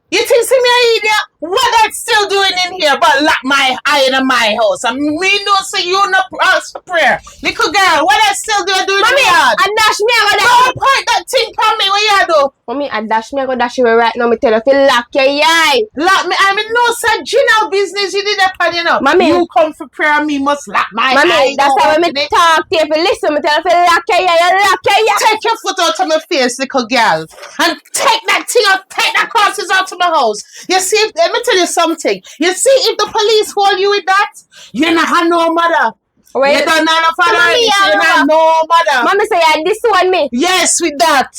You think see me a idiot? What I still doing in here but lock my eye in my house? And me no say you no ask for prayer. Little girl, what I still doing in the yard? And dash me, I go Don't point that thing on me, what you do? Mommy, I dash me, I go dash you right now. Me tell you to lock your eye. Lock me, I mean no such general business you did that on you know. Mommy. You come for prayer and me must lock my eye. Mommy, that's how me talk to you. If you listen, me tell you to lock your eye, lock your eye. Take your foot out of my face, little girl. And take that thing out, take that crosses out of my house. You see, let me tell you something. You see, if the police hold you with that, you not have no mother. Wait. You don't have no father, Mommy, you don't have no mother. Mommy say you this one me. Yes, with that.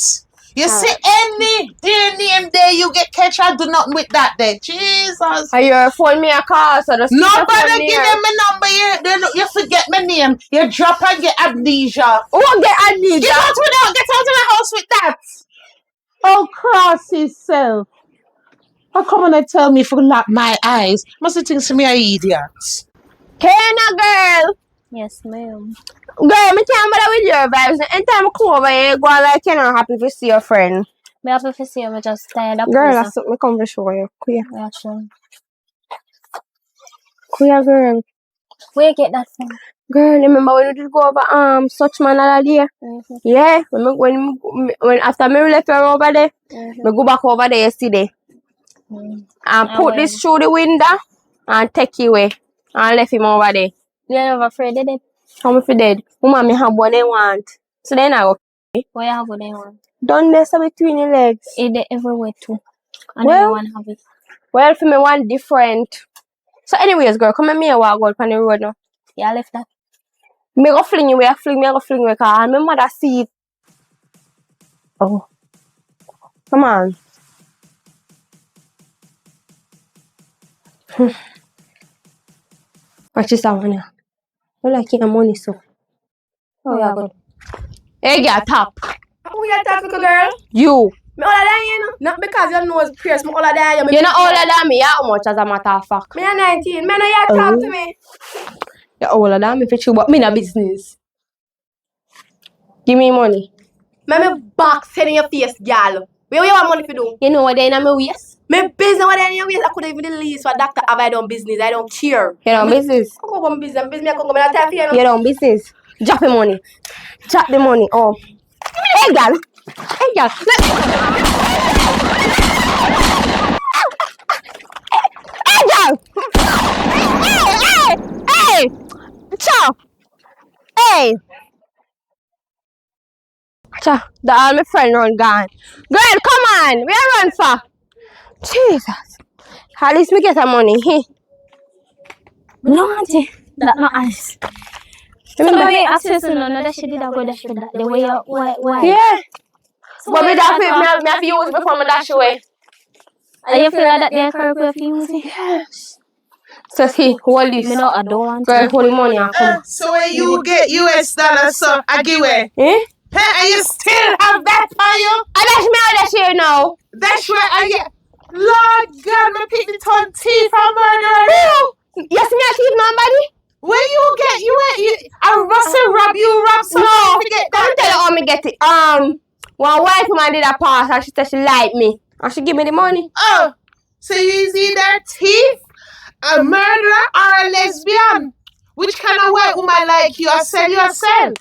You see, any name there you get catch, I do nothing with that there. Jesus. Are you phone me a call? So the nobody give them my number. You forget my name. You drop and get amnesia. Who get amnesia? Get out of the house with that. Oh, cross himself. How come on and tell me for lock my eyes? Must have think to me an idiot. Kenna girl. Yes, ma'am. Girl, me can't bother with your vibes. Anytime I come over here, go like you're not happy to see your friend. Me happy to see you, I just tired up. Girl, that's what me come to show you. Queer. Yeah, sure. Queer girl. Where you get that from? Girl, remember when we did go over such man other day? Mm-hmm. Yeah. When after me left her over there, me go back over there yesterday. And put this through the window and take it away. And left him over there. You never afraid of it? How if you dead? Mama, me have what they want. So then I go. What you have what they want? Done this between your legs. It they everywhere too. And Well, everyone have it. Well, for me one different. So anyways, girl, come at me and walk out on the road now. Yeah, I left that. Me go fling you away, me go fling you away, cause my mother see it. Oh. Come on. Watch this out now. You like your money so. Oh, yeah, good. Hey, girl, top. Who you talking to, girl? You. Me older than you, know? Not because your nose pierced me older than you. You're not older than me, how much as a matter of fact? Me are 19. Me no you talk to me. You're older than me for true, but me no business. Give me money. Me box head in your face, girl. Where you want money for do? You know what they in my waist? Me business what in your waist. I could even the least for doctor have I done business. I don't care. You don't business. Come on, business. Business. I come go. I tell you. You don't business. Drop the money. Drop the money. Oh. Hey, girl. Hey, girl. Hey, girl. Hey. Cha. Hey. Cha. The all my friend run gone. Girl, come on. Where you run for? Jesus. At least me get some money. No, auntie. That not us. Remember, the access to none of that shit did I go dash with that. The way you, why? Yeah. But me have to use before me dash away. And you feel like that they're correct for using? Yes. So see, hold this. Me no, I don't want Girl, to. hold the money and come. So when you get US dollars, so I give away. Eh? Hey, and you still have that on you? I dash me out dash here now. That's where I get. Lord God, me pick the ton teeth from murder. Yes, me a thief nobody? When you get I Russell rob you rob something. No, Forget let me tell you how me get it. One white woman did a pass and she said she liked me. And she give me the money. Oh, so you either thief, a murderer, or a lesbian. Which kind of white woman like you? I sell yourself.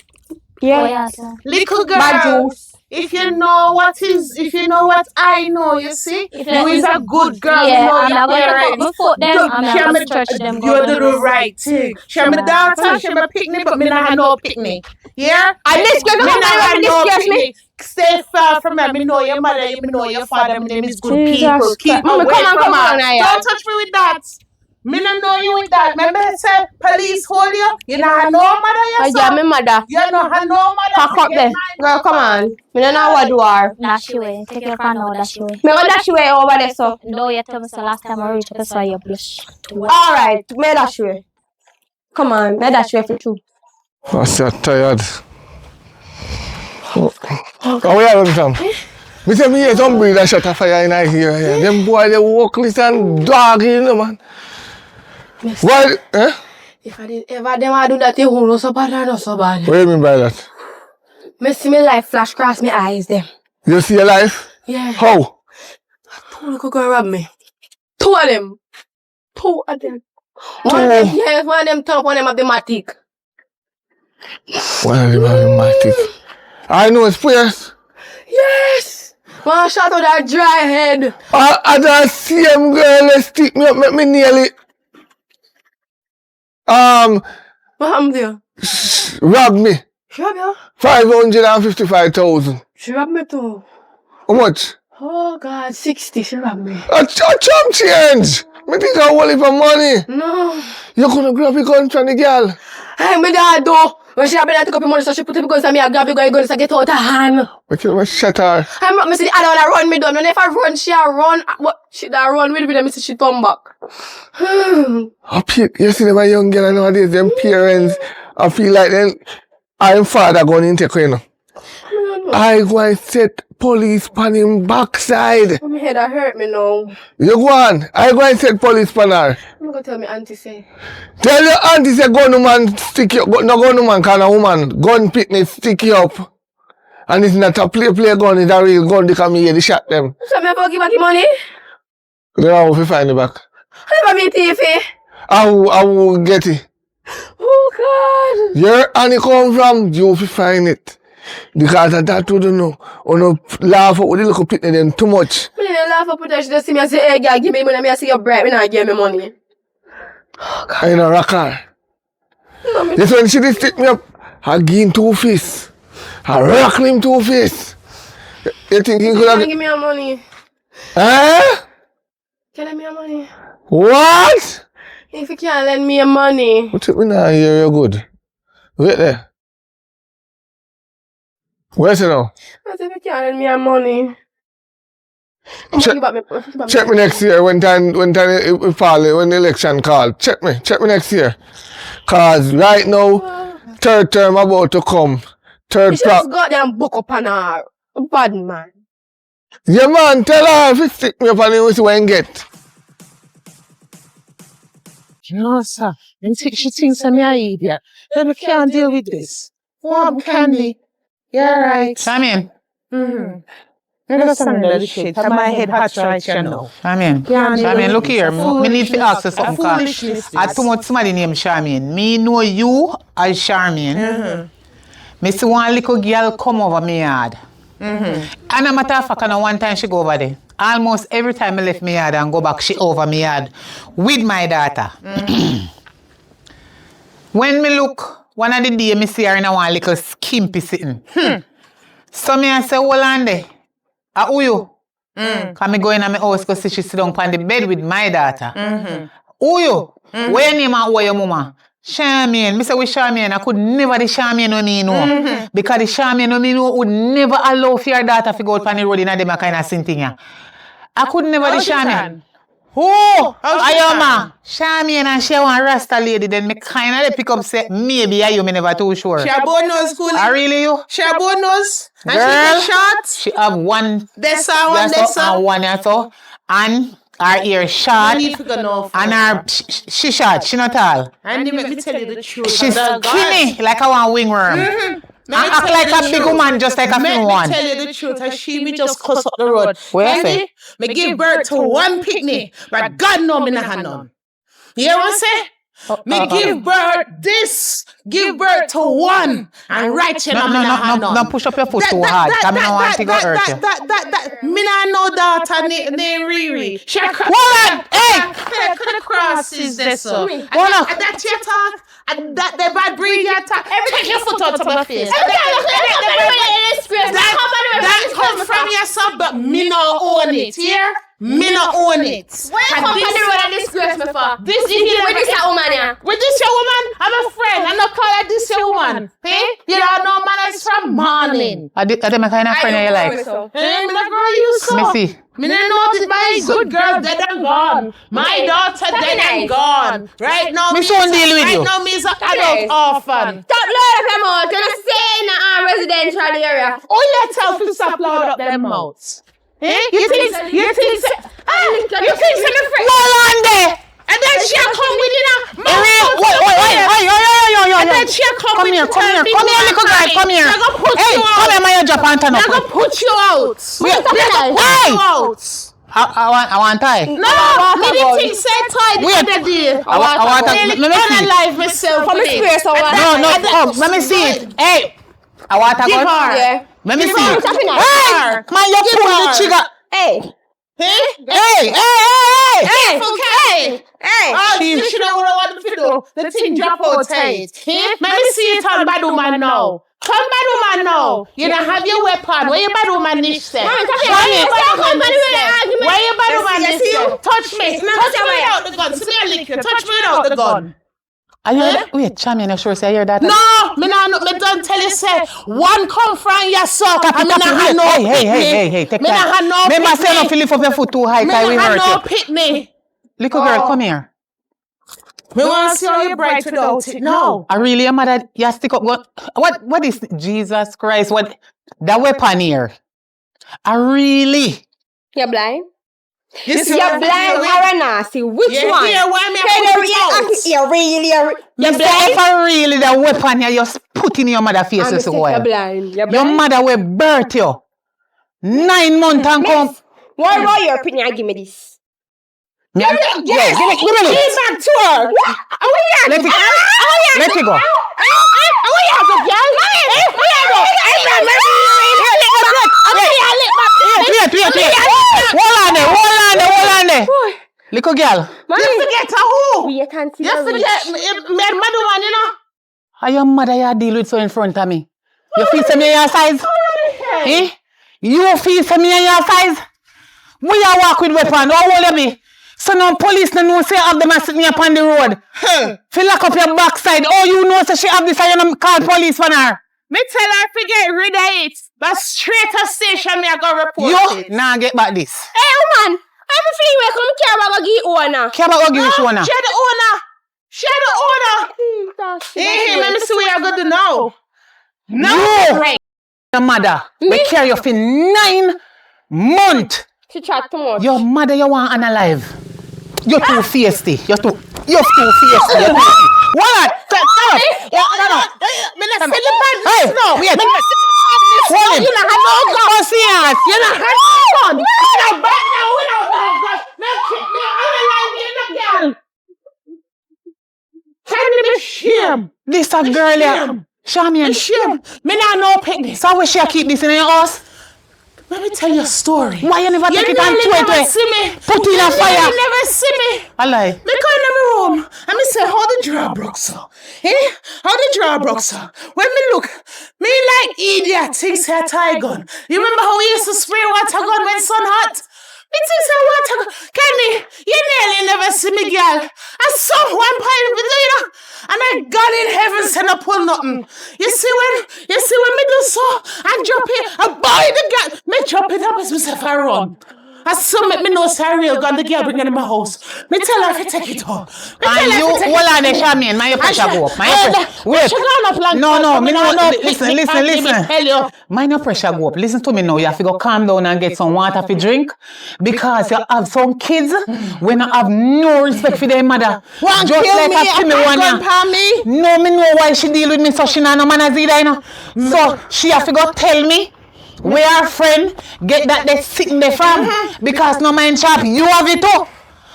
Yeah. Oh, yeah, sir. Little girl. Bad juice. If you know what I know, you see, you is a good girl. Yeah, you know I'm your not going to parents. put my foot them. I'm not going to stretch them. You do the right thing. She my daughter, she my picnic, but me not have no picnic. Yeah? And this girl Me come not have and no disgrace me. picnic. Stay far from me. Me know your mother, me know your father, my name is good Jesus people. Keep Christ. away Come from on, her. yeah. Don't touch me with that. Me not know you with that. Remember I said police hold you? You not have no mother I yourself. got me mother. You not have no mother. Pack up there. Girl, come on. Me don't know what do her. Dash away. Take your fan now, dash away. Me go dash away over there, so. No, you told me so last time I reached up, I saw you blush. Alright, me dash away. Come on, me dash away for true. I'm so tired. Where you run from? Me say me hear some breed that shut a fire in here. Yeah. Them boy they workless and doggy, you know, man. Why? Eh? If I did ever them I do that, they won't know so bad or not so bad. What do you mean by that? Me see me life flash across my eyes them. You see your life? Yeah. How? Two little go rob me. Two of them. One of them, yes, one of them top, one of them have the matic. One of them have the matic. I know it's fierce. Yes! One shot of that dry head. I that same girl that stick me up, make me nearly What happened there? rob me. She rob you? 555,000. She robbed me too. How much? Oh God, 60, she robbed me. A chump change. Me think I want it for money. No. You couldn't grab your gun from the girl. Hey, my dad though. When she have been, I took up the money, so she put the guns on me, I grab the gun, so get out of hand. But you must shut her. I'm not, I say, I don't want to run me down. And if I run, she a run. What? She don't run with me, I say she turn back. Up here, you see them young girl nowadays, them parents, I feel like them, I'm father going in take you know. I go and set police pan him backside. My head hurt me now. You go on, I go and set police pan her. I'm going to tell me auntie say. Tell your auntie say gun man stick you, no gun man kind of woman, gun picnic stick you up. And it's not a play gun, it's a real gun because me here they shot them. So me have to give back the money? Then I will find it back. I never meet TV. I will get it. Oh God. Your auntie come from, you will find it. Because of that, you don't know. You know, laugh up with the little picnic them too much. Me didn't laugh up with her. She just see me and say, hey girl, give me money. Me I see you bright, me not give me money. Oh, I ain't a rocker. This when she did stick me up, I give him 2 fists. I rock him 2 fists. You think he could have... Give me your money. Eh? Can I lend me your money? What? If you can't lend me your money. What you now hear you good? Wait there. Where's it now? I said if you can't lend me your money. Check me next year when it fall, when the election call. Check me next year. Cause right now, third term about to come. You just got there and book up on her. Bad man. Yeah, man, tell her if you stick me up and you see what you get. No, sir. She thinks I'm an idiot. Then we can't deal with this. Warm candy. Yeah, right. Charmian. I got something in the shit. My head hot right here now. Charmian. Can't deal Charmian, with look this. here. Me need to ask you A something. 'Cause foolishness. I too much somebody named Charmian. Me know you as Charmian. Me see one little girl come over me yard. And a matter of fact, one time she go over there. Almost every time I left me yard and go back, she over me yard with my daughter. When me look, one of the day me see her in a one little skimpy sitting. So me I say, hold on there. Who you? Cause me go in my house because she sit down on the bed with my daughter. Who you? Where your name and where your mama? Charmian. Me say with Charmian, I could never the Charmian on me know. Because the Charmian on me know would never allow for your daughter to go out on the road in a them kind of thing here. I could never the Charmian. Who? Ayoma. Charmian and she one Rasta lady. Then me kind of pick up say maybe you me never too sure. She have bone nose, Coolie. Really you? She have bone nose. And Girl, she short. she have one. That's how one. That's And one so. And her ear short. And her she short. She not tall. And let me tell you the truth. She's skinny like a one wingworm. And act like a big woman just like a thin one. Let me tell you the truth. And she me just cuss up the road. What you say? Me give birth to one picnic. But God know me not have none. You know what I'm saying? Me give birth to one, and right you know me not have none. No, push up your foot too hard. Cause me no want to go hurt you. Me not know daughter named Riri. She a cross. Hold on, hey! The cross is there so. Hold on. And that you talk, and that the bad breed you talk. Take your foot out of my face. That comes from your son, but me no own it. Here, me no own it. Where you come on the road and disgrace me for? This is With this woman here. with this your woman, I'm a friend. I'm not call her this your woman. Hey, you don't know manners from morning. I them a kind of friend you like. Hey, me not girl you so. Me see. Me not know that my good girl dead and gone. My daughter dead and gone. Right now, Me soon deal with you. Right now, me is an adult orphan. Stop load up your mouth. You're not staying in a residential area. Oh, yourself to stop loud up them mouths. Eh? You think me friend? Hold on there. And then she come with you now. Wait. And then she come with you. Come here, little girl, come here. I'm gonna put Hey, you come out. here, my Japan turn I'm up. gonna put you out. Hey! Out. I want tie. No, me the thing said tied the other day. I want Nearly let me see. unalive myself. Come with here, it. so what? No, come, let me see it. Hey, I want to Give go. her. Yeah. Let me Give see her. it. Give Hey, her. man, you Give pull the her. trigger. Hey. Hey. Hey. Oh, you should know what I want to do. The thing drop out tight. Let me see it on bad woman now. Come bad woman now. You don't have your weapon. Where your bad woman is set? Where your bad woman is set? Where your bad woman is set? Touch me. Touch me without the gun. See me a lick you. Touch me without the gun. Are you wait, Charmian, you sure say you hear that? No, me don't tell you say one come from your son. I me not have no Hey, take me not that. have no Remember, say no, lift up your foot too high, Me cause we not have hurt no you. pitney. Little girl, come here. Me want to see how you bright without it. No. I really am mad. You stick up. What is Jesus Christ? What the weapon here? I really. You're blind? You see You're blind or a nasty? Which you one? hear why me put it out? You're really. You blind? If I really the weapon here, you just put in your mother face this You're while. blind. You're Your blind. mother will birth you. 9 months and come. What about your opinion? Give me this. Give me Give back to her. Let it go. Hold on there. Little girl. You forget who? We can't see You forget me mother one, you know? How your mother you deal with so in front of me? You feel some of your size? Eh? You feel some of your size? We are walk with weapon. How old you be? So now police no know say have them a sitting up on the road. Feel lock up your backside. Oh, you know so she have this and you call police for her. Me tell her to get rid of it. But straight to station me I go report You it. nah get back this. Hey, woman. I'm a free way. Come care about give owner. Care about what give you one. She the owner. She the owner. Hey, let me see where I go to now. No. Your mother. We carry you for 9 month. She chat too much. Your mother, you want unalive. You're too feisty. You're too feisty. What? No. Hey, no. Wait. You not have no gun. Serious. You not have no gun. You back now without no gun. No kick me unalive, you no girl. Can you be shame? This a girl here. Shamian. Shame. Me not know picnic. So where she keep this in your house? Let me tell you a story. Why you never take it and You throw never it? see me. Put it in a fire. You never see me. I lie. Me go in my room and me say, how the draw broke so? How the draw broke so? When me look, me like idiot thinks a tie gun. You remember how we used to spray water gun when sun hot? Me thinks a water gun. Kenny, you nearly never see me, girl. I saw one pint with you, and I God in heaven said I pull nothing. You see when me do so, I drop it, I buy the gun, me drop it up as myself I run. I still make me know it's a real gun, the girl bring it in my house. Me tell her to take it home. And you, hold on, Shamin, my pressure go up. Wait. No, me no, listen. Mind your pressure go up. Listen to me now. You have to go calm down and get some water to drink. Because you have some kids when I have no respect for their mother. One just kill like me, a Timmy one. No, me know why she deal with me so she not no manners either, you know. So she have to go tell me where our friend get that they sitting there from. Because no mind shop, you have it too.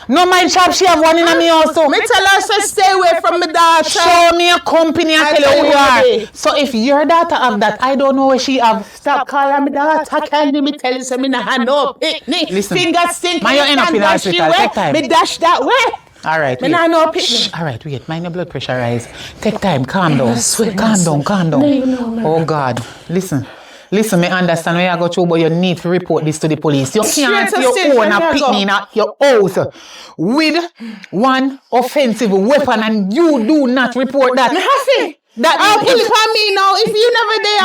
No mind shop, she have one in me also. Me tell her to stay away from my daughter. Show me a company and tell her who you are. So if your daughter have that, I don't know where she have. Stop calling me daughter. Can't you me tell you something? I know. Listen, fingers stinking. man, you end up in the hospital. Take time. Me dash that way. All right. Me no picnic. All right, wait. Mind your blood pressure rise. Take time. Calm down. Calm down. Oh God. Listen, me understand when you go through, but you need to report this to the police. You can't own a picnic in your house with one offensive weapon and you do not report that. I'll pull it on me now if you never there.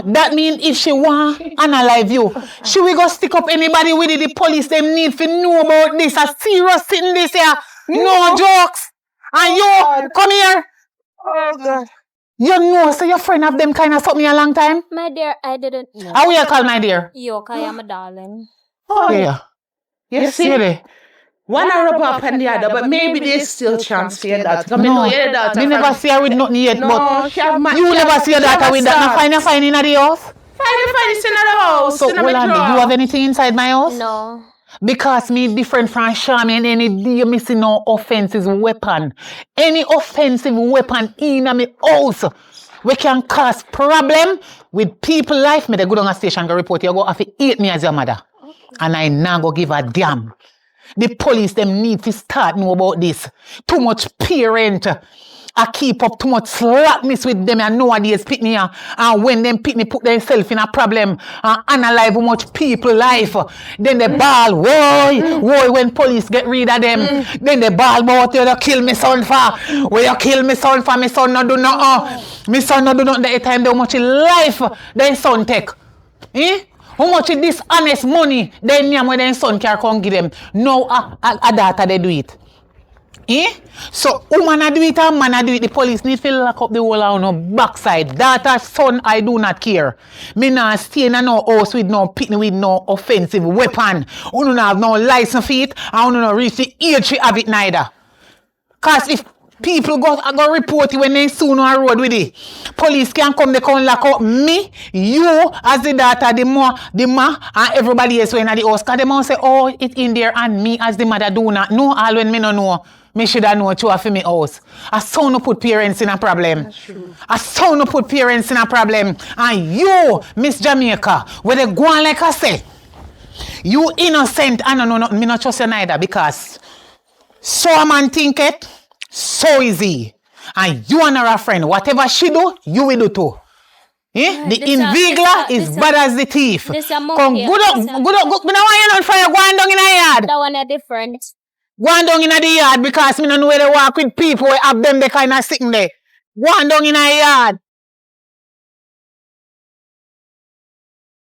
No, that means if she want unalive you, she will go stick up anybody with it. The police, them need to know about this. A serious thing this here. No jokes. And you, come here. Oh God. You know, so your friend have them kind of something a long time? My dear, I didn't know. How will you call my dear? Yo, I am a darling. Oh, yeah. You see? One I rub up and the other, but maybe there's still chance for your daughter. No, me never see her with nothing yet, but she have you never see your daughter with that. Now find in the house? Find this in the house. So, hold on, you have anything inside my house? No. Because me different from Shami and any day you missing no offensive weapon. Any offensive weapon in my house we can cause problem with people life. Me they go down a station go report you go have to eat me as your mother. And I now go give a damn. The police them need to start know about this. Too much parent I keep up too much slackness with them and nowadays pick me and when them pick me put themselves in a problem and analyze how much people life. Then they ball, whoa, when police get rid of them. Then they ball about you kill me son for. Where you kill me son for, my son not do nothing. My son not do nothing that time, how much life their son take. How much is this honest money then when their son can come give them. No a daughter they do it. So, woman do it and man do it. The police need to lock up the whole on no backside. Daughter, son, I do not care. Me not stay in no house with no picnic with no offensive weapon. I don't have no license for it. I don't know reach the age to have it neither. Cause if people go report it when they soon on the road with it, police can come, they can lock up me, you as the daughter, the ma, and everybody else when at the house. Cause they must say, oh, it's in there and me as the mother do not know all when me no know. Me should have known for me house. A son no put parents in a problem. A son no put parents in a problem. And you, Miss Jamaica, where they go on like I say, you innocent. I don't know nothing. Me not trust you neither because so a man think it, so easy. And you and her friend, whatever she do, you will do too. The invigler is bad as the thief. Come good up. Me no want you not fire go on down in the yard. That one is different. Go on down in the yard because me don't know where they walk with people who have them they kind of sitting there. Go on down in the yard.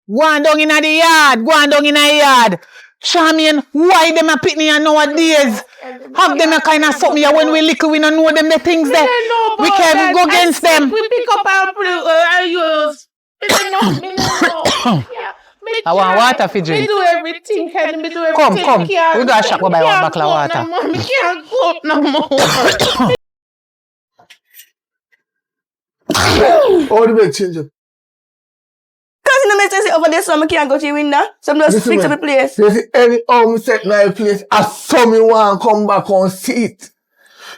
Go on down in the yard. Go on down in the yard. Charmian, why them a picnic nowadays? Have them a kind of something when we little we don't know them the things there. We can't go against them. We pick up our use. Me I want water for Me drink. do everything, Kenny. Me do everything. Come. Me can't We do a shop go- go buy me one can't bottle of go water. no more. Me can't go up no more. All the bed change up. Cause you know me say over there, so I can't go to your window. So I'm just fix up the place. You see, any home set my place, I saw me want to come back on seat.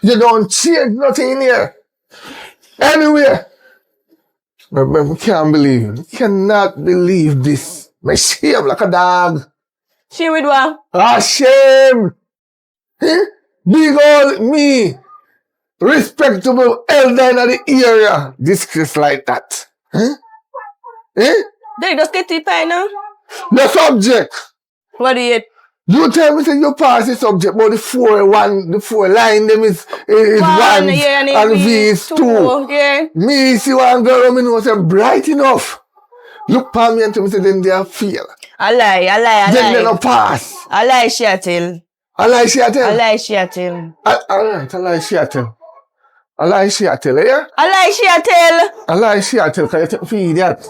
You don't change nothing in here. Anywhere. I can't believe it. Cannot believe this. My shame like a dog. She with what? Ah, shame. Eh? Big old me. Respectable elder in the area. Disgrace like that. Eh? Eh? They just get it right now. The subject. What do you eat? You tell me say you pass the subject, but the four line them is one yeah, and V is two. Yeah. Me see one girl me know say bright enough. Look pa me and tell me say then they are fail. I lie. Then they no pass. I lie, she a tell. I lie she a tell. I lie, she a tell. Alright, I lie she a tell. I lie she a tell, yeah? I lie, she a tell. I lie she a tell, cause you take me for idiot.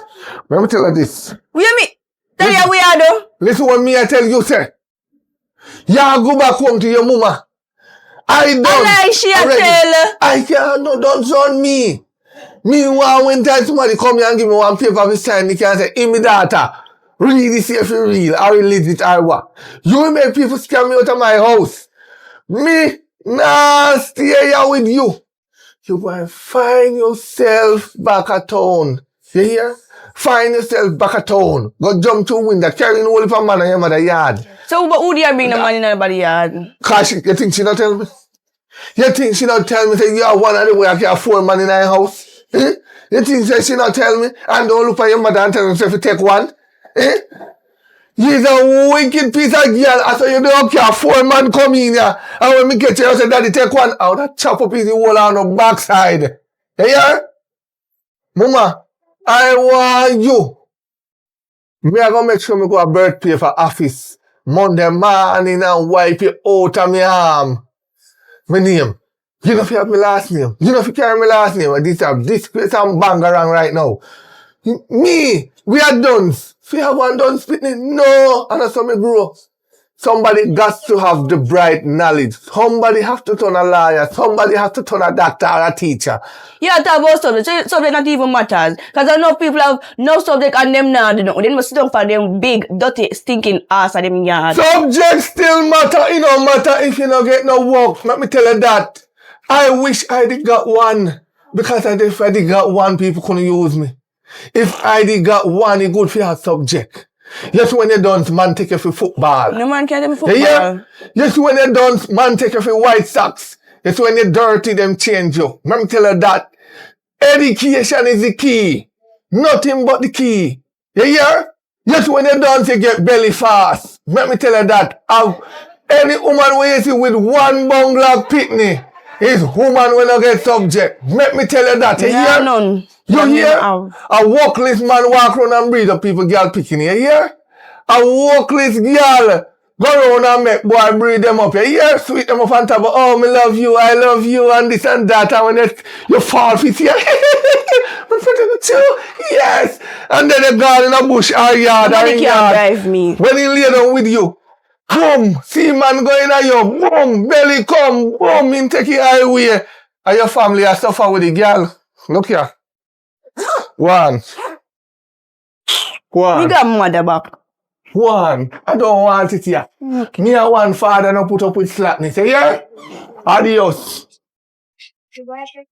Let me tell her this. What you mean? Tell you we are though. Listen what me I tell you, say. You go back home to your mama. I done. I lie, she a already. tell. I can't, no, don't on me. Me when time somebody come here and give me one paper of sign, they can say, in me data, read this if you real, or legit or what. You make people scam me out of my house. Me, nah, stay here with you. You go and find yourself back at town. You hear? Find yourself back at town. Go jump to a window, carrying all of a man in your mother yard. So but who do you bring the man in everybody's yard? Cause you think she not tell me? You think she not tell me say you are one of the way I can afford man in her house? Eh? You think she not tell me and don't look at your mother and tell yourself to take one? Eh? You's a wicked piece of girl. I saw you don't care 4 man come in here. And when me get you, I say, Daddy, take one out. That chop up is the whole on the backside. You hear? Mama, I want you. Me I gonna make sure me go a birthday for office. Monday morning and wipe it out of my arm. My name. You know if you have my last name. You know if you carry my last name. And this have disgrace and bangarang right now. Me, we are done. So you have one done spitting? No. And that's how me grow. Somebody got to have the bright knowledge. Somebody have to turn a lawyer. Somebody have to turn a doctor or a teacher. Yeah, talk about subject. Subject not even matters. Because I know people have no subject and them now. They must sit down for them big, dirty, stinking ass of them yard. Subject still matter. It don't matter if you don't get no work. Let me tell you that. I wish I did got one. Because if I did got one, people couldn't use me. If I did got one, it good for your subject. Yes, when you done, man take you for football. No man can do football. Yeah? Yes, when you done, man take you for White Sox. Yes, when you dirty, them change you. Let me tell you that. Education is the key. Nothing but the key. You hear? Yes, when you done, you get belly fast. Let me tell you that. Any woman where you see with one bungalow pitney is woman when you get subject. Let me tell you that. You hear? None. You hear? A workless man walk around and breed up people girl picking. You hear? A workless girl go around and make boy breed them up. You hear? Sweet them up on top of, oh, me love you, I love you, and this and that. And when you fall fit here, yes. And then they go in a bush or yard or in yard. Drive me. When he lay down with you, boom, see man going at you, boom, belly come, boom, him take your highway. And your family are suffer with the girl. Look here. One. You got mother back. One. I don't want it here. Okay. Me and one father no put up with slackness. Yeah? Adios.